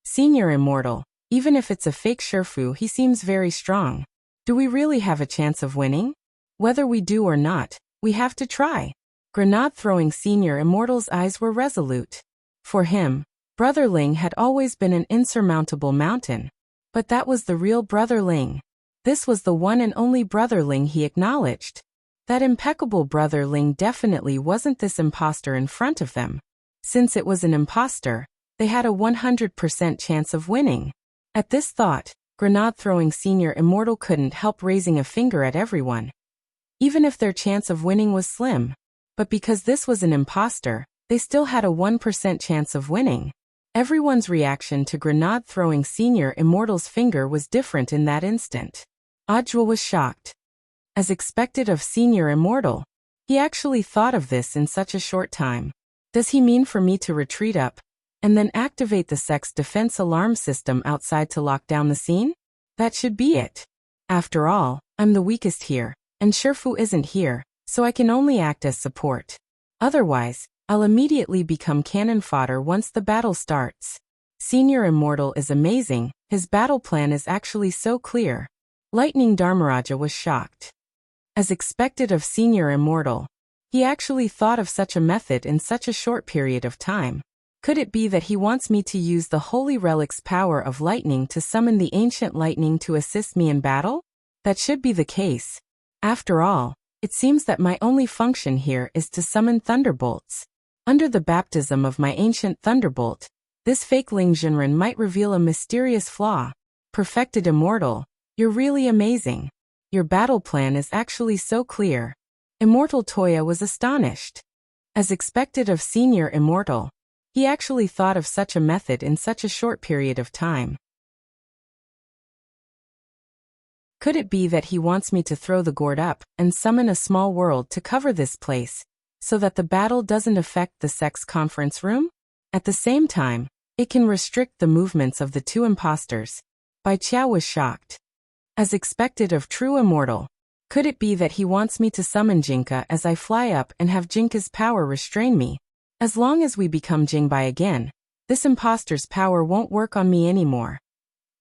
Senior Immortal, even if it's a fake Shifu, he seems very strong. Do we really have a chance of winning? Whether we do or not, we have to try. Grenade-throwing Senior Immortal's eyes were resolute. For him, Brother Ling had always been an insurmountable mountain. But that was the real Brother Ling. This was the one and only Brother Ling he acknowledged. That impeccable Brother Ling definitely wasn't this imposter in front of them. Since it was an imposter, they had a 100% chance of winning. At this thought, Grenade-throwing Senior Immortal couldn't help raising a finger at everyone. Even if their chance of winning was slim. But because this was an imposter, they still had a 1% chance of winning. Everyone's reaction to Grenade-throwing Senior Immortal's finger was different in that instant. Audiobook was shocked. As expected of Senior Immortal, he actually thought of this in such a short time. Does he mean for me to retreat up, and then activate the sex defense alarm system outside to lock down the scene? That should be it. After all, I'm the weakest here, and Shifu isn't here, so I can only act as support. Otherwise, I'll immediately become cannon fodder once the battle starts. Senior Immortal is amazing, his battle plan is actually so clear. Lightning Dharmaraja was shocked. As expected of Senior Immortal, he actually thought of such a method in such a short period of time. Could it be that he wants me to use the Holy Relic's power of lightning to summon the ancient lightning to assist me in battle? That should be the case. After all, it seems that my only function here is to summon thunderbolts. Under the baptism of my ancient thunderbolt, this fake Ling Junren might reveal a mysterious flaw. Perfected Immortal, you're really amazing. Your battle plan is actually so clear. Immortal Toya was astonished. As expected of Senior Immortal, he actually thought of such a method in such a short period of time. Could it be that he wants me to throw the gourd up and summon a small world to cover this place, so that the battle doesn't affect the sex conference room? At the same time, it can restrict the movements of the two imposters. Bai Qiao was shocked. As expected of True Immortal, could it be that he wants me to summon Jinka as I fly up and have Jinka's power restrain me? As long as we become Jingbai again, this imposter's power won't work on me anymore.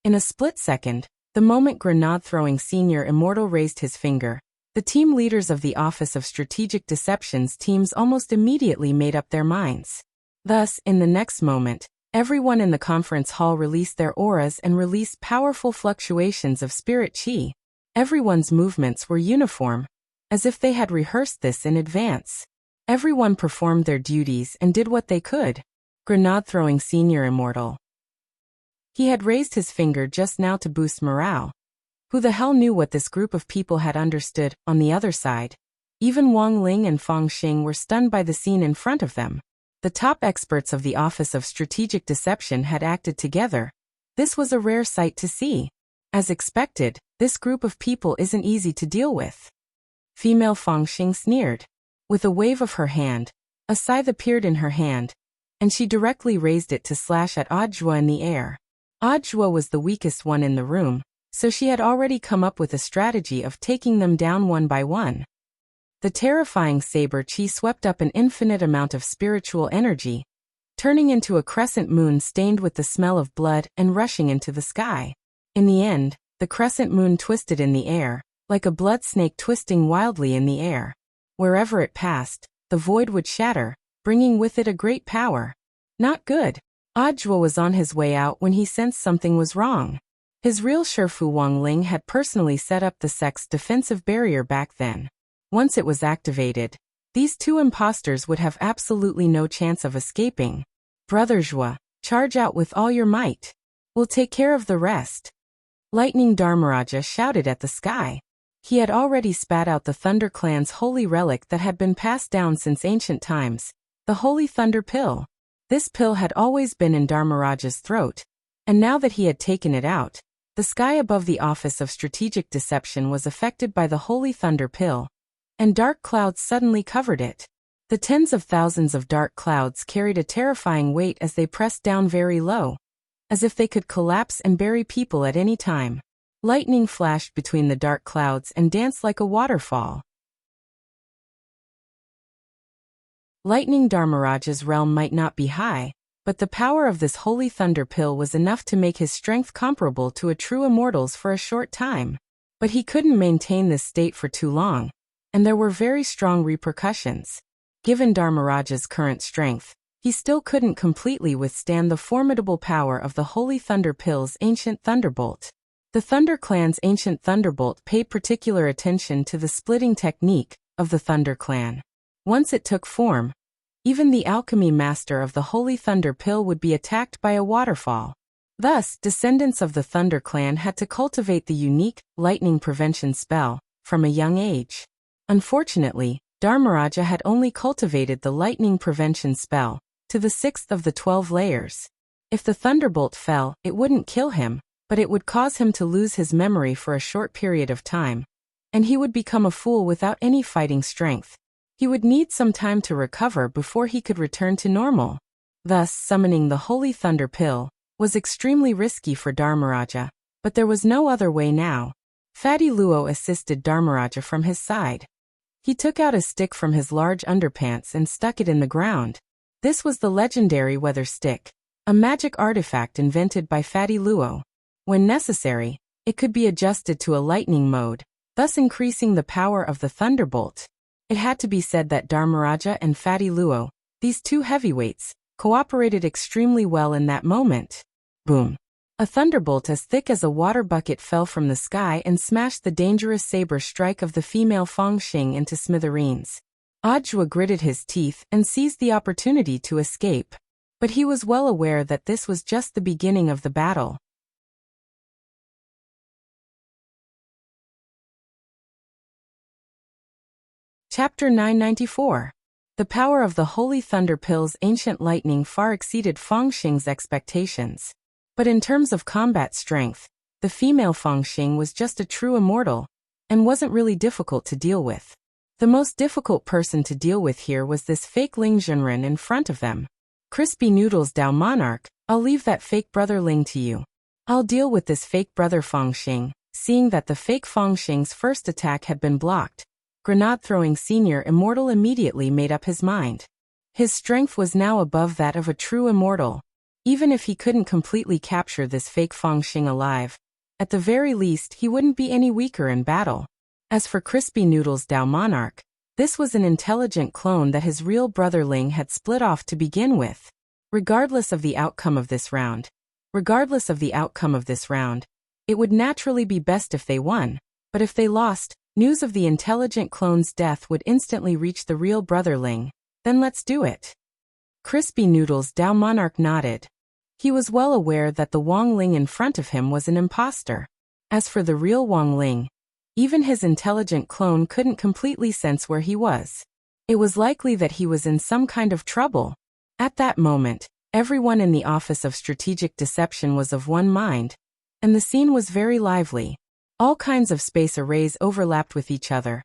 In a split second, the moment Grenade-throwing Senior Immortal raised his finger, the team leaders of the Office of Strategic Deceptions teams almost immediately made up their minds. Thus, in the next moment, everyone in the conference hall released their auras and released powerful fluctuations of spirit chi. Everyone's movements were uniform, as if they had rehearsed this in advance. Everyone performed their duties and did what they could. Grenade-throwing Senior Immortal. He had raised his finger just now to boost morale. Who the hell knew what this group of people had understood? On the other side, even Wang Ling and Fang Xing were stunned by the scene in front of them. The top experts of the Office of Strategic Deception had acted together. This was a rare sight to see. As expected, this group of people isn't easy to deal with. Female Fang Xing sneered. With a wave of her hand, a scythe appeared in her hand, and she directly raised it to slash at Audiobook in the air. Audiobook was the weakest one in the room, so she had already come up with a strategy of taking them down one by one. The terrifying saber chi swept up an infinite amount of spiritual energy, turning into a crescent moon stained with the smell of blood and rushing into the sky. In the end, the crescent moon twisted in the air, like a blood snake twisting wildly in the air. Wherever it passed, the void would shatter, bringing with it a great power. Not good. Audiobook was on his way out when he sensed something was wrong. His real Shifu Wang Ling had personally set up the sex defensive barrier back then. Once it was activated, these two imposters would have absolutely no chance of escaping. Brother Zhua, charge out with all your might. We'll take care of the rest. Lightning Dharmaraja shouted at the sky. He had already spat out the Thunder Clan's holy relic that had been passed down since ancient times, the Holy Thunder Pill. This pill had always been in Dharmaraja's throat, and now that he had taken it out, the sky above the Office of Strategic Deception was affected by the Holy Thunder Pill, and dark clouds suddenly covered it. The tens of thousands of dark clouds carried a terrifying weight as they pressed down very low, as if they could collapse and bury people at any time. Lightning flashed between the dark clouds and danced like a waterfall. Lightning Dharmaraja's realm might not be high, But the power of this holy thunder pill was enough to make his strength comparable to a true immortal's for a short time. But he couldn't maintain this state for too long, and there were very strong repercussions. Given Dharmaraja's current strength, he still couldn't completely withstand the formidable power of the Holy Thunder Pill's ancient thunderbolt. The Thunder Clan's ancient thunderbolt paid particular attention to the splitting technique of the Thunder Clan. Once it took form, even the alchemy master of the Holy Thunder Pill would be attacked by a waterfall. Thus, descendants of the Thunder Clan had to cultivate the unique lightning prevention spell from a young age. Unfortunately, Dharmaraja had only cultivated the lightning prevention spell to the 6th of the 12 layers. If the thunderbolt fell, it wouldn't kill him, but it would cause him to lose his memory for a short period of time, and he would become a fool without any fighting strength. He would need some time to recover before he could return to normal. Thus, summoning the Holy Thunder Pill was extremely risky for Dharmaraja, but there was no other way now. Fatty Luo assisted Dharmaraja from his side. He took out a stick from his large underpants and stuck it in the ground. This was the legendary weather stick, a magic artifact invented by Fatty Luo. When necessary, it could be adjusted to a lightning mode, thus increasing the power of the thunderbolt. It had to be said that Dharmaraja and Fatty Luo, these two heavyweights, cooperated extremely well in that moment. Boom! A thunderbolt as thick as a water bucket fell from the sky and smashed the dangerous saber strike of the female Feng Xing into smithereens. Audiobook gritted his teeth and seized the opportunity to escape. But he was well aware that this was just the beginning of the battle. Chapter 994. The power of the Holy Thunder Pill's ancient lightning far exceeded Feng Xing's expectations. But in terms of combat strength, the female Feng Xing was just a true immortal, and wasn't really difficult to deal with. The most difficult person to deal with here was this fake Ling Zhenren in front of them. Crispy Noodles Dao Monarch, I'll leave that fake brother Ling to you. I'll deal with this fake brother Feng Xing. Seeing that the fake Feng Xing's first attack had been blocked, grenade-throwing senior immortal immediately made up his mind. His strength was now above that of a true immortal. Even if he couldn't completely capture this fake Feng Xing alive, at the very least he wouldn't be any weaker in battle. As for Crispy Noodles Dao Monarch, this was an intelligent clone that his real brother Ling had split off to begin with. Regardless of the outcome of this round, it would naturally be best if they won, but if they lost, news of the intelligent clone's death would instantly reach the real brother Ling. Then let's do it. Crispy Noodles Dao Monarch nodded. He was well aware that the Wang Ling in front of him was an imposter. As for the real Wang Ling, even his intelligent clone couldn't completely sense where he was. It was likely that he was in some kind of trouble. At that moment, everyone in the Office of Strategic Deception was of one mind, and the scene was very lively. All kinds of space arrays overlapped with each other,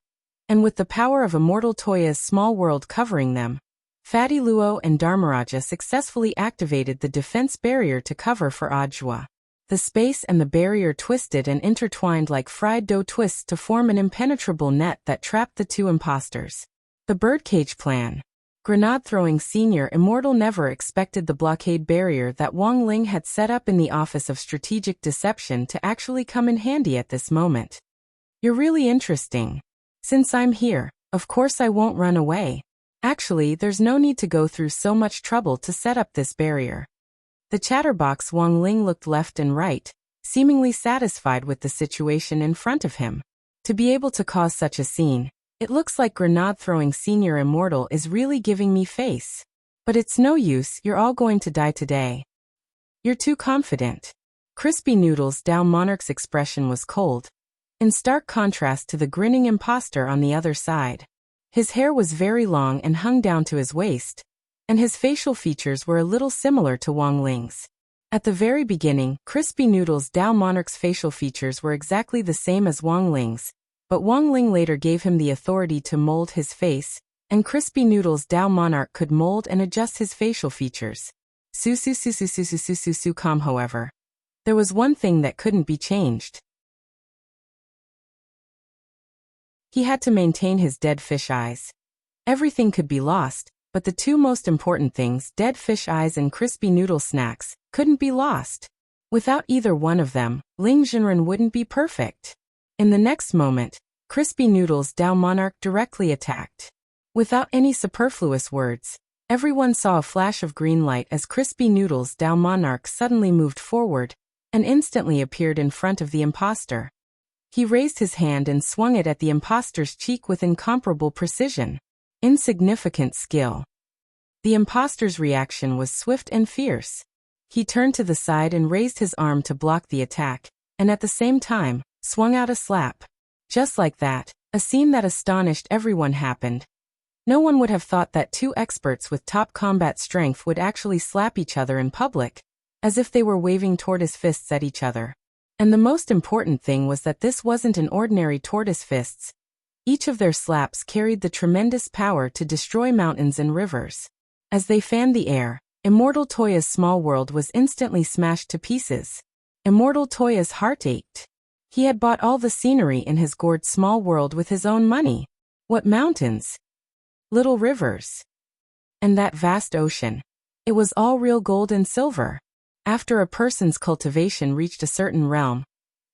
and with the power of Immortal Toya's small world covering them, Fatty Luo and Dharmaraja successfully activated the defense barrier to cover for Audiobook. The space and the barrier twisted and intertwined like fried dough twists to form an impenetrable net that trapped the two imposters. The birdcage plan. Grenade-throwing senior immortal never expected the blockade barrier that Wang Ling had set up in the Office of Strategic Deception to actually come in handy at this moment. You're really interesting. Since I'm here, of course I won't run away. Actually, there's no need to go through so much trouble to set up this barrier. The chatterbox Wang Ling looked left and right, seemingly satisfied with the situation in front of him. To be able to cause such a scene, it looks like grenade-throwing senior immortal is really giving me face. But it's no use, you're all going to die today. You're too confident. Crispy Noodles Dao Monarch's expression was cold, in stark contrast to the grinning imposter on the other side. His hair was very long and hung down to his waist, and his facial features were a little similar to Wang Ling's. At the very beginning, Crispy Noodles Dao Monarch's facial features were exactly the same as Wang Ling's, but Wang Ling later gave him the authority to mold his face, and Crispy Noodles Dao Monarch could mold and adjust his facial features. However, there was one thing that couldn't be changed. He had to maintain his dead fish eyes. Everything could be lost, but the two most important things, dead fish eyes and crispy noodle snacks, couldn't be lost. Without either one of them, Ling Jinren wouldn't be perfect. In the next moment, Crispy Noodles Dao Monarch directly attacked. Without any superfluous words, everyone saw a flash of green light as Crispy Noodles Dao Monarch suddenly moved forward and instantly appeared in front of the imposter. He raised his hand and swung it at the imposter's cheek with incomparable precision. Insignificant skill. The imposter's reaction was swift and fierce. He turned to the side and raised his arm to block the attack, and at the same time, swung out a slap. Just like that, a scene that astonished everyone happened. No one would have thought that two experts with top combat strength would actually slap each other in public, as if they were waving tortoise fists at each other. And the most important thing was that this wasn't an ordinary tortoise fists. Each of their slaps carried the tremendous power to destroy mountains and rivers. As they fanned the air, Immortal Toya's small world was instantly smashed to pieces. Immortal Toya's heart ached. He had bought all the scenery in his gourd small world with his own money. What mountains? Little rivers. And that vast ocean. It was all real gold and silver. After a person's cultivation reached a certain realm,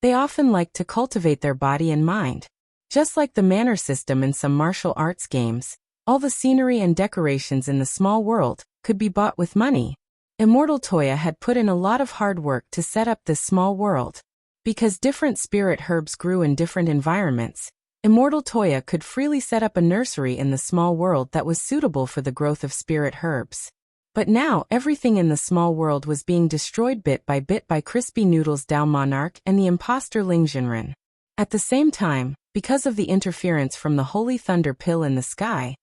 they often liked to cultivate their body and mind. Just like the manor system in some martial arts games, all the scenery and decorations in the small world could be bought with money. Immortal Toya had put in a lot of hard work to set up this small world. Because different spirit herbs grew in different environments, Immortal Toya could freely set up a nursery in the small world that was suitable for the growth of spirit herbs. But now everything in the small world was being destroyed bit by Crispy Noodles Dao Monarch and the imposter Ling Jinren. At the same time, because of the interference from the Holy Thunder Pill in the sky,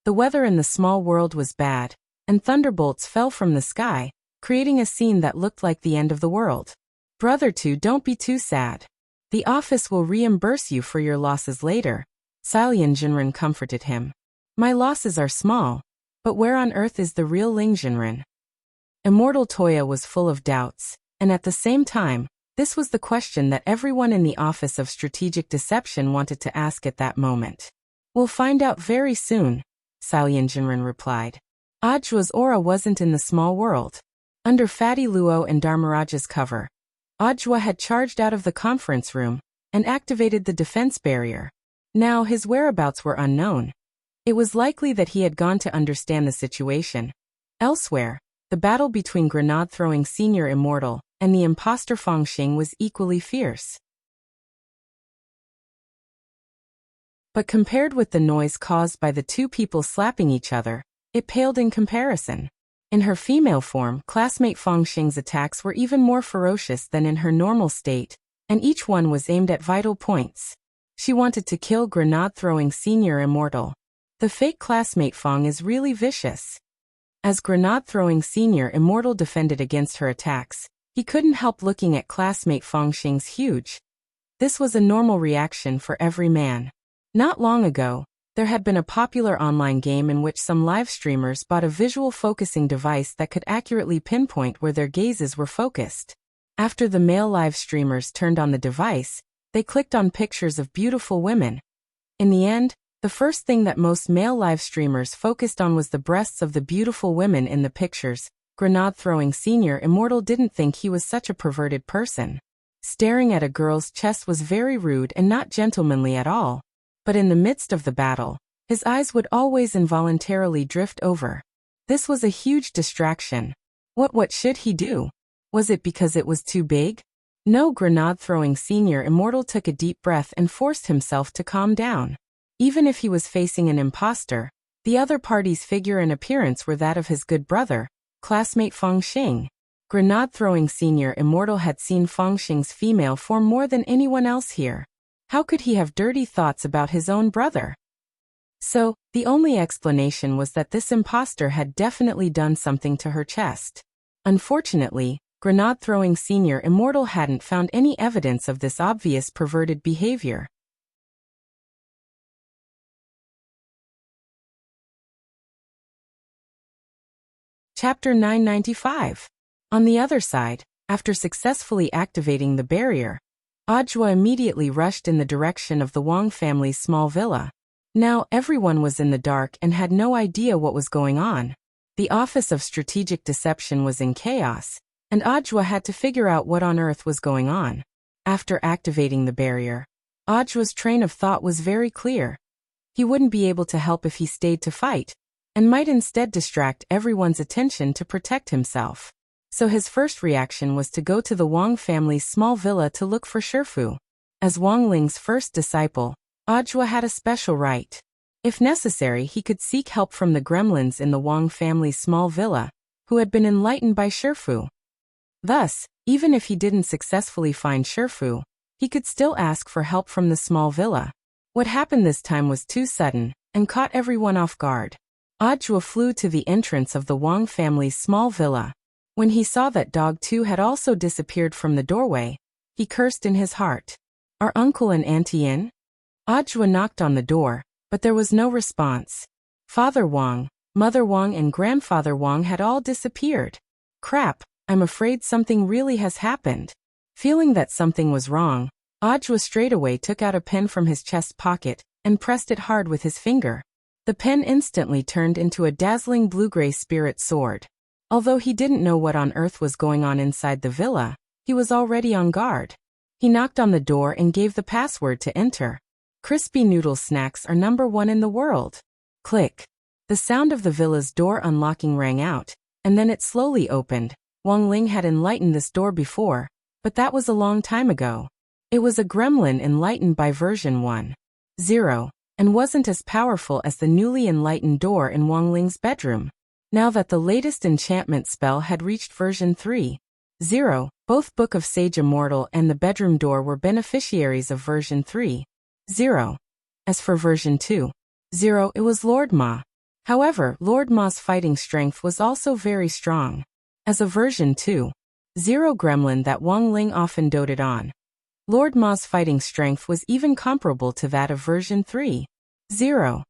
the weather in the small world was bad, and thunderbolts fell from the sky, creating a scene that looked like the end of the world. Brother 2, don't be too sad. The office will reimburse you for your losses later, Ling Jinren comforted him. My losses are small, but where on earth is the real Ling Jinren? Immortal Toya was full of doubts, and at the same time, this was the question that everyone in the Office of Strategic Deception wanted to ask at that moment. We'll find out very soon, Ling Jinren replied. Ajua's aura wasn't in the small world. Under Fatty Luo and Dharmaraja's cover, Ajua had charged out of the conference room and activated the defense barrier. Now his whereabouts were unknown. It was likely that he had gone to understand the situation. Elsewhere, the battle between grenade-throwing senior immortal and the imposter Fangxing was equally fierce. But compared with the noise caused by the two people slapping each other, it paled in comparison. In her female form, classmate Fangxing's attacks were even more ferocious than in her normal state, and each one was aimed at vital points. She wanted to kill grenade-throwing senior immortal. The fake classmate Fang is really vicious. As grenade-throwing senior immortal defended against her attacks, he couldn't help looking at classmate Fangxing's huge. This was a normal reaction for every man. Not long ago, there had been a popular online game in which some live streamers bought a visual focusing device that could accurately pinpoint where their gazes were focused. After the male live streamers turned on the device, they clicked on pictures of beautiful women. In the end, the first thing that most male live streamers focused on was the breasts of the beautiful women in the pictures. Grenade-throwing senior immortal didn't think he was such a perverted person. Staring at a girl's chest was very rude and not gentlemanly at all. But in the midst of the battle, his eyes would always involuntarily drift over. This was a huge distraction. What should he do? Was it because it was too big? No, grenade-throwing senior immortal took a deep breath and forced himself to calm down. Even if he was facing an imposter, the other party's figure and appearance were that of his good brother, classmate Fangxing. Grenade-throwing senior immortal had seen Fangxing's female form more than anyone else here. How could he have dirty thoughts about his own brother? So, the only explanation was that this imposter had definitely done something to her chest. Unfortunately, grenade-throwing senior immortal hadn't found any evidence of this obvious perverted behavior. Chapter 995. On the other side, after successfully activating the barrier, Ajua immediately rushed in the direction of the Wang family's small villa. Now everyone was in the dark and had no idea what was going on. The Office of Strategic Deception was in chaos, and Ajwa had to figure out what on earth was going on. After activating the barrier, Ajwa's train of thought was very clear. He wouldn't be able to help if he stayed to fight, and might instead distract everyone's attention to protect himself. So his first reaction was to go to the Wang family's small villa to look for Shifu. As Wang Ling's first disciple, Ajwa had a special right. If necessary, he could seek help from the gremlins in the Wang family's small villa, who had been enlightened by Shifu. Thus, even if he didn't successfully find Shifu, he could still ask for help from the small villa. What happened this time was too sudden, and caught everyone off guard. Ajwa flew to the entrance of the Wang family's small villa. When he saw that Dog 2 had also disappeared from the doorway, he cursed in his heart. Are Uncle and Auntie in? Ajwa knocked on the door, but there was no response. Father Wang, Mother Wang and Grandfather Wang had all disappeared. Crap, I'm afraid something really has happened. Feeling that something was wrong, Ajwa straightaway took out a pen from his chest pocket and pressed it hard with his finger. The pen instantly turned into a dazzling blue-gray spirit sword. Although he didn't know what on earth was going on inside the villa, he was already on guard. He knocked on the door and gave the password to enter. Crispy noodle snacks are #1 in the world. Click. The sound of the villa's door unlocking rang out, and then it slowly opened. Wang Ling had enlightened this door before, but that was a long time ago. It was a gremlin enlightened by version 1.0, and wasn't as powerful as the newly enlightened door in Wang Ling's bedroom. Now that the latest enchantment spell had reached version 3.0, both Book of Sage Immortal and the bedroom door were beneficiaries of version 3.0. As for version 2.0, it was Lord Ma. However, Lord Ma's fighting strength was also very strong. As a version 2.0 gremlin that Wang Ling often doted on, Lord Ma's fighting strength was even comparable to that of version 3.0.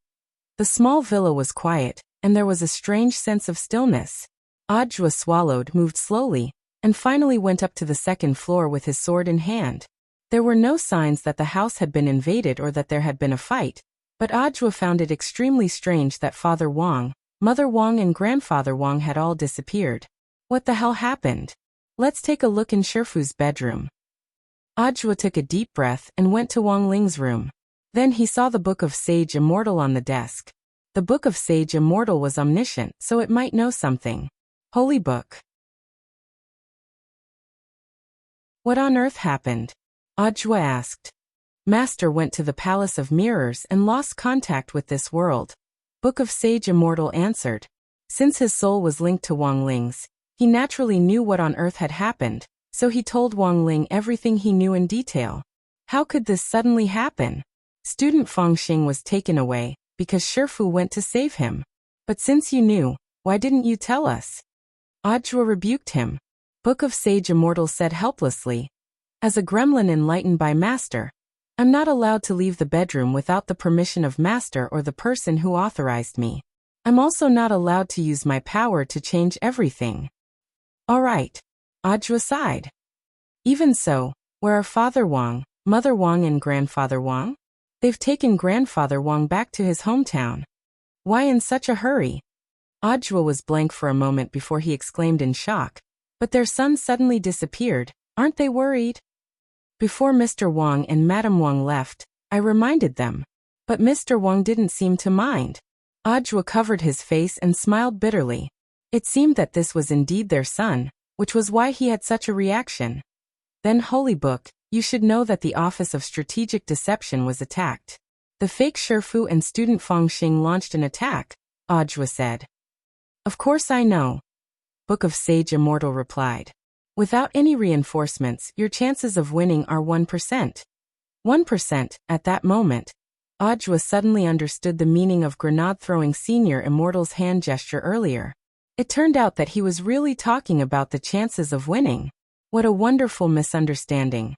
The small villa was quiet, and there was a strange sense of stillness. Ajwa swallowed, moved slowly, and finally went up to the second floor with his sword in hand. There were no signs that the house had been invaded or that there had been a fight, but Ajwa found it extremely strange that Father Wang, Mother Wang and Grandfather Wang had all disappeared. What the hell happened? Let's take a look in Shifu's bedroom. Ajwa took a deep breath and went to Wang Ling's room. Then he saw the Book of Sage Immortal on the desk. The Book of Sage Immortal was omniscient, so it might know something. Holy book. What on earth happened? Ajwa asked. Master went to the Palace of Mirrors and lost contact with this world. Book of Sage Immortal answered. Since his soul was linked to Wang Ling's, he naturally knew what on earth had happened, so he told Wang Ling everything he knew in detail. How could this suddenly happen? Student Feng Xing was taken away, because Shifu went to save him. But since you knew, why didn't you tell us? Ajwa rebuked him. Book of Sage Immortal said helplessly. As a gremlin enlightened by Master, I'm not allowed to leave the bedroom without the permission of Master or the person who authorized me. I'm also not allowed to use my power to change everything. All right. Ajwa sighed. Even so, where are Father Wang, Mother Wang and Grandfather Wang? They've taken Grandfather Wang back to his hometown. Why in such a hurry? Ajwa was blank for a moment before he exclaimed in shock. But their son suddenly disappeared. Aren't they worried? Before Mr. Wang and Madam Wang left, I reminded them. But Mr. Wang didn't seem to mind. Ajwa covered his face and smiled bitterly. It seemed that this was indeed their son, which was why he had such a reaction. Then Holy Book, you should know that the Office of Strategic Deception was attacked. The fake Shifu and student Feng Xing launched an attack, Ajwa said. Of course I know. Book of Sage Immortal replied. Without any reinforcements, your chances of winning are 1%. 1%, at that moment. Ajwa suddenly understood the meaning of grenade-throwing Senior Immortal's hand gesture earlier. It turned out that he was really talking about the chances of winning. What a wonderful misunderstanding.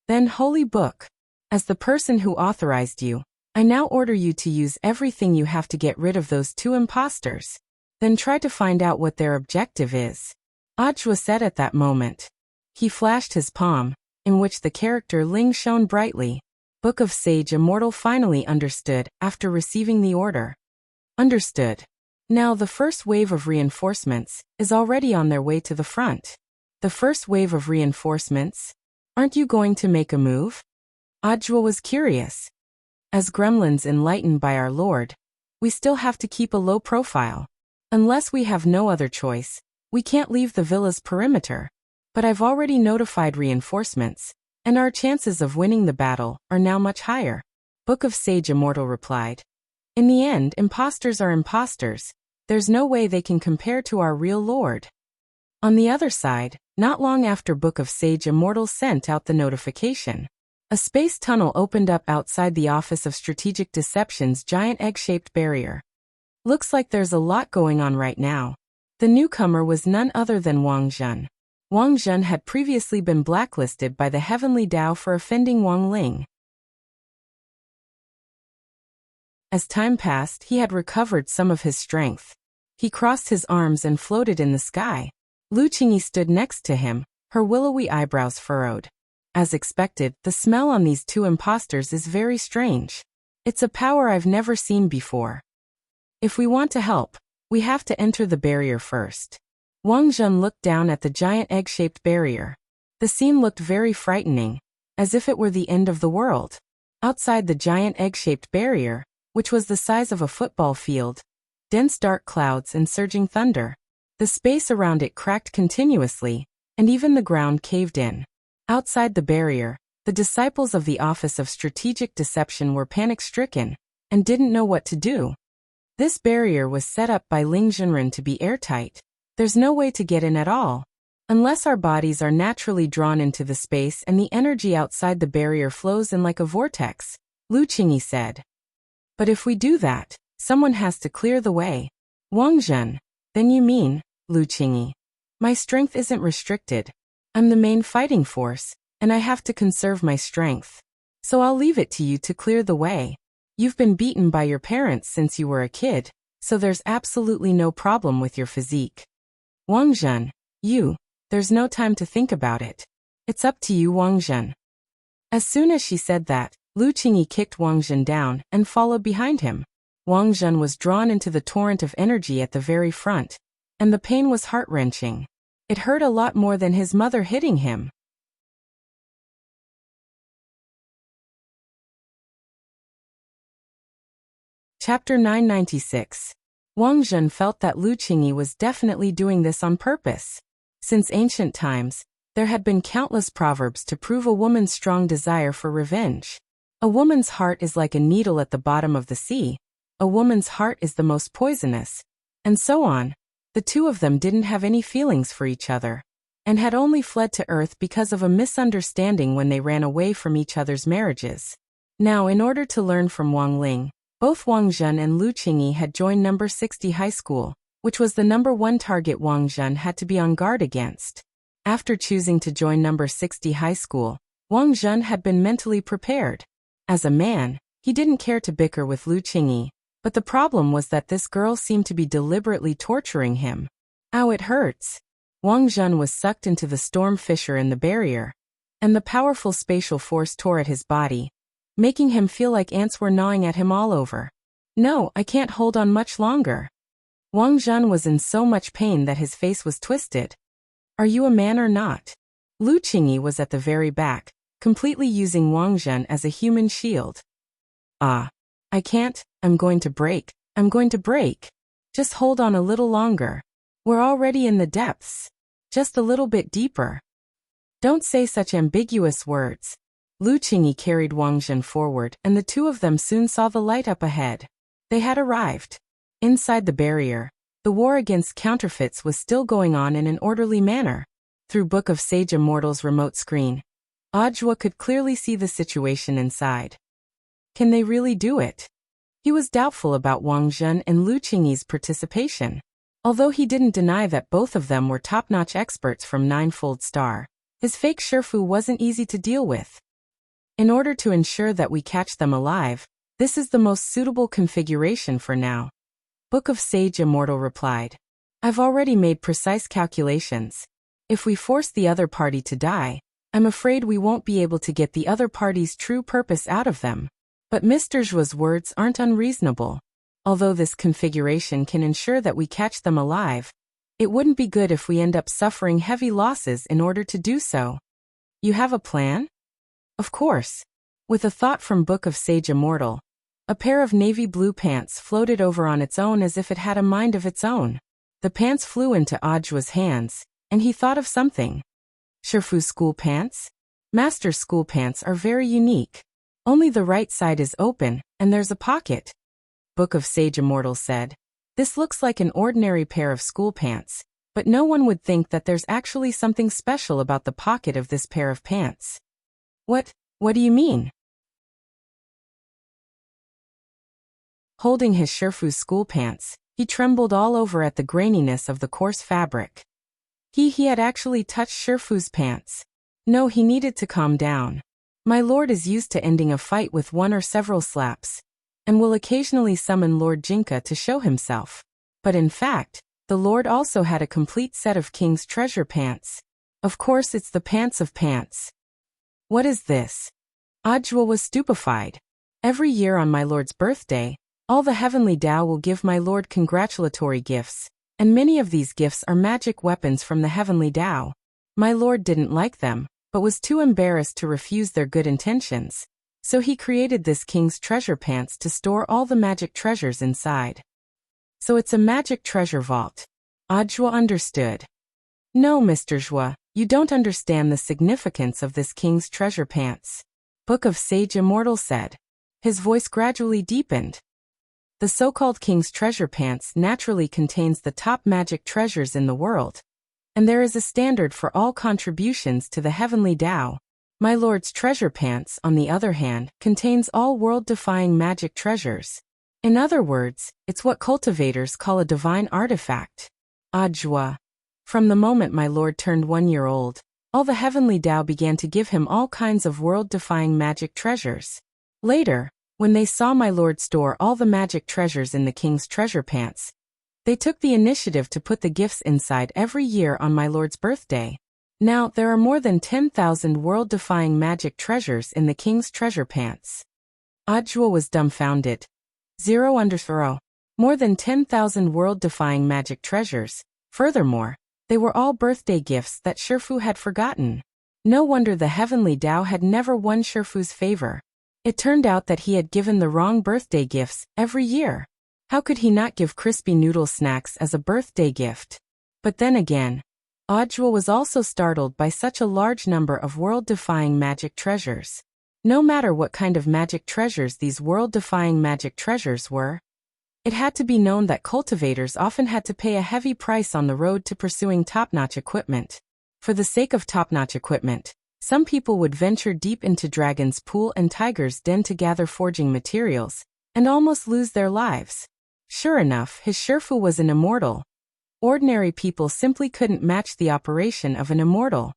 Then Holy Book. As the person who authorized you, I now order you to use everything you have to get rid of those two imposters. Then try to find out what their objective is. Ajwa said at that moment. He flashed his palm, in which the character Ling shone brightly. Book of Sage Immortal finally understood after receiving the order. Understood. Now the first wave of reinforcements is already on their way to the front. The first wave of reinforcements? Aren't you going to make a move? Audiobook was curious. As gremlins enlightened by our Lord, we still have to keep a low profile. Unless we have no other choice, we can't leave the villa's perimeter. But I've already notified reinforcements, and our chances of winning the battle are now much higher. Book of Sage Immortal replied. In the end, imposters are imposters. There's no way they can compare to our real Lord. On the other side, not long after Book of Sage Immortal sent out the notification, a space tunnel opened up outside the Office of Strategic Deception's giant egg-shaped barrier. Looks like there's a lot going on right now. The newcomer was none other than Wang Zhen. Wang Zhen had previously been blacklisted by the Heavenly Tao for offending Wang Ling. As time passed, he had recovered some of his strength. He crossed his arms and floated in the sky. Lu Qingyi stood next to him, her willowy eyebrows furrowed. As expected, the smell on these two imposters is very strange. It's a power I've never seen before. If we want to help, we have to enter the barrier first. Wang Zhen looked down at the giant egg-shaped barrier. The scene looked very frightening, as if it were the end of the world. Outside the giant egg-shaped barrier, which was the size of a football field, dense dark clouds and surging thunder. The space around it cracked continuously, and even the ground caved in. Outside the barrier, the disciples of the Office of Strategic Deception were panic-stricken, and didn't know what to do. This barrier was set up by Ling Zhenren to be airtight. There's no way to get in at all. Unless our bodies are naturally drawn into the space and the energy outside the barrier flows in like a vortex, Lu Qingyi said. But if we do that, someone has to clear the way. Wang Zhen, then you mean, Lu Qingyi. My strength isn't restricted. I'm the main fighting force, and I have to conserve my strength. So I'll leave it to you to clear the way. You've been beaten by your parents since you were a kid, so there's absolutely no problem with your physique. Wang Zhen, there's no time to think about it. It's up to you, Wang Zhen. As soon as she said that, Lu Qingyi kicked Wang Zhen down and followed behind him. Wang Zhen was drawn into the torrent of energy at the very front, and the pain was heart-wrenching. It hurt a lot more than his mother hitting him. Chapter 996. Wang Zhen felt that Lu Qingyi was definitely doing this on purpose. Since ancient times, there had been countless proverbs to prove a woman's strong desire for revenge. A woman's heart is like a needle at the bottom of the sea. A woman's heart is the most poisonous. And so on. The two of them didn't have any feelings for each other, and had only fled to Earth because of a misunderstanding when they ran away from each other's marriages. Now, in order to learn from Wang Ling, both Wang Zhen and Lu Qingyi had joined number 60 high school, which was the number one target Wang Zhen had to be on guard against. After choosing to join number 60 high school, Wang Zhen had been mentally prepared. As a man, he didn't care to bicker with Lu Qingyi, but the problem was that this girl seemed to be deliberately torturing him. Ow, it hurts. Wang Zhen was sucked into the storm fissure in the barrier, and the powerful spatial force tore at his body, making him feel like ants were gnawing at him all over. No, I can't hold on much longer. Wang Zhen was in so much pain that his face was twisted. Are you a man or not? Lu Qingyi was at the very back, completely using Wang Zhen as a human shield. I can't, I'm going to break. Just hold on a little longer. We're already in the depths. Just a little bit deeper. Don't say such ambiguous words. Lu Qingyi carried Wang Zhen forward, and the two of them soon saw the light up ahead. They had arrived. Inside the barrier, the war against counterfeits was still going on in an orderly manner. Through Book of Sage Immortal's remote screen, Audiobook could clearly see the situation inside. Can they really do it? He was doubtful about Wang Zhen and Lu Qingyi's participation. Although he didn't deny that both of them were top-notch experts from Ninefold Star, his fake Shifu wasn't easy to deal with. In order to ensure that we catch them alive, this is the most suitable configuration for now. Book of Sage Immortal replied. I've already made precise calculations. If we force the other party to die, I'm afraid we won't be able to get the other party's true purpose out of them. But Mr. Zhua's words aren't unreasonable. Although this configuration can ensure that we catch them alive, it wouldn't be good if we end up suffering heavy losses in order to do so. You have a plan? Of course. With a thought from Book of Sage Immortal, a pair of navy blue pants floated over on its own as if it had a mind of its own. The pants flew into Audiobook's hands, and he thought of something. Shifu's school pants? Master's school pants are very unique. Only the right side is open, and there's a pocket. Book of Sage Immortal said. This looks like an ordinary pair of school pants, but no one would think that there's actually something special about the pocket of this pair of pants. What do you mean? Holding his Shifu's school pants, he trembled all over at the graininess of the coarse fabric. He had actually touched Shifu's pants. No, he needed to calm down. My lord is used to ending a fight with one or several slaps, and will occasionally summon Lord Jinka to show himself. But in fact, the lord also had a complete set of king's treasure pants. Of course it's the pants of pants. What is this? Ajwa was stupefied. Every year on my lord's birthday, all the heavenly Tao will give my lord congratulatory gifts, and many of these gifts are magic weapons from the heavenly Tao. My lord didn't like them, but was too embarrassed to refuse their good intentions. So he created this king's treasure pants to store all the magic treasures inside. So it's a magic treasure vault. Ajwa understood. No, Mr. Zhua, you don't understand the significance of this king's treasure pants. Book of Sage Immortal said. His voice gradually deepened. The so-called king's treasure pants naturally contains the top magic treasures in the world. And there is a standard for all contributions to the heavenly Tao. My lord's treasure pants, on the other hand, contains all world-defying magic treasures. In other words, it's what cultivators call a divine artifact. Ajwa. From the moment my lord turned 1 year old, all the heavenly Tao began to give him all kinds of world-defying magic treasures. Later, when they saw my lord store all the magic treasures in the king's treasure pants, they took the initiative to put the gifts inside every year on my lord's birthday. Now, there are more than 10,000 world-defying magic treasures in the king's treasure pants. Ajwa was dumbfounded. 0_0. More than 10,000 world-defying magic treasures. Furthermore, they were all birthday gifts that Shifu had forgotten. No wonder the heavenly Tao had never won Shifu's favor. It turned out that he had given the wrong birthday gifts every year. How could he not give crispy noodle snacks as a birthday gift? But then again, Ajwa was also startled by such a large number of world-defying magic treasures. No matter what kind of magic treasures these world-defying magic treasures were, it had to be known that cultivators often had to pay a heavy price on the road to pursuing top-notch equipment. For the sake of top-notch equipment, some people would venture deep into Dragon's Pool and Tiger's Den to gather forging materials, and almost lose their lives. Sure enough, his Shifu was an immortal. Ordinary people simply couldn't match the operation of an immortal.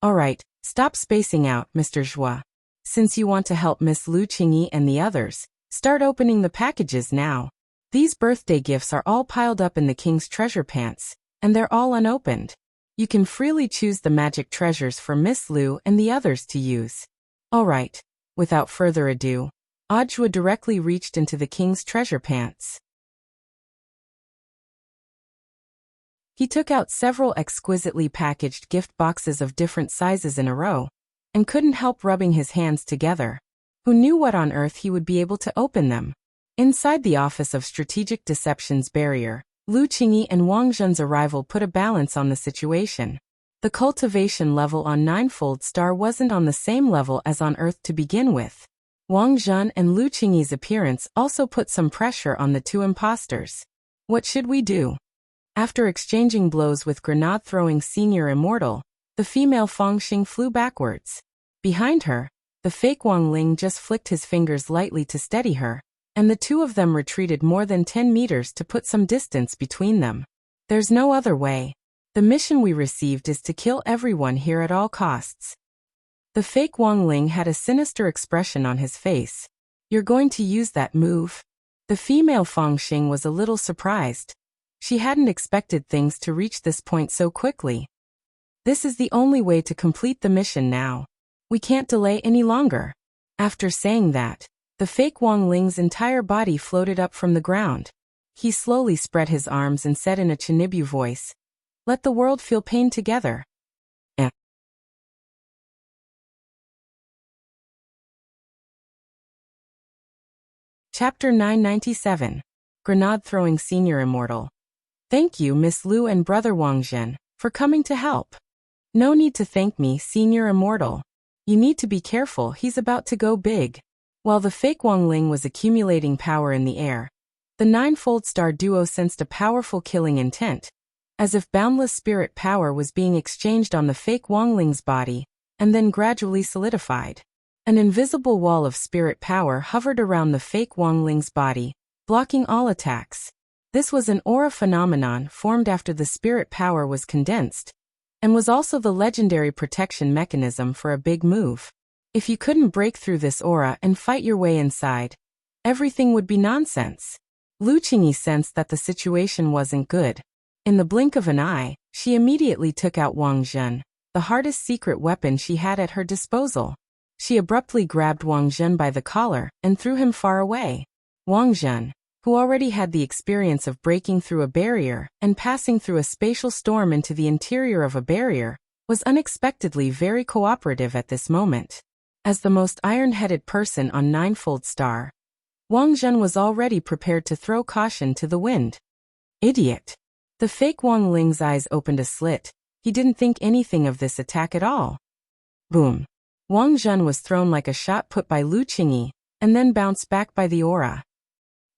Alright, stop spacing out, Mr. Zhua. Since you want to help Miss Lu Qingyi and the others, start opening the packages now. These birthday gifts are all piled up in the king's treasure pants, and they're all unopened. You can freely choose the magic treasures for Miss Lu and the others to use. Alright, without further ado, Ajwa directly reached into the king's treasure pants. He took out several exquisitely packaged gift boxes of different sizes in a row, and couldn't help rubbing his hands together. Who knew what on earth he would be able to open them? Inside the Office of Strategic Deception's barrier, Lu Qingyi and Wang Zhen's arrival put a balance on the situation. The cultivation level on Ninefold Star wasn't on the same level as on Earth to begin with. Wang Zhen and Lu Qingyi's appearance also put some pressure on the two imposters. What should we do? After exchanging blows with grenade-throwing senior immortal, the female Fangxing flew backwards. Behind her, the fake Wang Ling just flicked his fingers lightly to steady her, and the two of them retreated more than 10 meters to put some distance between them. There's no other way. The mission we received is to kill everyone here at all costs. The fake Wang Ling had a sinister expression on his face. You're going to use that move? The female Fangxing was a little surprised. She hadn't expected things to reach this point so quickly. This is the only way to complete the mission now. We can't delay any longer. After saying that, the fake Wang Ling's entire body floated up from the ground. He slowly spread his arms and said in a Chinibu voice, "Let the world feel pain together." Chapter 997. Grenade-throwing senior immortal. Thank you, Miss Liu and Brother Wang Zhen, for coming to help. No need to thank me, senior immortal. You need to be careful, he's about to go big. While the fake Wang Ling was accumulating power in the air, the ninefold star duo sensed a powerful killing intent, as if boundless spirit power was being exchanged on the fake Wang Ling's body, and then gradually solidified. An invisible wall of spirit power hovered around the fake Wang Ling's body, blocking all attacks. This was an aura phenomenon formed after the spirit power was condensed, and was also the legendary protection mechanism for a big move. If you couldn't break through this aura and fight your way inside, everything would be nonsense. Lu Qingyi sensed that the situation wasn't good. In the blink of an eye, she immediately took out Wang Zhen, the hardest secret weapon she had at her disposal. She abruptly grabbed Wang Zhen by the collar and threw him far away. Wang Zhen, who already had the experience of breaking through a barrier and passing through a spatial storm into the interior of a barrier, was unexpectedly very cooperative at this moment. As the most iron-headed person on Ninefold Star, Wang Zhen was already prepared to throw caution to the wind. Idiot! The fake Wang Ling's eyes opened a slit. He didn't think anything of this attack at all. Boom! Wang Zhen was thrown like a shot put by Lu Qingyi, and then bounced back by the aura.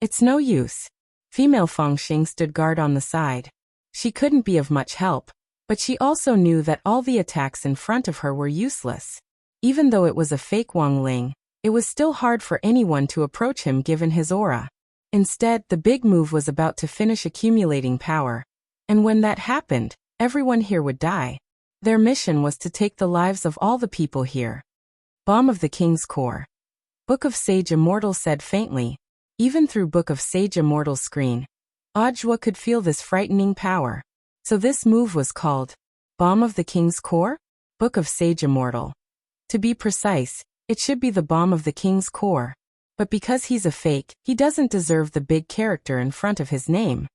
It's no use. Female Fangxing stood guard on the side. She couldn't be of much help, but she also knew that all the attacks in front of her were useless. Even though it was a fake Wang Ling, it was still hard for anyone to approach him given his aura. Instead, the big move was about to finish accumulating power, and when that happened, everyone here would die. Their mission was to take the lives of all the people here. Bomb of the King's Core. Book of Sage Immortal said faintly. Even through Book of Sage Immortal's screen, Audiobook could feel this frightening power. So this move was called Bomb of the King's Core? Book of Sage Immortal. To be precise, it should be the Bomb of the King's Core. But because he's a fake, he doesn't deserve the big character in front of his name.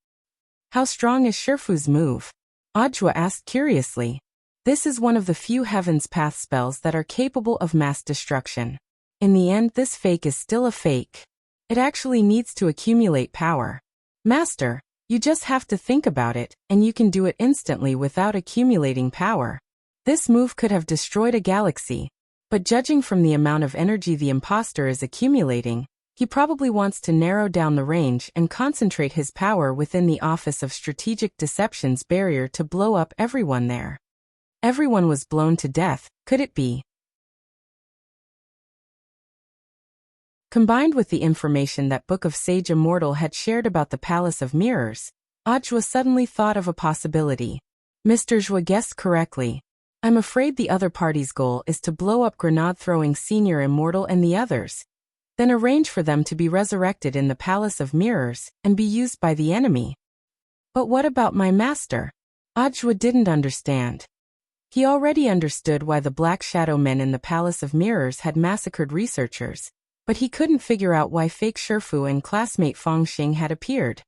How strong is Shifu's move? Audiobook asked curiously. This is one of the few Heaven's Path spells that are capable of mass destruction. In the end, this fake is still a fake. It actually needs to accumulate power. Master, you just have to think about it, and you can do it instantly without accumulating power. This move could have destroyed a galaxy. But judging from the amount of energy the imposter is accumulating, he probably wants to narrow down the range and concentrate his power within the Office of Strategic Deception's barrier to blow up everyone there. Everyone was blown to death, could it be? Combined with the information that Book of Sage Immortal had shared about the Palace of Mirrors, Audiobook suddenly thought of a possibility. Mr. Zhua guessed correctly. I'm afraid the other party's goal is to blow up Grenade-throwing Senior Immortal and the others, then arrange for them to be resurrected in the Palace of Mirrors and be used by the enemy. But what about my master? Audiobook didn't understand. He already understood why the Black Shadow Men in the Palace of Mirrors had massacred researchers, but he couldn't figure out why fake Shifu and classmate Fangxing had appeared.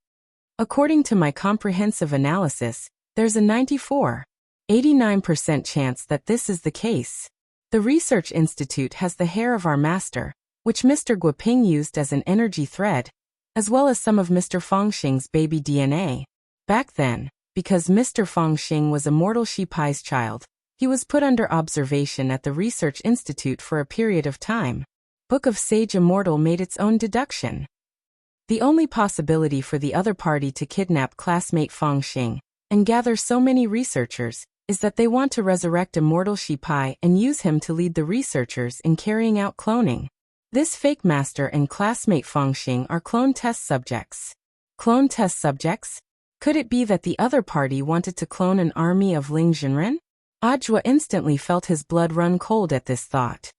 According to my comprehensive analysis, there's a 94.89% chance that this is the case. The Research Institute has the hair of our master, which Mr. Guoping used as an energy thread, as well as some of Mr. Fangxing's baby DNA. Back then, because Mr. Fangxing was Immortal Shipai's child, he was put under observation at the Research Institute for a period of time. Book of Sage Immortal made its own deduction. The only possibility for the other party to kidnap classmate Fangxing and gather so many researchers is that they want to resurrect Immortal Shipai and use him to lead the researchers in carrying out cloning. This fake master and classmate Fangxing are clone test subjects. Clone test subjects? Could it be that the other party wanted to clone an army of Ling Jinren? Audiobook instantly felt his blood run cold at this thought.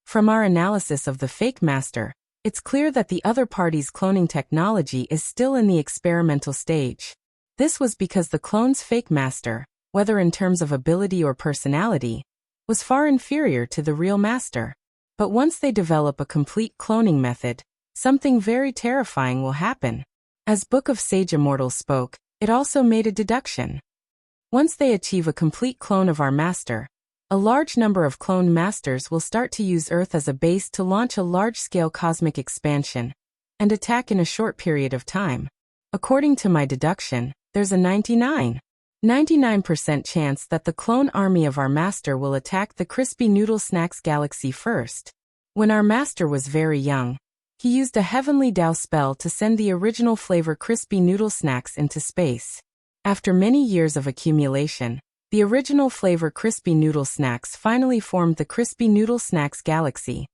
From our analysis of the fake master, it's clear that the other party's cloning technology is still in the experimental stage. This was because the clone's fake master, whether in terms of ability or personality, was far inferior to the real master. But once they develop a complete cloning method, something very terrifying will happen. As Book of Sage Immortal spoke, it also made a deduction. Once they achieve a complete clone of our master, a large number of cloned masters will start to use Earth as a base to launch a large-scale cosmic expansion and attack in a short period of time. According to my deduction, there's a 99% chance that the clone army of our master will attack the Crispy Noodle Snacks galaxy first. When our master was very young, he used a Heavenly Dao spell to send the original flavor Crispy Noodle Snacks into space. After many years of accumulation, the original flavor Crispy Noodle Snacks finally formed the Crispy Noodle Snacks galaxy.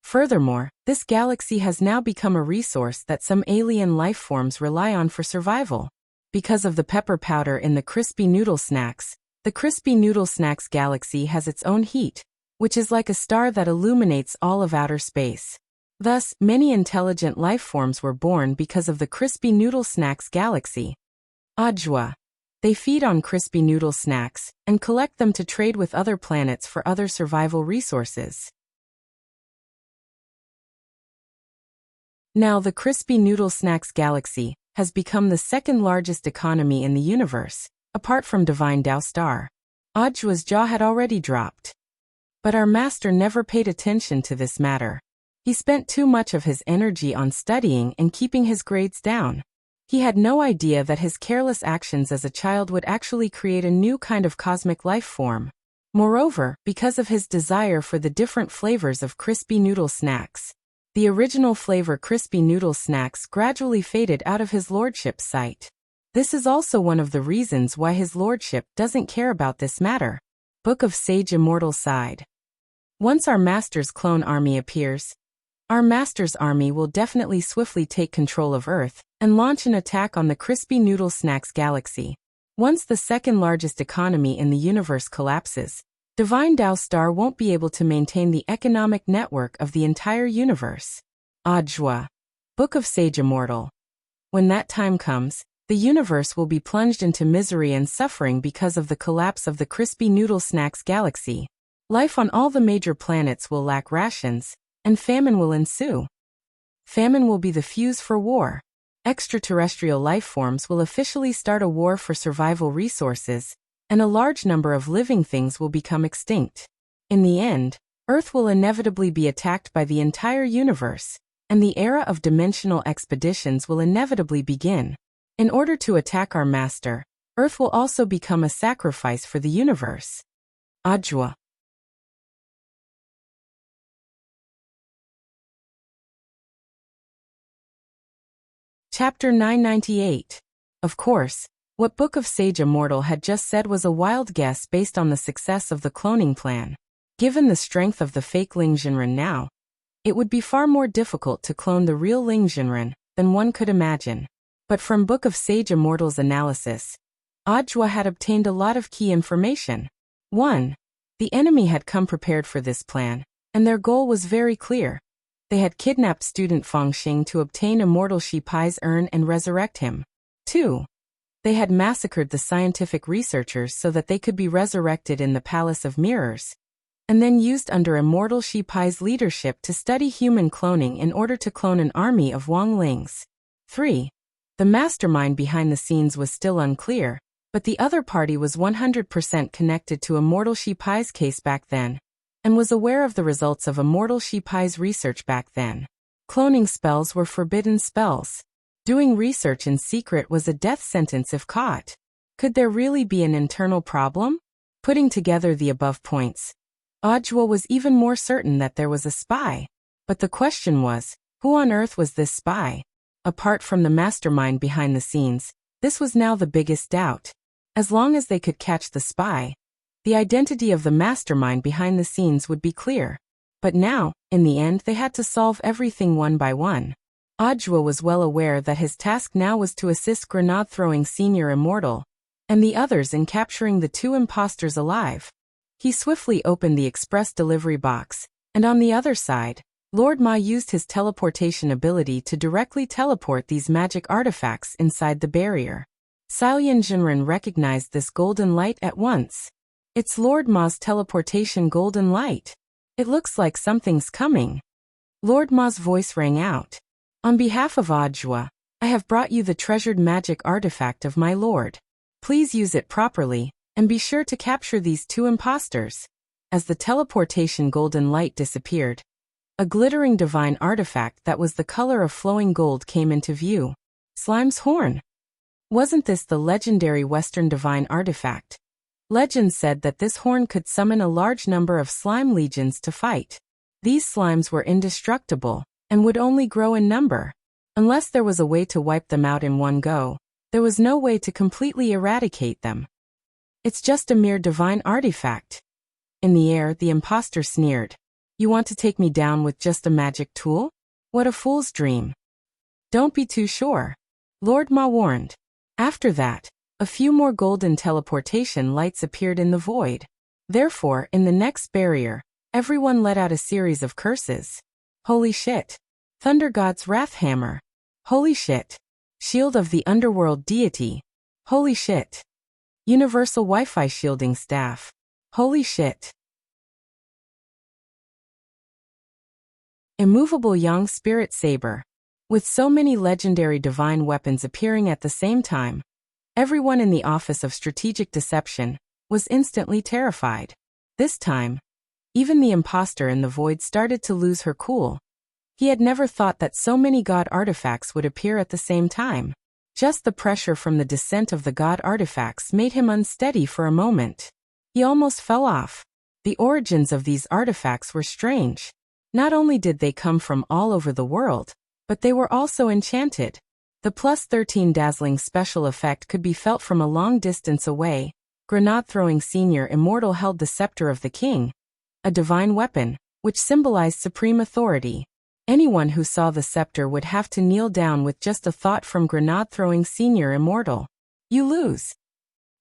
Furthermore, this galaxy has now become a resource that some alien life forms rely on for survival. Because of the pepper powder in the Crispy Noodle Snacks, the Crispy Noodle Snacks galaxy has its own heat, which is like a star that illuminates all of outer space. Thus, many intelligent life forms were born because of the Crispy Noodle Snacks galaxy. Audiobook. They feed on Crispy Noodle Snacks and collect them to trade with other planets for other survival resources. Now the Crispy Noodle Snacks galaxy has become the second largest economy in the universe, apart from Divine Dao Star. Audiobook's jaw had already dropped. But our master never paid attention to this matter. He spent too much of his energy on studying and keeping his grades down. He had no idea that his careless actions as a child would actually create a new kind of cosmic life form. Moreover, because of his desire for the different flavors of Crispy Noodle Snacks, the original flavor Crispy Noodle Snacks gradually faded out of his lordship's sight. This is also one of the reasons why his lordship doesn't care about this matter. Book of Sage Immortal sighed. Once our master's clone army appears, our master's army will definitely swiftly take control of Earth and launch an attack on the Crispy Noodle Snacks galaxy. Once the second largest economy in the universe collapses, Divine Dao Star won't be able to maintain the economic network of the entire universe. Audiobook. Book of Sage Immortal. When that time comes, the universe will be plunged into misery and suffering because of the collapse of the Crispy Noodle Snacks galaxy. Life on all the major planets will lack rations, and famine will ensue. Famine will be the fuse for war. Extraterrestrial life forms will officially start a war for survival resources, and a large number of living things will become extinct. In the end, Earth will inevitably be attacked by the entire universe, and the era of dimensional expeditions will inevitably begin. In order to attack our master, Earth will also become a sacrifice for the universe. Audiobook. Chapter 998. Of course, what Book of Sage Immortal had just said was a wild guess based on the success of the cloning plan. Given the strength of the fake Ling Jinren now, it would be far more difficult to clone the real Ling Jinren than one could imagine. But from Book of Sage Immortal's analysis, Audiobook had obtained a lot of key information. 1. The enemy had come prepared for this plan, and their goal was very clear. They had kidnapped student Fengxing to obtain Immortal Shi Pai's urn and resurrect him. 2. They had massacred the scientific researchers so that they could be resurrected in the Palace of Mirrors, and then used under Immortal Shi Pai's leadership to study human cloning in order to clone an army of Wonglings. 3. The mastermind behind the scenes was still unclear, but the other party was 100% connected to Immortal Shi Pai's case back then, and was aware of the results of Immortal Shi Pai's research back then. Cloning spells were forbidden spells. Doing research in secret was a death sentence if caught. Could there really be an internal problem? Putting together the above points, Audiobook was even more certain that there was a spy. But the question was, who on earth was this spy? Apart from the mastermind behind the scenes, this was now the biggest doubt. As long as they could catch the spy, the identity of the mastermind behind the scenes would be clear. But now, in the end, they had to solve everything one by one. Audiobook was well aware that his task now was to assist grenade-throwing Senior Immortal, and the others in capturing the two imposters alive. He swiftly opened the express delivery box, and on the other side, Lord Ma used his teleportation ability to directly teleport these magic artifacts inside the barrier. Xiao Jinren recognized this golden light at once. It's Lord Ma's teleportation golden light. It looks like something's coming. Lord Ma's voice rang out. On behalf of Audiobook, I have brought you the treasured magic artifact of my lord. Please use it properly, and be sure to capture these two imposters. As the teleportation golden light disappeared, a glittering divine artifact that was the color of flowing gold came into view. Slime's horn. Wasn't this the legendary Western divine artifact? Legend said that this horn could summon a large number of slime legions to fight. These slimes were indestructible, and would only grow in number. Unless there was a way to wipe them out in one go, there was no way to completely eradicate them. It's just a mere divine artifact. In the air, the imposter sneered. You want to take me down with just a magic tool? What a fool's dream. Don't be too sure. Lord Ma warned. After that, a few more golden teleportation lights appeared in the void. Therefore, in the next barrier, everyone let out a series of curses. Holy shit. Thunder God's Wrath Hammer. Holy shit. Shield of the Underworld Deity. Holy shit. Universal Wi-Fi Shielding Staff. Holy shit. Immovable Yang Spirit Saber. With so many legendary divine weapons appearing at the same time, everyone in the Office of Strategic Deception was instantly terrified. This time, even the imposter in the void started to lose her cool. He had never thought that so many god artifacts would appear at the same time. Just the pressure from the descent of the god artifacts made him unsteady for a moment. He almost fell off. The origins of these artifacts were strange. Not only did they come from all over the world, but they were also enchanted. The +13 dazzling special effect could be felt from a long distance away. Grenade-throwing Senior Immortal held the Scepter of the King, a divine weapon, which symbolized supreme authority. Anyone who saw the scepter would have to kneel down with just a thought from Grenade-throwing Senior Immortal. You lose.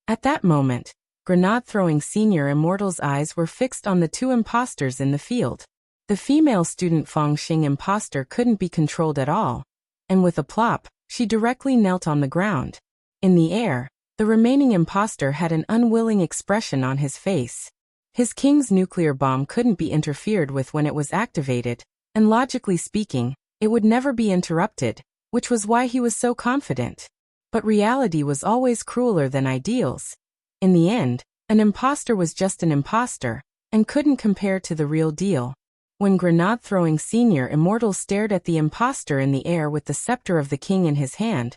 At that moment, Grenade-throwing Senior Immortal's eyes were fixed on the two imposters in the field. The female student Fangxing imposter couldn't be controlled at all, and with a plop, she directly knelt on the ground. In the air, the remaining imposter had an unwilling expression on his face. His king's nuclear bomb couldn't be interfered with when it was activated, and logically speaking, it would never be interrupted, which was why he was so confident. But reality was always crueler than ideals. In the end, an imposter was just an imposter, and couldn't compare to the real deal. When Grenade-throwing Senior Immortal stared at the imposter in the air with the Scepter of the King in his hand,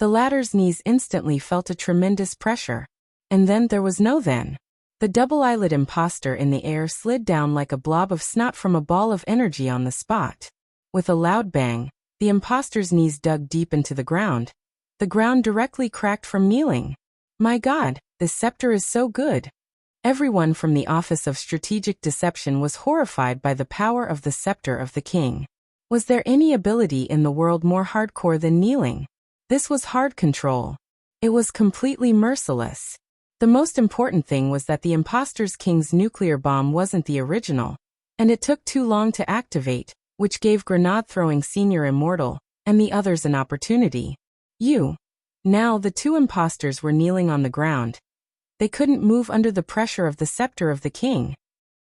the latter's knees instantly felt a tremendous pressure. And then there was no then. The double-eyelid imposter in the air slid down like a blob of snot from a ball of energy on the spot. With a loud bang, the imposter's knees dug deep into the ground. The ground directly cracked from kneeling. My God, this scepter is so good. Everyone from the Office of Strategic Deception was horrified by the power of the Scepter of the King. Was there any ability in the world more hardcore than kneeling? This was hard control. It was completely merciless. The most important thing was that the imposter's king's nuclear bomb wasn't the original, and it took too long to activate, which gave Grenade-throwing Senior Immortal and the others an opportunity. Now the two imposters were kneeling on the ground. They couldn't move under the pressure of the Scepter of the King.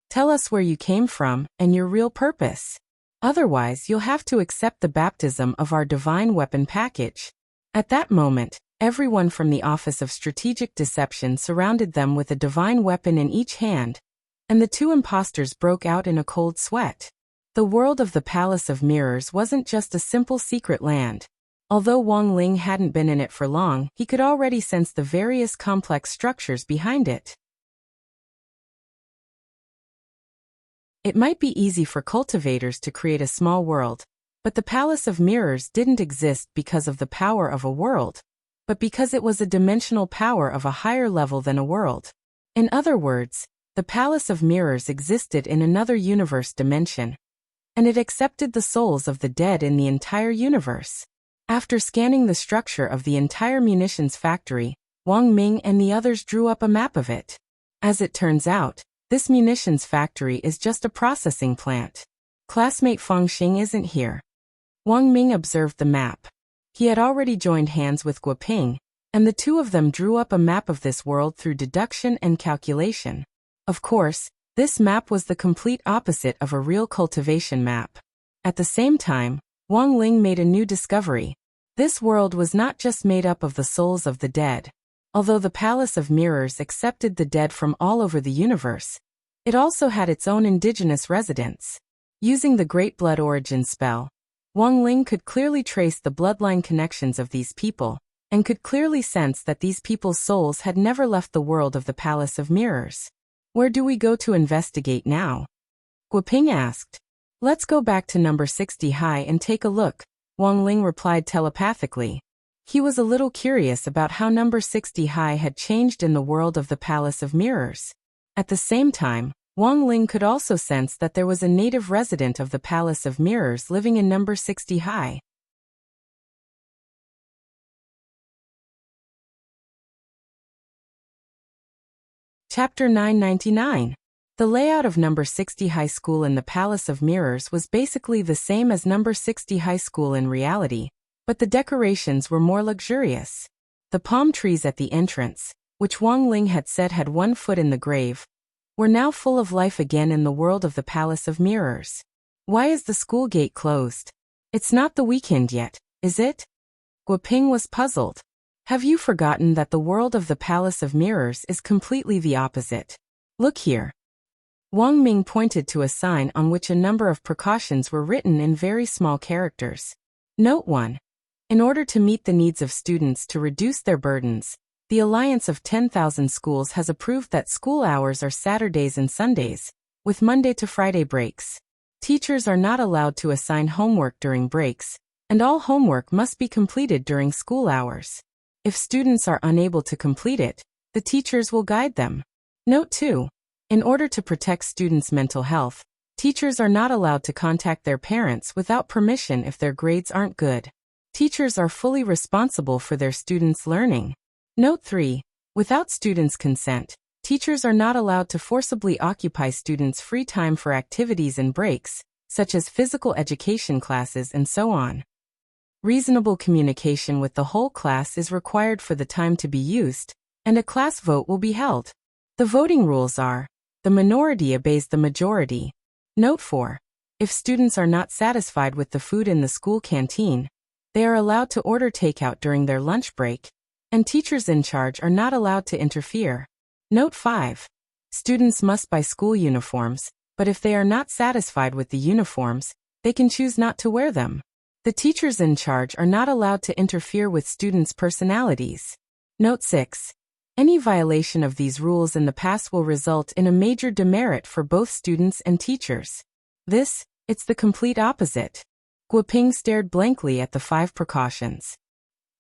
Tell us where you came from and your real purpose. Otherwise, you'll have to accept the baptism of our divine weapon package. At that moment, everyone from the Office of Strategic Deception surrounded them with a divine weapon in each hand, and the two imposters broke out in a cold sweat. The world of the Palace of Mirrors wasn't just a simple secret land. Although Wang Ling hadn't been in it for long, he could already sense the various complex structures behind it. It might be easy for cultivators to create a small world, but the Palace of Mirrors didn't exist because of the power of a world, but because it was a dimensional power of a higher level than a world. In other words, the Palace of Mirrors existed in another universe dimension, and it accepted the souls of the dead in the entire universe. After scanning the structure of the entire munitions factory, Wang Ming and the others drew up a map of it. As it turns out, this munitions factory is just a processing plant. Classmate Fangxing isn't here. Wang Ming observed the map. He had already joined hands with Guoping, and the two of them drew up a map of this world through deduction and calculation. Of course, this map was the complete opposite of a real cultivation map. At the same time, Wang Ling made a new discovery. This world was not just made up of the souls of the dead. Although the Palace of Mirrors accepted the dead from all over the universe, it also had its own indigenous residents. Using the Great Blood Origin spell, Wang Ling could clearly trace the bloodline connections of these people, and could clearly sense that these people's souls had never left the world of the Palace of Mirrors. Where do we go to investigate now? Guoping asked. Let's go back to number 60 high and take a look, Wang Ling replied telepathically. He was a little curious about how number 60 high had changed in the world of the Palace of Mirrors. At the same time, Wang Ling could also sense that there was a native resident of the Palace of Mirrors living in number 60 high. Chapter 999. The layout of number 60 high school in the Palace of Mirrors was basically the same as number 60 high school in reality, but the decorations were more luxurious. The palm trees at the entrance, which Wang Ling had said had one foot in the grave, were now full of life again in the world of the Palace of Mirrors. Why is the school gate closed? It's not the weekend yet, is it? Guoping was puzzled. Have you forgotten that the world of the Palace of Mirrors is completely the opposite? Look here. Wang Ming pointed to a sign on which a number of precautions were written in very small characters. Note 1. In order to meet the needs of students to reduce their burdens, the Alliance of 10,000 Schools has approved that school hours are Saturdays and Sundays, with Monday to Friday breaks. Teachers are not allowed to assign homework during breaks, and all homework must be completed during school hours. If students are unable to complete it, the teachers will guide them. Note 2. In order to protect students' mental health, teachers are not allowed to contact their parents without permission if their grades aren't good. Teachers are fully responsible for their students' learning. Note 3. Without students' consent, teachers are not allowed to forcibly occupy students' free time for activities and breaks, such as physical education classes and so on. Reasonable communication with the whole class is required for the time to be used, and a class vote will be held. The voting rules are: the minority obeys the majority. Note 4. If students are not satisfied with the food in the school canteen, they are allowed to order takeout during their lunch break, and teachers in charge are not allowed to interfere. Note 5. Students must buy school uniforms, but if they are not satisfied with the uniforms, they can choose not to wear them. The teachers in charge are not allowed to interfere with students' personalities. Note 6. Any violation of these rules in the past will result in a major demerit for both students and teachers. It's the complete opposite. Guoping stared blankly at the 5 precautions.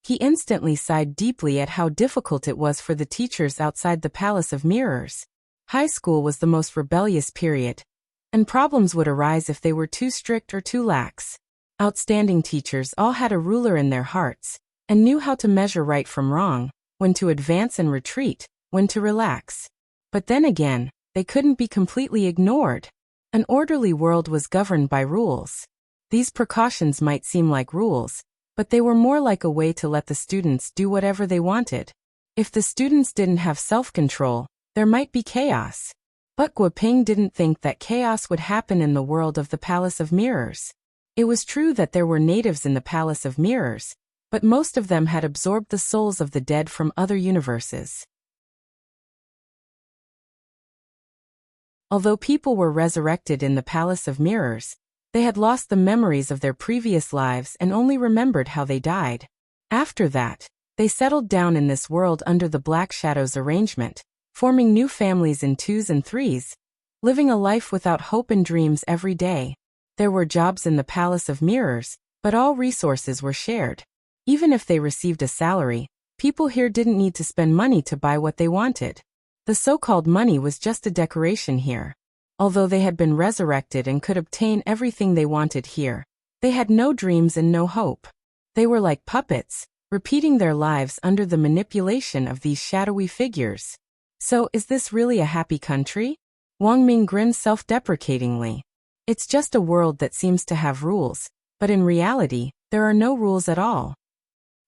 He instantly sighed deeply at how difficult it was for the teachers outside the Palace of Mirrors. High school was the most rebellious period, and problems would arise if they were too strict or too lax. Outstanding teachers all had a ruler in their hearts, and knew how to measure right from wrong, when to advance and retreat, when to relax. But then again, they couldn't be completely ignored. An orderly world was governed by rules. These precautions might seem like rules, but they were more like a way to let the students do whatever they wanted. If the students didn't have self-control, there might be chaos. But Guoping didn't think that chaos would happen in the world of the Palace of Mirrors. It was true that there were natives in the Palace of Mirrors, but most of them had absorbed the souls of the dead from other universes. Although people were resurrected in the Palace of Mirrors, they had lost the memories of their previous lives and only remembered how they died. After that, they settled down in this world under the Black Shadows arrangement, forming new families in 2s and 3s, living a life without hope and dreams every day. There were jobs in the Palace of Mirrors, but all resources were shared. Even if they received a salary, people here didn't need to spend money to buy what they wanted. The so-called money was just a decoration here. Although they had been resurrected and could obtain everything they wanted here, they had no dreams and no hope. They were like puppets, repeating their lives under the manipulation of these shadowy figures. So, is this really a happy country? Wang Ming grinned self-deprecatingly. It's just a world that seems to have rules, but in reality, there are no rules at all.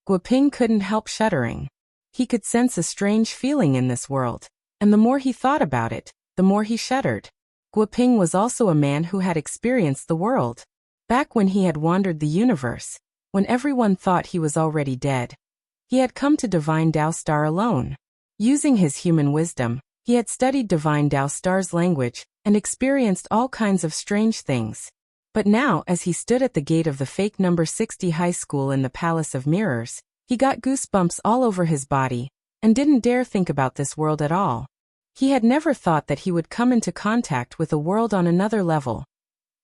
Guoping couldn't help shuddering. He could sense a strange feeling in this world, and the more he thought about it, the more he shuddered. Guoping was also a man who had experienced the world. Back when he had wandered the universe, when everyone thought he was already dead, he had come to Divine Tao Star alone. Using his human wisdom, he had studied Divine Tao Star's language and experienced all kinds of strange things. But now, as he stood at the gate of the fake number 60 high school in the Palace of Mirrors, he got goosebumps all over his body and didn't dare think about this world at all. He had never thought that he would come into contact with a world on another level.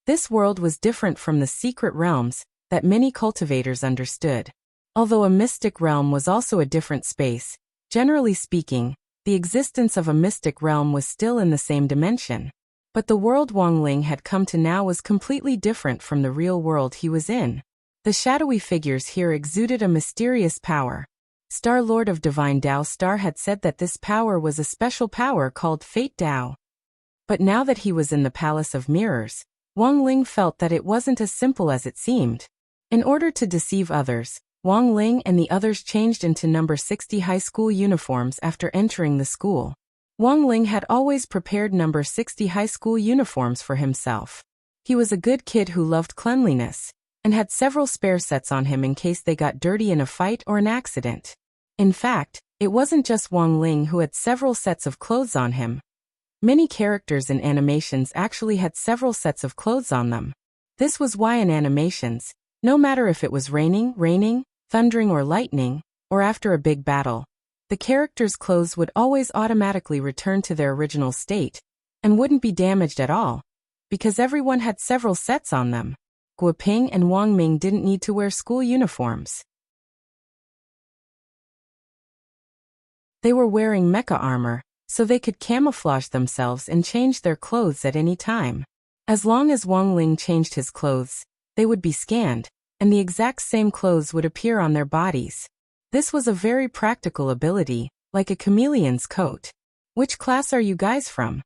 This world was different from the secret realms that many cultivators understood. Although a mystic realm was also a different space, generally speaking, the existence of a mystic realm was still in the same dimension. But the world Wang Ling had come to now was completely different from the real world he was in. The shadowy figures here exuded a mysterious power. Star Lord of Divine Tao Star had said that this power was a special power called Fate Tao. But now that he was in the Palace of Mirrors, Wang Ling felt that it wasn't as simple as it seemed. In order to deceive others, Wang Ling and the others changed into number 60 high school uniforms after entering the school. Wang Ling had always prepared number 60 high school uniforms for himself. He was a good kid who loved cleanliness, and had several spare sets on him in case they got dirty in a fight or an accident. In fact, it wasn't just Wang Ling who had several sets of clothes on him. Many characters in animations actually had several sets of clothes on them. This was why in animations, no matter if it was raining, thundering or lightning, or after a big battle, the characters' clothes would always automatically return to their original state, and wouldn't be damaged at all, because everyone had several sets on them. Guoping and Wang Ming didn't need to wear school uniforms. They were wearing mecha armor, so they could camouflage themselves and change their clothes at any time. As long as Wang Ling changed his clothes, they would be scanned, and the exact same clothes would appear on their bodies. This was a very practical ability, like a chameleon's coat. Which class are you guys from?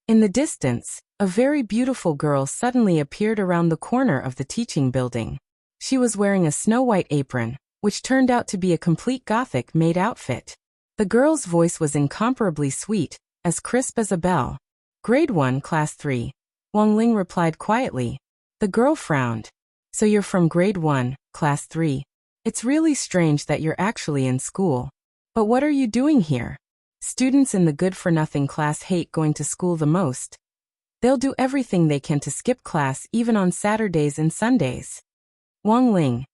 In the distance, a very beautiful girl suddenly appeared around the corner of the teaching building. She was wearing a snow-white apron, which turned out to be a complete gothic-made outfit. The girl's voice was incomparably sweet, as crisp as a bell. Grade 1, Class 3. Wang Ling replied quietly. The girl frowned. So you're from Grade 1, Class 3. It's really strange that you're actually in school. But what are you doing here? Students in the good-for-nothing class hate going to school the most. They'll do everything they can to skip class even on Saturdays and Sundays. Wang Ling.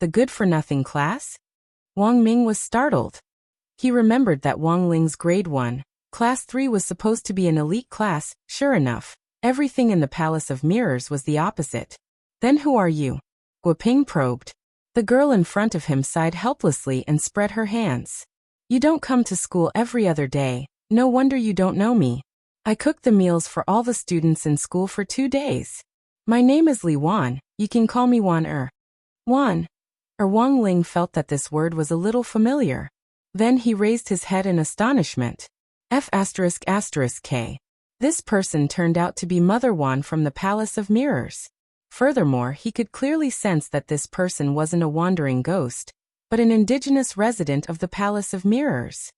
The good-for-nothing class? Wang Ming was startled. He remembered that Wang Ling's Grade 1, Class 3 was supposed to be an elite class. Sure enough, everything in the Palace of Mirrors was the opposite. Then who are you? Guoping probed. The girl in front of him sighed helplessly and spread her hands. You don't come to school every other day, no wonder you don't know me. I cooked the meals for all the students in school for 2 days. My name is Li Wan, you can call me Wan. Wan. Wang Ling felt that this word was a little familiar. Then he raised his head in astonishment. F***K. This person turned out to be Mother Wan from the Palace of Mirrors. Furthermore, he could clearly sense that this person wasn't a wandering ghost, but an indigenous resident of the Palace of Mirrors.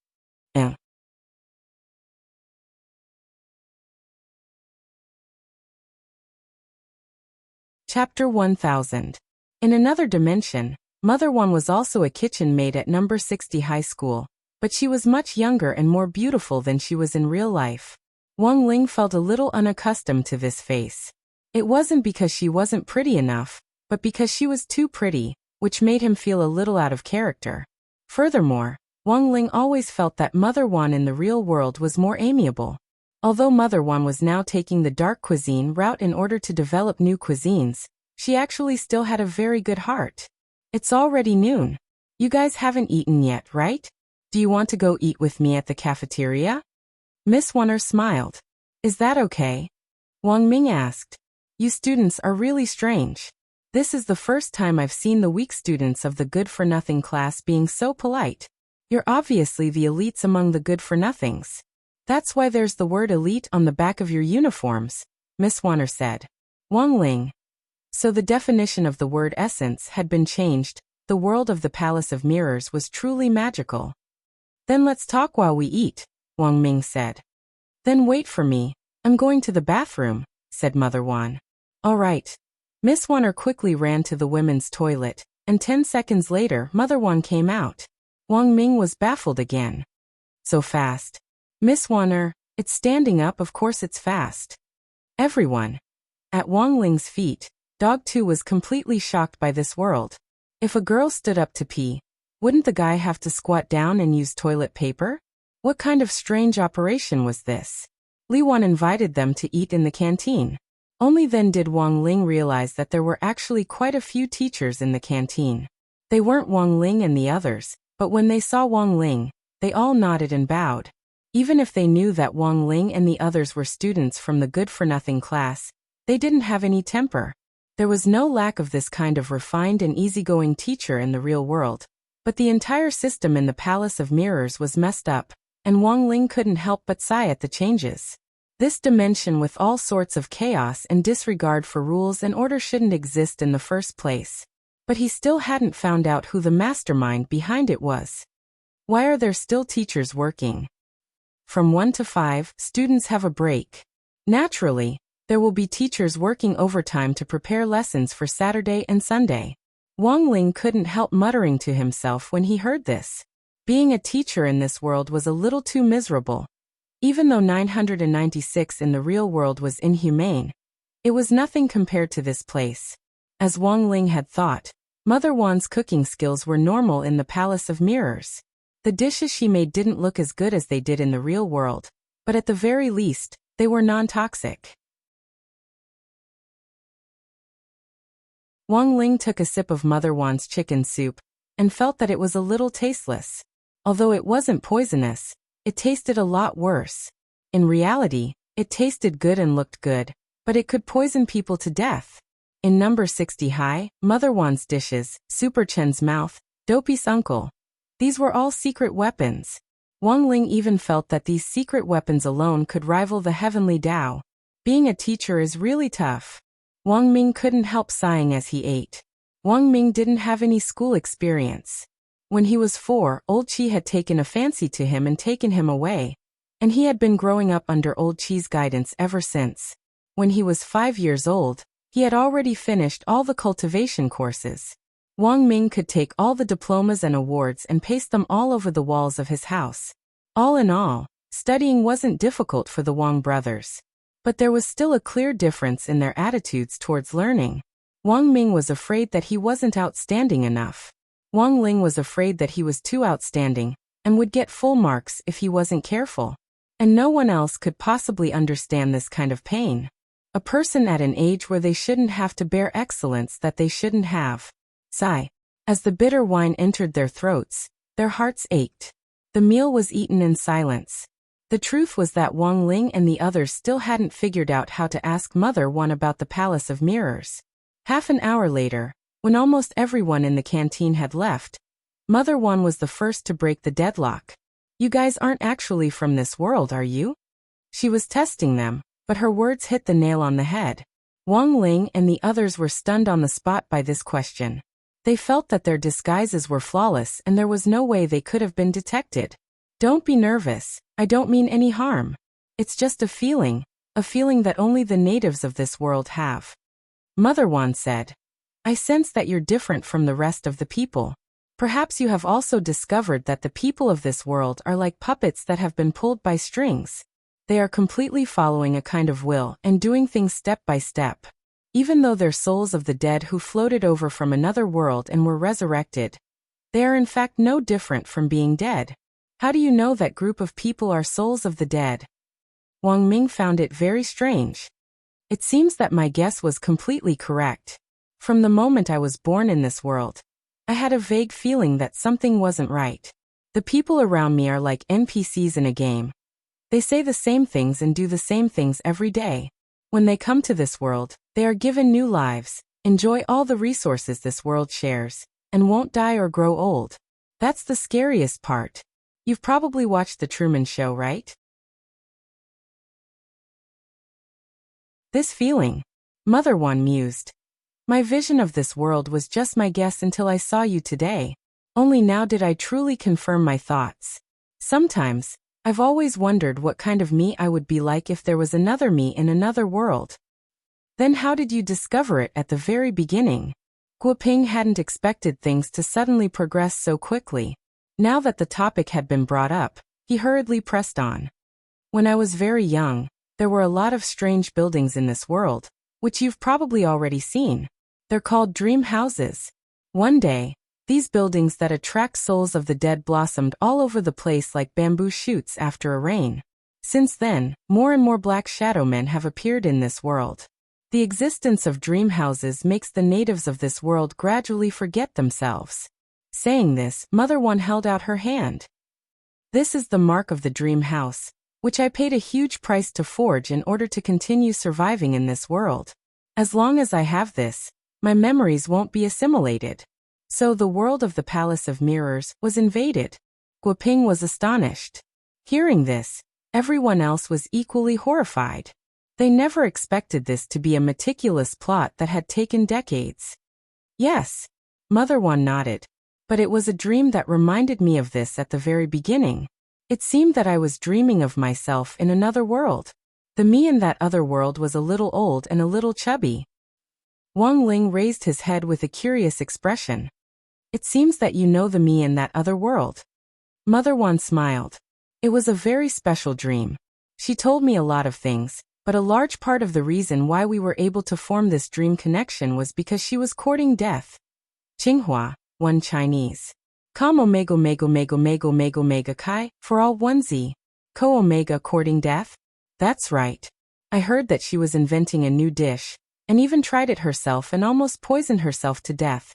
Chapter 1000. In another dimension, Mother Wan was also a kitchen maid at number 60 high school, but she was much younger and more beautiful than she was in real life. Wang Ling felt a little unaccustomed to this face. It wasn't because she wasn't pretty enough, but because she was too pretty, which made him feel a little out of character. Furthermore, Wang Ling always felt that Mother Wan in the real world was more amiable. Although Mother Wan was now taking the dark cuisine route in order to develop new cuisines, she actually still had a very good heart. It's already noon. You guys haven't eaten yet, right? Do you want to go eat with me at the cafeteria? Miss Wanner smiled. Is that okay? Wang Ming asked. You students are really strange. This is the first time I've seen the weak students of the good-for-nothing class being so polite. You're obviously the elites among the good-for-nothings. That's why there's the word elite on the back of your uniforms, Miss Wanner said. Wang Ling. So the definition of the word essence had been changed. The world of the Palace of Mirrors was truly magical. Then let's talk while we eat, Wang Ming said. Then wait for me. I'm going to the bathroom, said Mother Wan. All right. Miss Wanner quickly ran to the women's toilet, and 10 seconds later Mother Wan came out. Wang Ming was baffled again. So fast. Miss Wanner, it's standing up, of course it's fast. Everyone. At Wang Ling's feet, Dog 2 was completely shocked by this world. If a girl stood up to pee, wouldn't the guy have to squat down and use toilet paper? What kind of strange operation was this? Li Wan invited them to eat in the canteen. Only then did Wang Ling realize that there were actually quite a few teachers in the canteen. They weren't Wang Ling and the others, but when they saw Wang Ling, they all nodded and bowed. Even if they knew that Wang Ling and the others were students from the good-for-nothing class, they didn't have any temper. There was no lack of this kind of refined and easygoing teacher in the real world, but the entire system in the Palace of Mirrors was messed up, and Wang Ling couldn't help but sigh at the changes. This dimension with all sorts of chaos and disregard for rules and order shouldn't exist in the first place. But he still hadn't found out who the mastermind behind it was. Why are there still teachers working? From 1 to 5, students have a break. Naturally, there will be teachers working overtime to prepare lessons for Saturday and Sunday. Wang Ling couldn't help muttering to himself when he heard this. Being a teacher in this world was a little too miserable. Even though 996 in the real world was inhumane, it was nothing compared to this place. As Wang Ling had thought, Mother Wan's cooking skills were normal in the Palace of Mirrors. The dishes she made didn't look as good as they did in the real world, but at the very least, they were non-toxic. Wang Ling took a sip of Mother Wan's chicken soup and felt that it was a little tasteless. Although it wasn't poisonous, it tasted a lot worse. In reality, it tasted good and looked good, but it could poison people to death. In number 60 high, Mother Wan's dishes, Super Chen's mouth, Dopey's uncle. These were all secret weapons. Wang Ling even felt that these secret weapons alone could rival the heavenly Tao. Being a teacher is really tough. Wang Ming couldn't help sighing as he ate. Wang Ming didn't have any school experience. When he was 4, Old Chi had taken a fancy to him and taken him away, and he had been growing up under Old Chi's guidance ever since. When he was 5 years old, he had already finished all the cultivation courses. Wang Ming could take all the diplomas and awards and paste them all over the walls of his house. All in all, studying wasn't difficult for the Wang brothers. But there was still a clear difference in their attitudes towards learning. Wang Ming was afraid that he wasn't outstanding enough. Wang Ling was afraid that he was too outstanding, and would get full marks if he wasn't careful. And no one else could possibly understand this kind of pain. A person at an age where they shouldn't have to bear excellence that they shouldn't have. Sigh. As the bitter wine entered their throats, their hearts ached. The meal was eaten in silence. The truth was that Wang Ling and the others still hadn't figured out how to ask Mother Wan about the Palace of Mirrors. Half an hour later, when almost everyone in the canteen had left, Mother Wan was the first to break the deadlock. You guys aren't actually from this world, are you? She was testing them, but her words hit the nail on the head. Wang Ling and the others were stunned on the spot by this question. They felt that their disguises were flawless and there was no way they could have been detected. Don't be nervous, I don't mean any harm. It's just a feeling that only the natives of this world have. Mother Wan said, I sense that you're different from the rest of the people. Perhaps you have also discovered that the people of this world are like puppets that have been pulled by strings. They are completely following a kind of will and doing things step by step. Even though they're souls of the dead who floated over from another world and were resurrected, they are in fact no different from being dead. How do you know that group of people are souls of the dead? Wang Ming found it very strange. It seems that my guess was completely correct. From the moment I was born in this world, I had a vague feeling that something wasn't right. The people around me are like NPCs in a game. They say the same things and do the same things every day. When they come to this world, they are given new lives, enjoy all the resources this world shares, and won't die or grow old. That's the scariest part. You've probably watched The Truman Show, right? This feeling, Mother Wan mused. My vision of this world was just my guess until I saw you today. Only now did I truly confirm my thoughts. Sometimes, I've always wondered what kind of me I would be like if there was another me in another world. Then how did you discover it at the very beginning? Guoping hadn't expected things to suddenly progress so quickly. Now that the topic had been brought up, he hurriedly pressed on. When I was very young, there were a lot of strange buildings in this world, which you've probably already seen. They're called dream houses. One day, these buildings that attract souls of the dead blossomed all over the place like bamboo shoots after a rain. Since then, more and more black shadow men have appeared in this world. The existence of dream houses makes the natives of this world gradually forget themselves. Saying this, Mother One held out her hand. This is the mark of the dream house, which I paid a huge price to forge in order to continue surviving in this world. As long as I have this, my memories won't be assimilated. So the world of the Palace of Mirrors was invaded. Guoping was astonished. Hearing this, everyone else was equally horrified. They never expected this to be a meticulous plot that had taken decades. Yes, Mother One nodded. But it was a dream that reminded me of this at the very beginning. It seemed that I was dreaming of myself in another world. The me in that other world was a little old and a little chubby. Wang Ling raised his head with a curious expression. It seems that you know the me in that other world. Mother One smiled. It was a very special dream. She told me a lot of things, but a large part of the reason why we were able to form this dream connection was because she was courting death. Tsinghua, one Chinese. Com omega omega omega omega omega omega chi, for all onesie. Co omega courting death? That's right. I heard that she was inventing a new dish, and even tried it herself and almost poisoned herself to death.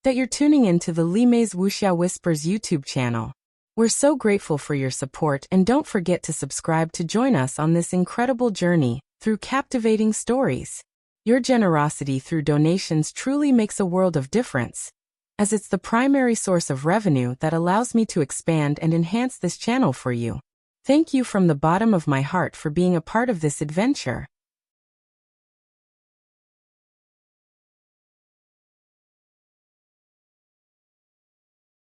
That you're tuning in to the Li Mei's Wuxia Whispers YouTube channel. We're so grateful for your support, and don't forget to subscribe to join us on this incredible journey through captivating stories. Your generosity through donations truly makes a world of difference, as it's the primary source of revenue that allows me to expand and enhance this channel for you. Thank you from the bottom of my heart for being a part of this adventure.